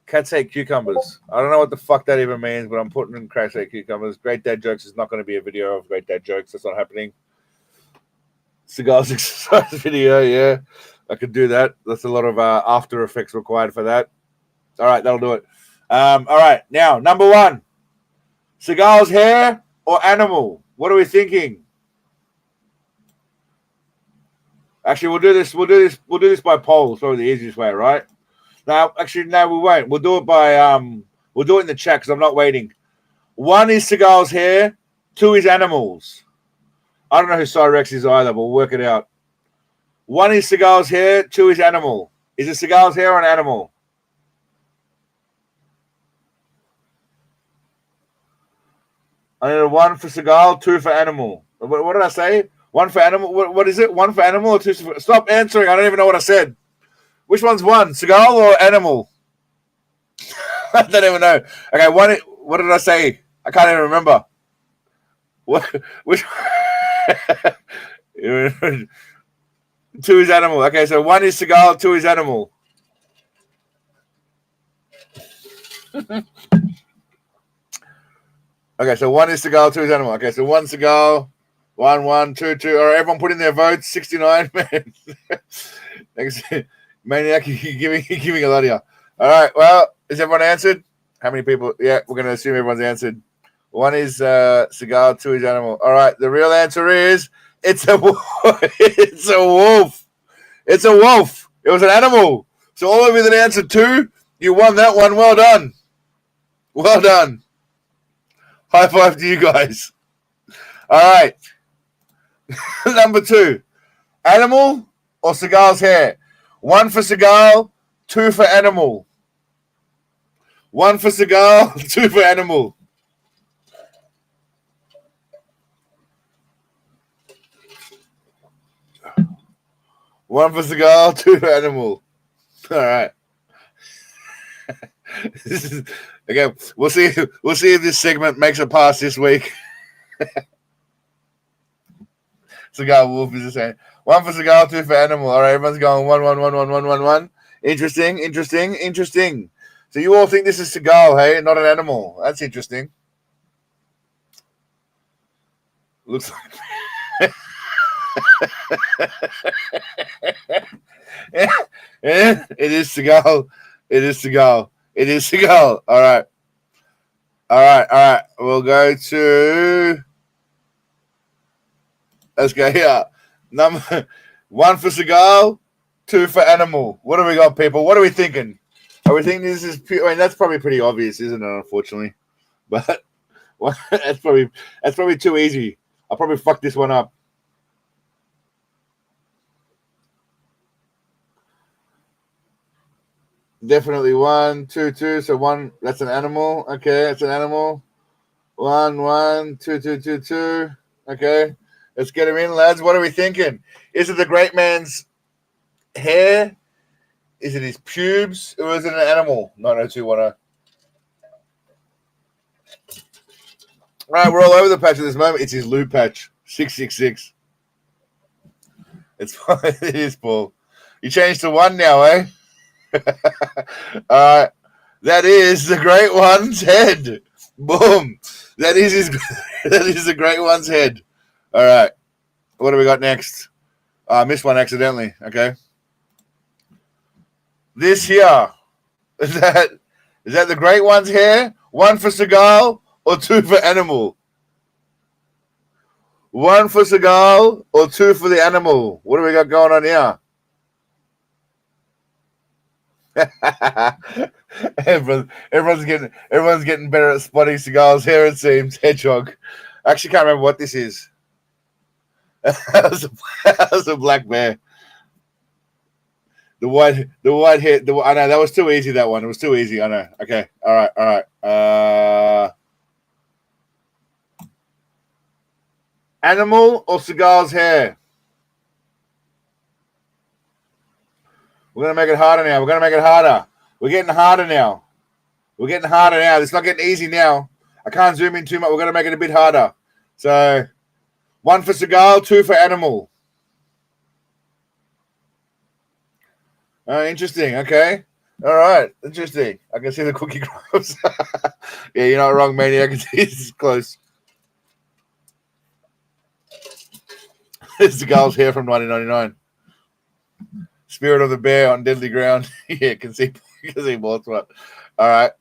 Cats hate cucumbers. I don't know what the fuck that even means, but I'm putting in cats hate cucumbers. Great Dad Jokes is not going to be a video of Great Dad Jokes. That's not happening. Cigars exercise video, yeah. I could do that. That's a lot of After Effects required for that. All right, that'll do it. All right, now, number one. Seagal's hair or animal? What are we thinking? Actually, we'll do this by poll. It's probably the easiest way, right? Now, actually, no, we won't. We'll do it by we'll do it in the chat because I'm not waiting. 1 is Seagal's hair, 2 is animals. I don't know who Cyrex is either, but we'll work it out. 1 is Seagal's hair, 2 is animal. Is it Seagal's hair or an animal? I need a 1 for Seagal, 2 for animal. What did I say? 1 for animal. What is it? 1 for animal or 2 for... Stop answering. I don't even know what I said. Which one's 1? Seagal or animal? I don't even know. Okay, 1. What did I say? I can't even remember. What? Which? 2 is animal. Okay, so 1 is Seagal, 2 is animal. Okay, so 1 is Seagal, 2 is animal. Okay, so 1 Seagal, 1, 2, 2. All right, everyone put in their votes. 69, man. Thanks, Maniac. You're giving a lot here. All right, well, is everyone answered? How many people? Yeah, we're going to assume everyone's answered. 1 is Seagal, 2 is animal. All right, the real answer is it's a wolf. It's a wolf. It's a wolf. It was an animal. So all of you that answered 2, you won that one. Well done. Well done. High five to you guys. All right. Number 2, animal or Seagal's hair? 1 for Seagal, 2 for animal. 1 for Seagal, 2 for animal. One for Seagal, 2 for animal. All right. Okay. We'll see if this segment makes it past this week. Seagal Wolf is the same. 1 for Seagal, 2 for animal. All right, everyone's going 1, 1, 1, 1, 1, 1, 1. Interesting. So you all think this is Seagal, hey, not an animal? That's interesting. Looks like. Yeah, it is Seagal. All right. We'll go to. Let's go here. Number 1 for Seagal, 2 for animal. What do we got, people? What are we thinking? Are we thinking this is? I mean, that's probably pretty obvious, isn't it? Unfortunately, but that's probably too easy. I'll probably fuck this one up. Definitely 1, 2, 2. So 1, that's an animal. Okay, that's an animal. 1, 2, 2, 2, 2. Okay, let's get him in, lads. What are we thinking? Is it the great man's hair? Is it his pubes? Or is it an animal? 90210. All right, we're all over the patch at this moment. It's his lube patch. 666. It is, Paul. You changed to 1 now, eh? All right, that is the great one's head. Boom. That is the great one's head. All right, what do we got next? I missed one accidentally. Okay, this here is that the great one's hair? 1 for Seagal or 2 for animal? 1 for Seagal or 2 for the animal? What do we got going on here? everyone's getting better at spotting Seagal's hair, it seems. Hedgehog. I actually can't remember what this is. That was a black bear. The white hair. I know that was too easy. That one. It was too easy. I know. Okay. All right. Animal or Seagal's hair? We're gonna make it harder now. We're gonna make it harder. We're getting harder now. It's not getting easy now. I can't zoom in too much. We're gonna make it a bit harder. So, 1 for Seagal, 2 for Animal. Interesting. Okay. All right. Interesting. I can see the cookie crumbs. Yeah, you're not wrong, Manny. I can see it's close. This is Seagal's hair from 1999. Spirit of the Bear on Deadly Ground. Yeah, can see both. All right.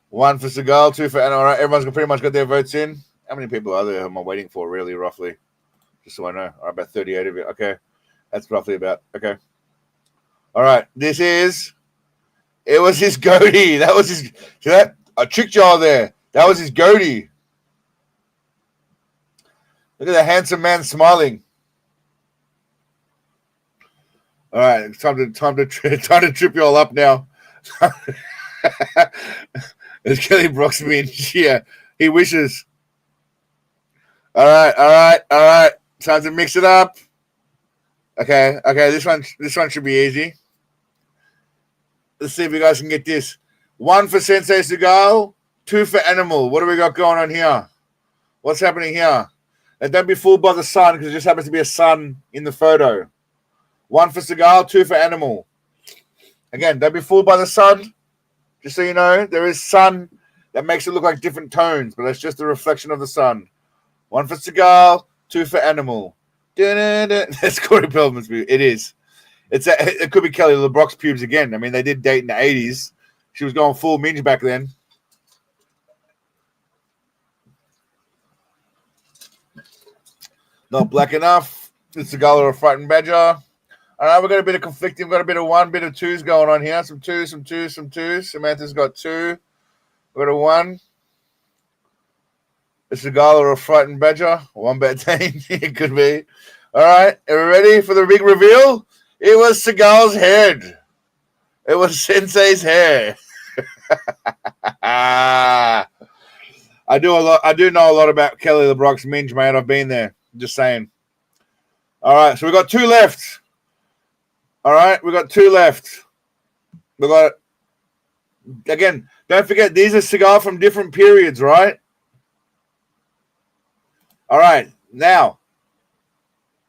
1 for Seagal, 2 for Animal. All right. Everyone's pretty much got their votes in. How many people are there? Am I waiting for, really, roughly? Just so I know. All right, about 38 of you. Okay. That's roughly about. Okay. All right. It was his goatee. That was his. See that? I tricked y'all there. That was his goatee. Look at the handsome man smiling. All right. It's time to trip you all up now. It's Kelly Broxman. Yeah. He wishes. All right. Time to mix it up. Okay. This one should be easy. Let's see if you guys can get this. 1 for Sensei Seagal, 2 for Animal. What do we got going on here? What's happening here? And don't be fooled by the sun because it just happens to be a sun in the photo. 1 for Seagal, 2 for Animal. Again, don't be fooled by the sun. Just so you know, there is sun that makes it look like different tones, but that's just a reflection of the sun. 1 for Seagal, 2 for Animal. That's Corey Feldman's movie. It is. It could be Kelly LeBrock's pubes again. I mean, they did date in the 80s. She was going full minge back then. Not black enough. It's Seagal or a frightened badger. All right, we've got a bit of conflicting. We've got a bit of 1, bit of 2s going on here. Some 2s. Samantha's got 2. We've got a 1. A Seagal or a frightened badger. 1 bet 10. It could be. All right. Are we ready for the big reveal? It was Seagal's head. It was Sensei's hair. I do know a lot about Kelly LeBrock's minge, mate. I've been there. Just saying. All right. So we got 2 left. All right. We got 2 left. We got, again, don't forget, these are Seagal from different periods, right? All right, now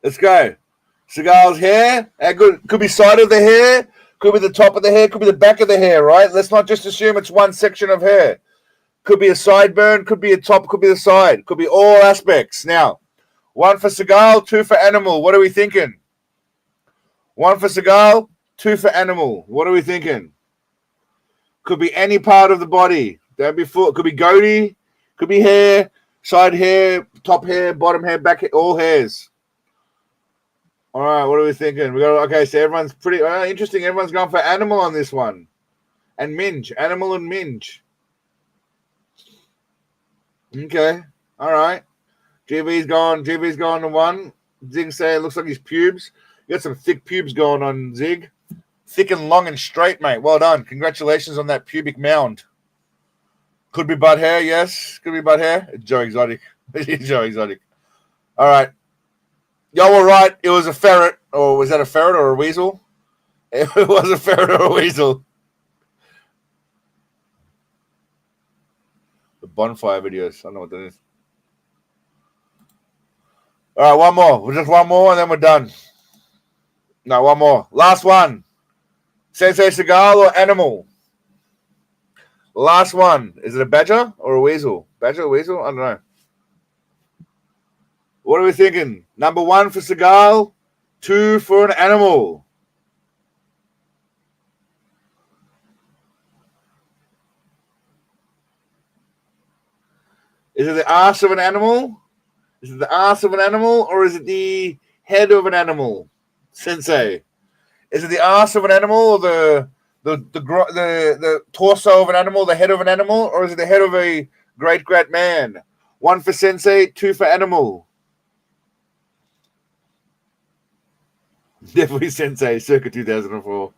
let's go. Seagal's hair. Could be side of the hair, could be the top of the hair, could be the back of the hair, right? Let's not just assume it's one section of hair. Could be a sideburn, could be a top, could be the side, could be all aspects. Now, 1 for Seagal, 2 for Animal. What are we thinking? 1 for Seagal, 2 for Animal. What are we thinking? Could be any part of the body. Don't be fooled. Could be goatee, could be hair. Side hair, top hair, bottom hair, back hair, all hairs. All right, what are we thinking? So everyone's pretty interesting. Everyone's going for Animal on this one. And minge. Animal and minge. Okay. All right. GV's gone to 1. Zig say it looks like his pubes. You got some thick pubes going on, Zig. Thick and long and straight, mate. Well done. Congratulations on that pubic mound. Could be butt hair, yes. Could be butt hair. It's Joe Exotic. It's Joe Exotic. All right. Y'all were right. It was a ferret. Or was that a ferret or a weasel? It was a ferret or a weasel. The bonfire videos. I don't know what that is. All right, one more. Just one more and then we're done. No, one more. Last one. Sensei Seagal or Animal? Last one. Is it a badger or a weasel? Badger or weasel? I don't know. What are we thinking? Number 1 for Seagal, 2 for an Animal. Is it the arse of an animal? Is it the arse of an animal or is it the head of an animal? Sensei. Is it the arse of an animal or the torso of an animal, the head of an animal, or is it the head of a great man? 1 for Sensei, 2 for Animal. Definitely Sensei, circa 2004. All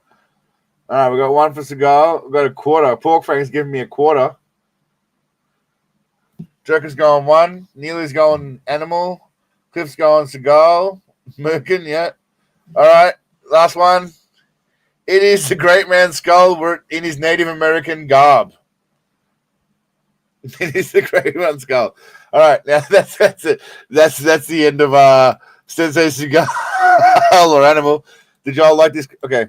right, we got one for Seagal. We got a quarter. Pork Frank's giving me a quarter. Joker's going one. Neely's going Animal. Cliff's going Seagal. Merkin, yeah. All right, last one. It is the Great Man's Skull in his Native American garb. It is the Great Man's Skull. All right, now that's it. That's the end of Sensei Seagal or Animal. Did y'all like this? Okay,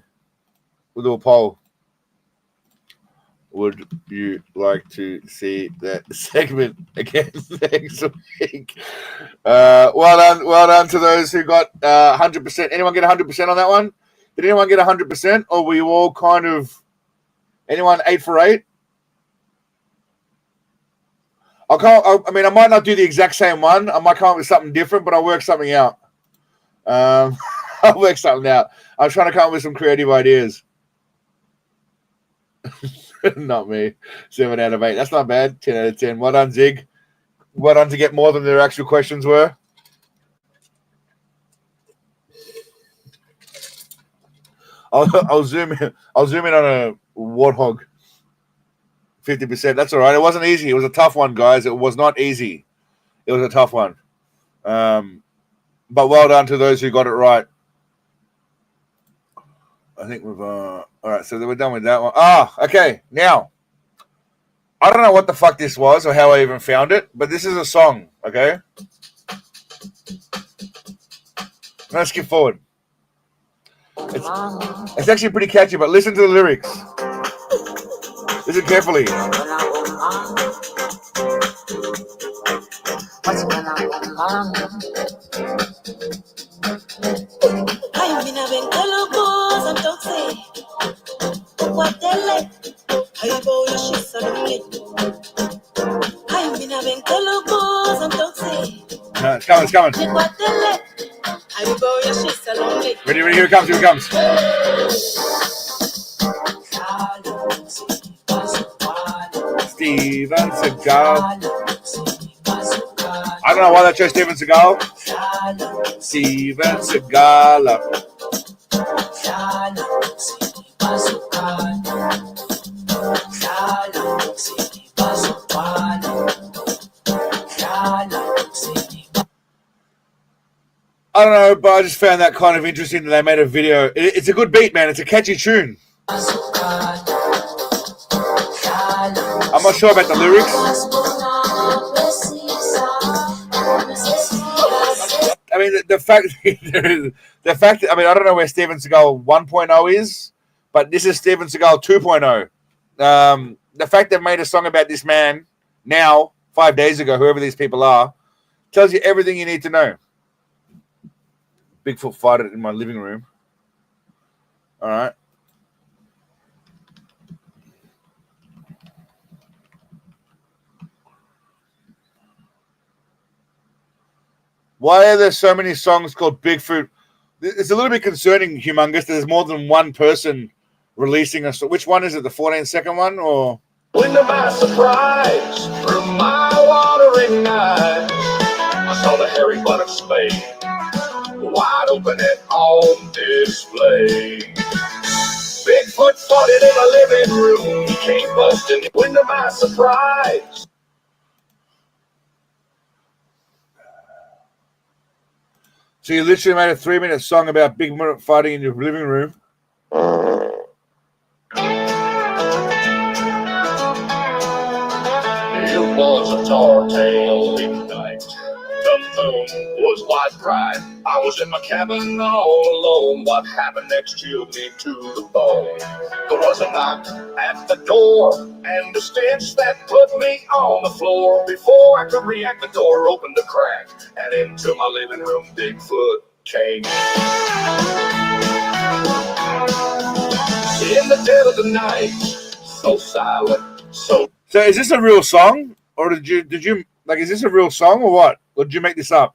we'll do a poll. Would you like to see that segment again next week? Well done to those who got 100%. Anyone get 100% on that one? Did anyone get 100%, or were you all kind of anyone 8 for 8? I mean, I might not do the exact same one. I might come up with something different, but I'll work something out. I'll work something out. I'm trying to come up with some creative ideas. Not me. 7 out of 8. That's not bad. 10 out of 10. Well done, Zig. Well done to get more than their actual questions were. I'll zoom in. I'll zoom in on a warthog. 50%. That's all right. It wasn't easy. It was a tough one, guys. It was not easy. It was a tough one. But well done to those who got it right. I think we've all right, so we're done with that one. Okay. Now, I don't know what the fuck this was or how I even found it, but this is a song, okay? Let's skip forward. It's actually pretty catchy, but listen to the lyrics. Listen carefully. No, it's coming, it's coming. Ready, here it comes, here it comes. Steven Seagal. I don't know why they chose Steven Seagal. Steven Seagal. I don't know, but I just found that kind of interesting that they made a video. It's a good beat, man. It's a catchy tune. I'm not sure about the lyrics. I mean, the fact that, I mean, I don't know where Steven Seagal 1.0 is, but this is Steven Seagal 2.0. The fact they've made a song about this man now, 5 days ago, whoever these people are, tells you everything you need to know. Bigfoot farted in my living room. All right. Why are there so many songs called Bigfoot? It's a little bit concerning, Humongous. There's more than one person releasing a song. Which one is it? The 14-second one? Or? When to my surprise, through my watering eyes, I saw the hairy buttock spade, wide open and on display. Bigfoot fought it in my living room, came busting. When to my surprise. So you literally made a 3-minute song about Bigfoot fighting in your living room. It was a tall tale midnight. The moon was wide bright. I was in my cabin all alone. What happened next chilled me to the bone. There was a knock at the door and a stench that put me on the floor. Before I could react, the door opened a crack and into my living room Bigfoot came. In the dead of the night, so silent, so. So is this a real song, or did you like? Is this a real song or what? Or did you make this up?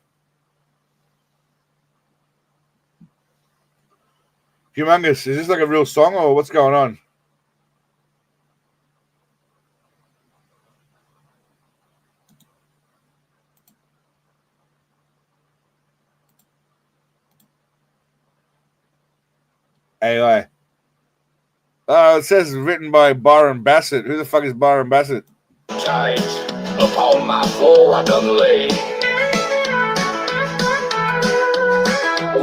Humongous, is this like a real song or what's going on? AI. It says written by Byron Bassett. Who the fuck is Byron Bassett? Tight upon my floor I done lay.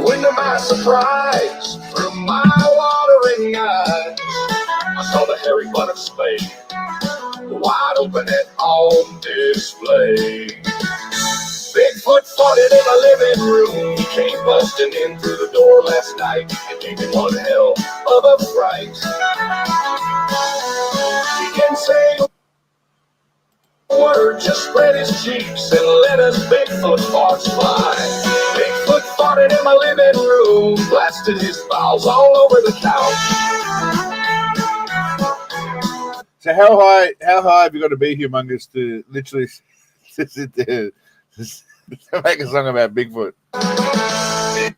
When to my surprise, through my watering eyes, I saw the hairy butt spade, wide open and on display. Bigfoot fought it in my living room. He came busting in through the door last night and gave me one hell of a fright. He didn't say a word, just spread his cheeks and let us Bigfoot farts fly. Bigfoot fought it in my living room, blasted his bowels all over the couch. So how high have you got to be, Humongous, to literally sit there to make a song about Bigfoot?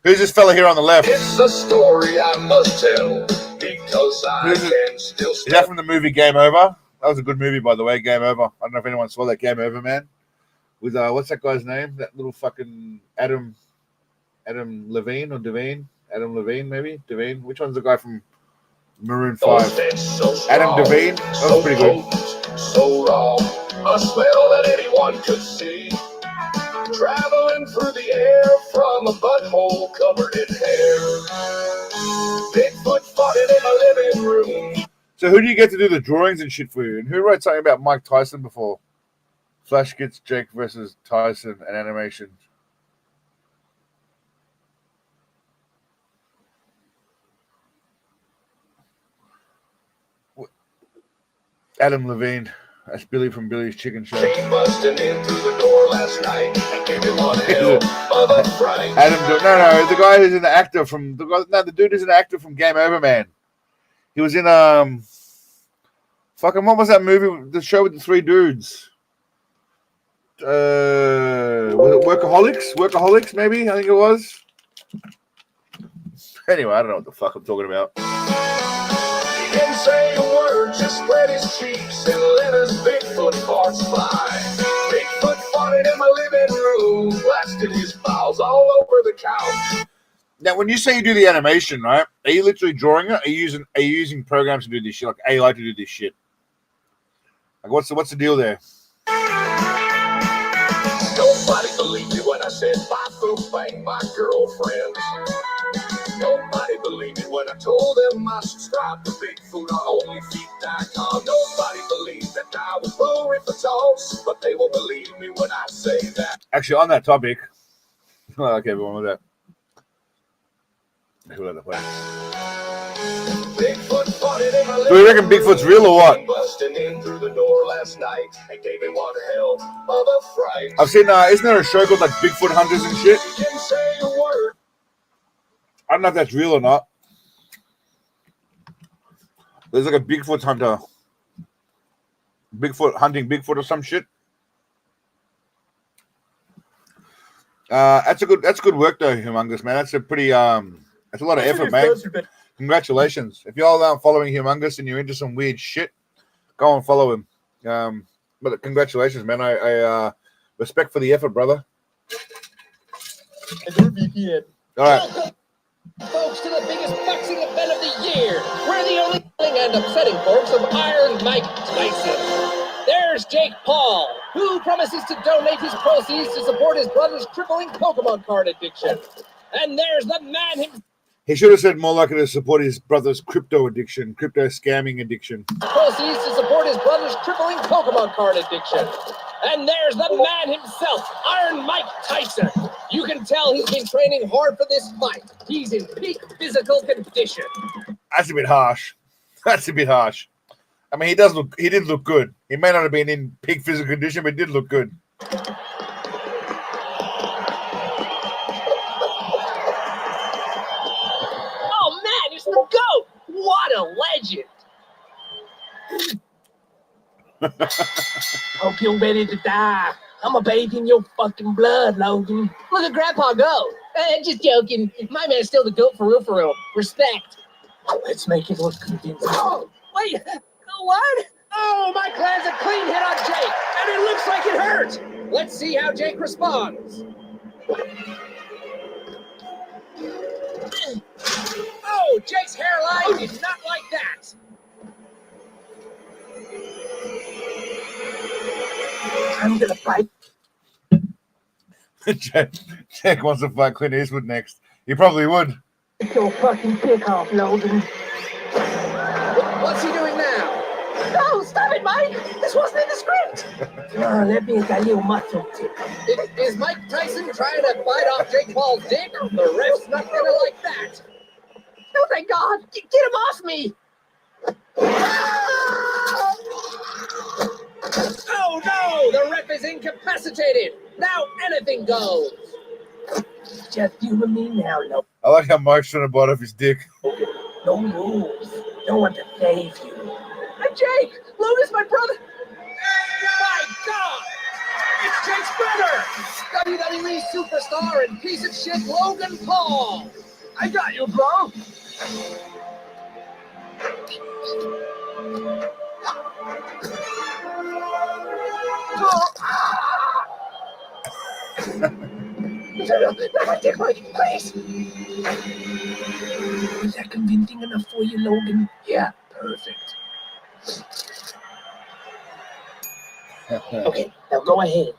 Who's this fella here on the left? It's a story I must tell because I can still Is that from the movie Game Over? That was a good movie, by the way, Game Over. I don't know if anyone saw that Game Over, man. With what's that guy's name? That little fucking Adam Levine or Devine? Adam Levine, maybe? Devine? Which one's the guy from Maroon 5? Adam Devine? That was pretty good. So raw, a smell that anyone could see. Traveling through the air from a butthole covered in hair. Bigfoot fought it in my living room. So who do you get to do the drawings and shit for you? And who wrote something about Mike Tyson before? Flash gets Jake versus Tyson and animation. Adam Levine. That's Billy from Billy's Chicken Show. Came busting in through the door last night and gave me one hell of a fright. No, the guy who's an actor from the dude is an actor from Game Over, man. He was in fucking what was that movie? The show with the three dudes. Was it Workaholics? Workaholics, maybe? I think it was. Anyway, I don't know what the fuck I'm talking about. He didn't say a word, just spread his cheeks and let us Bigfoot farts fly. Bigfoot fought it in my living room, blasted his bowels all over the couch. Now, when you say you do the animation, right? Are you literally drawing it? Are you using programs to do this shit, like AI to do this shit? Like, what's the deal there? Nobody believed me when I said Bigfoot banged my girlfriend. Nobody believed me when I told them I subscribed to Bigfoot on OnlyFeet.com. Nobody believed that I was blurry for toss, but they will believe me when I say that. Actually, on that topic, okay, everyone with that. Who other way? Bigfoot fought it in my Do we reckon Bigfoot's real or what? Busting in through the door last night and gave me one hell of a fright. I've seen, isn't there a show called like Bigfoot Hunters and shit? He didn't say a word. I don't know if that's real or not. There's like a Bigfoot hunter. Bigfoot hunting Bigfoot or some shit. That's good work though, Humongous, man. That's a pretty that's a lot of effort, man. Congratulations. If y'all aren't following Humongous and you're into some weird shit, go and follow him. But congratulations, man. I respect for the effort, brother. All right. Folks, to the biggest boxing event of the year. We're the only thing and upsetting folks of Iron Mike Tyson. There's Jake Paul, who promises to donate his proceeds to support his brother's crippling Pokemon card addiction. And there's the man himself. He should have said more likely to support his brother's crypto scamming addiction. Proceeds to support his brother's crippling Pokemon card addiction. And there's the man himself, Iron Mike Tyson. You can tell he's been training hard for this fight. He's in peak physical condition. That's a bit harsh. That's a bit harsh. I mean, he did look good. He may not have been in peak physical condition, but he did look good. Oh man, it's the GOAT! What a legend! Hope you're ready to die. I'm a bathe in your fucking blood, Logan. Look at Grandpa go. Just joking. My man's still the GOAT for real. Respect. Let's make it look convincing. Oh, wait, what? Oh, Mike lands a clean hit on Jake, and it looks like it hurt. Let's see how Jake responds. Oh, no! Jake's hairline is not like that. I'm gonna fight. Jack wants to fight Clint Eastwood next. He probably would. Get your fucking dick off, Logan. What's he doing now? No, stop it, Mike! This wasn't in the script! Let me get a little muscle tip. Is Mike Tyson trying to bite off Jake Paul's dick? The ref's not gonna like that. Oh, thank God! Get him off me! Oh, no! The ref is incapacitated! Now anything goes! Just you and me now, Logan. I like how Mike's trying to bite off his dick. No rules. No one to save you. I'm Jake! Logan's my brother! My God! It's Jake's brother! WWE superstar and piece of shit Logan Paul! I got you, bro! Not my dick, Mike, please! Was that convincing enough for you, Logan? Yeah, perfect. Okay, now go ahead.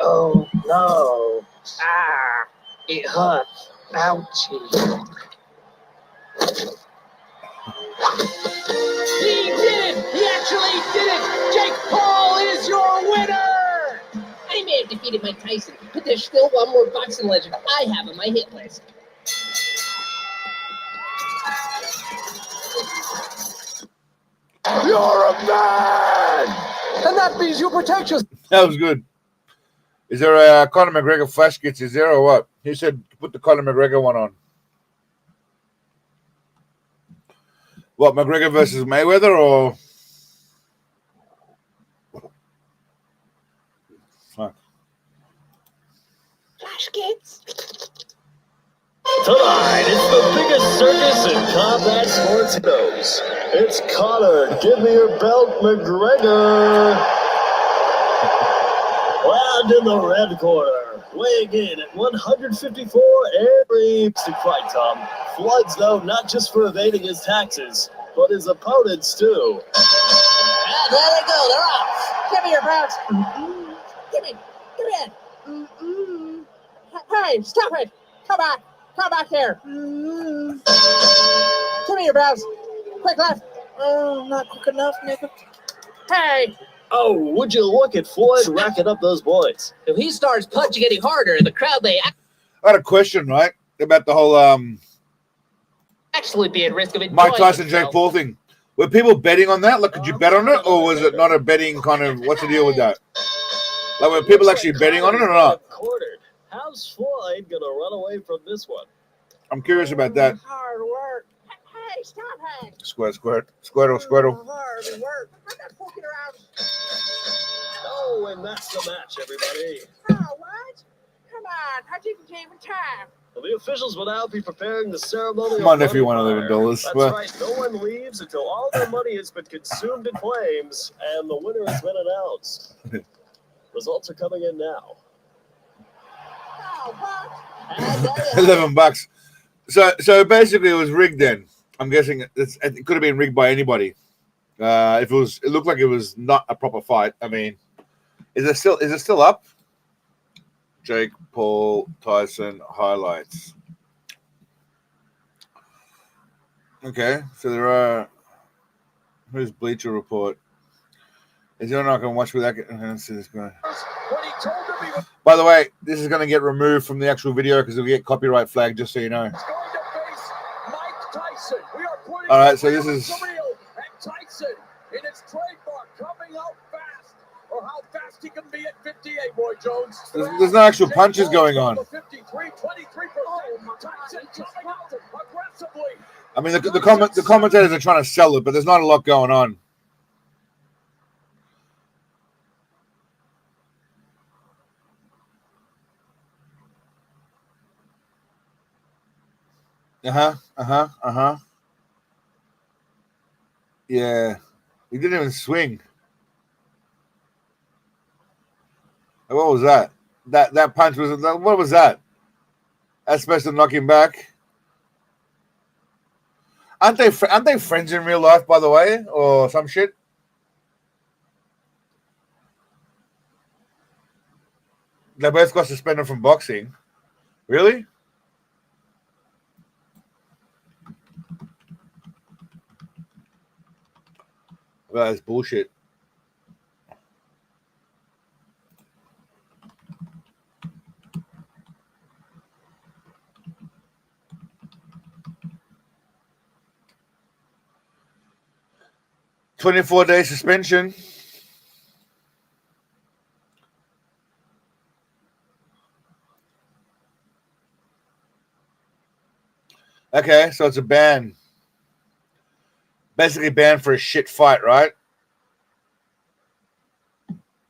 Oh, no. Ah, it hurts. Ouchie. He did it! He actually did it! Jake Paul is your winner! I may have defeated Mike Tyson, but there's still one more boxing legend I have on my hit list. You're a man! And that means you protect yourself. That was good. Is there a Conor McGregor flash kits? Is there or what? He said put the Conor McGregor one on. What, McGregor versus Mayweather or? Fuck. Flash kids. Tonight, it's the biggest circus in combat sports knows. It's Conor, give me your belt, McGregor. And in the red corner, weighing in at 154 every fight, Tom. Floods, though, not just for evading his taxes, but his opponents, too. Ah, there they go, they're off. Give me your belt. Give it. Hey, stop it. Come back here. Give me your belt. Quick left. Oh, not quick enough, nigga. Hey. Oh, would you look at Floyd racking up those points? If he starts punching any harder, the crowd may I had a question, right, about the whole actually be at risk of enjoying Mike Tyson, Jake themselves. Paul thing. Were people betting on that? Like, could you bet on it, or was it not a betting kind of? What's the deal with that? Like, were people actually betting on it or not? Quartered. How's Floyd gonna run away from this one? I'm curious about that. Hard work. Hey, stop it. Squirtle. Hard work. I'm not fucking around. Oh, and that's the match, everybody. Oh, what? Come on, how do you even time? Well, the officials will now be preparing the ceremony. My nephew won $11. That's Well, right. No one leaves until all their money has been consumed in flames and the winner has been announced. Results are coming in now. Oh, what? $11. So basically, it was rigged. Then I'm guessing it could have been rigged by anybody. If it looked like it was not a proper fight. I mean, is it still up? Jake Paul Tyson highlights. Okay, so there are. Who's Bleacher Report? Is there not going to watch without getting? Let's see this guy. By the way, this is going to get removed from the actual video because it'll get copyright flagged. Just so you know. All right, so this is. Tyson in his trademark coming out fast, or how fast he can be at 58, Roy Jones. There's no actual punches going on. 53, 23%. Tyson coming out aggressively. I mean, the commentators are trying to sell it, but there's not a lot going on. Yeah. He didn't even swing. What was that? That punch was. What was that? That's supposed to knock him back. Aren't they friends in real life, by the way, or some shit? They both got suspended from boxing. Really? Well, that's bullshit. "24-day suspension." Okay, so it's a ban. Basically banned for a shit fight, right?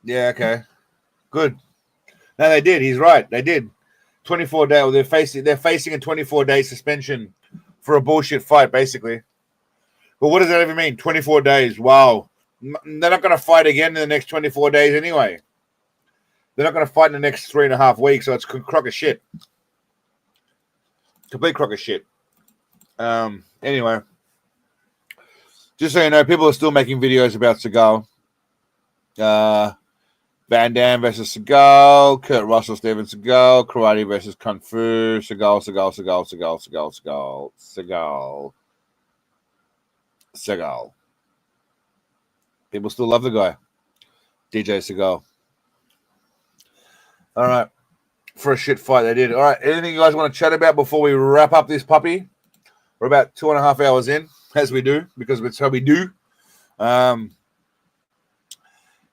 Yeah, okay. Good. No, they did. He's right. They did. 24-day. Well, they're facing a 24-day suspension for a bullshit fight, basically. But what does that even mean? 24 days. Wow. They're not going to fight again in the next 24 days anyway. They're not going to fight in the next 3.5 weeks, so it's a crock of shit. Complete crock of shit. Anyway. Just so you know, people are still making videos about Seagal. Van Damme versus Seagal, Kurt Russell, Steven Seagal, Karate versus Kung Fu, Seagal. People still love the guy, DJ Seagal. All right, for a shit fight they did. All right, anything you guys want to chat about before we wrap up this puppy? We're about 2.5 hours in, as we do, because it's how we do.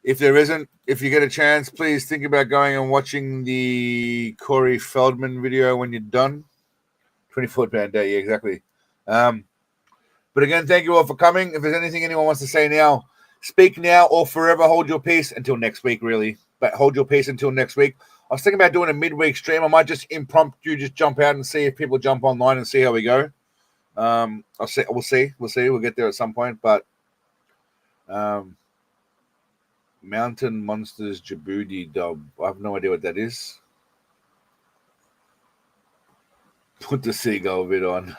If there isn't, if you get a chance, please think about going and watching the Corey Feldman video when you're done. 24-pound day, yeah, exactly. But again, thank you all for coming. If there's anything anyone wants to say now, speak now or forever hold your peace until next week, really. But hold your peace until next week. I was thinking about doing a midweek stream. I might just impromptu just jump out and see if people jump online and see how we go. We'll see. We'll get there at some point. But Mountain Monsters Djibouti dub. I have no idea what that is. Put the seagull bit on.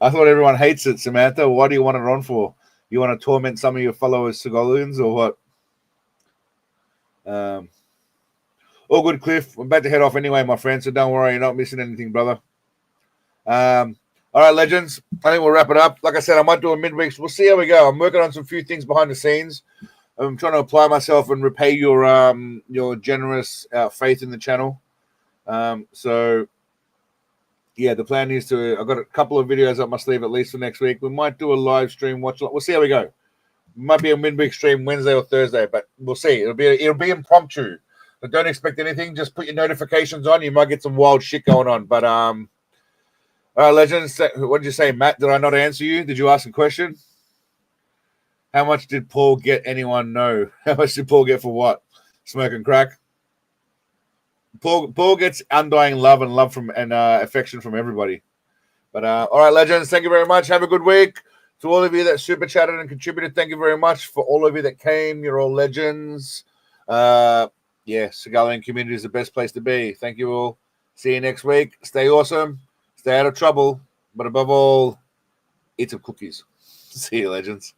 I thought everyone hates it, Samantha. Why do you want it on for? You want to torment some of your fellow Seagalians or what? All good, Cliff. I'm about to head off anyway, my friend, so don't worry. You're not missing anything, brother. All right, legends. I think we'll wrap it up. Like I said, I might do a midweek. We'll see how we go. I'm working on some few things behind the scenes. I'm trying to apply myself and repay your generous faith in the channel. So, yeah, the plan is I've got a couple of videos up my sleeve at least for next week. We might do a live stream. We'll see how we go. Might be a midweek stream Wednesday or Thursday, but we'll see. It'll be impromptu. But don't expect anything. Just put your notifications on. You might get some wild shit going on. But all right, legends. What did you say, Matt? Did I not answer you? Did you ask a question? How much did Paul get? Anyone know? How much did Paul get for what? Smoking crack. Paul gets undying love and affection from everybody. But all right, legends. Thank you very much. Have a good week. To all of you that super chatted and contributed, thank you very much. For all of you that came, you're all legends. Yeah, Seagalian community is the best place to be. Thank you all. See you next week. Stay awesome. Stay out of trouble. But above all, eat some cookies. See you, legends.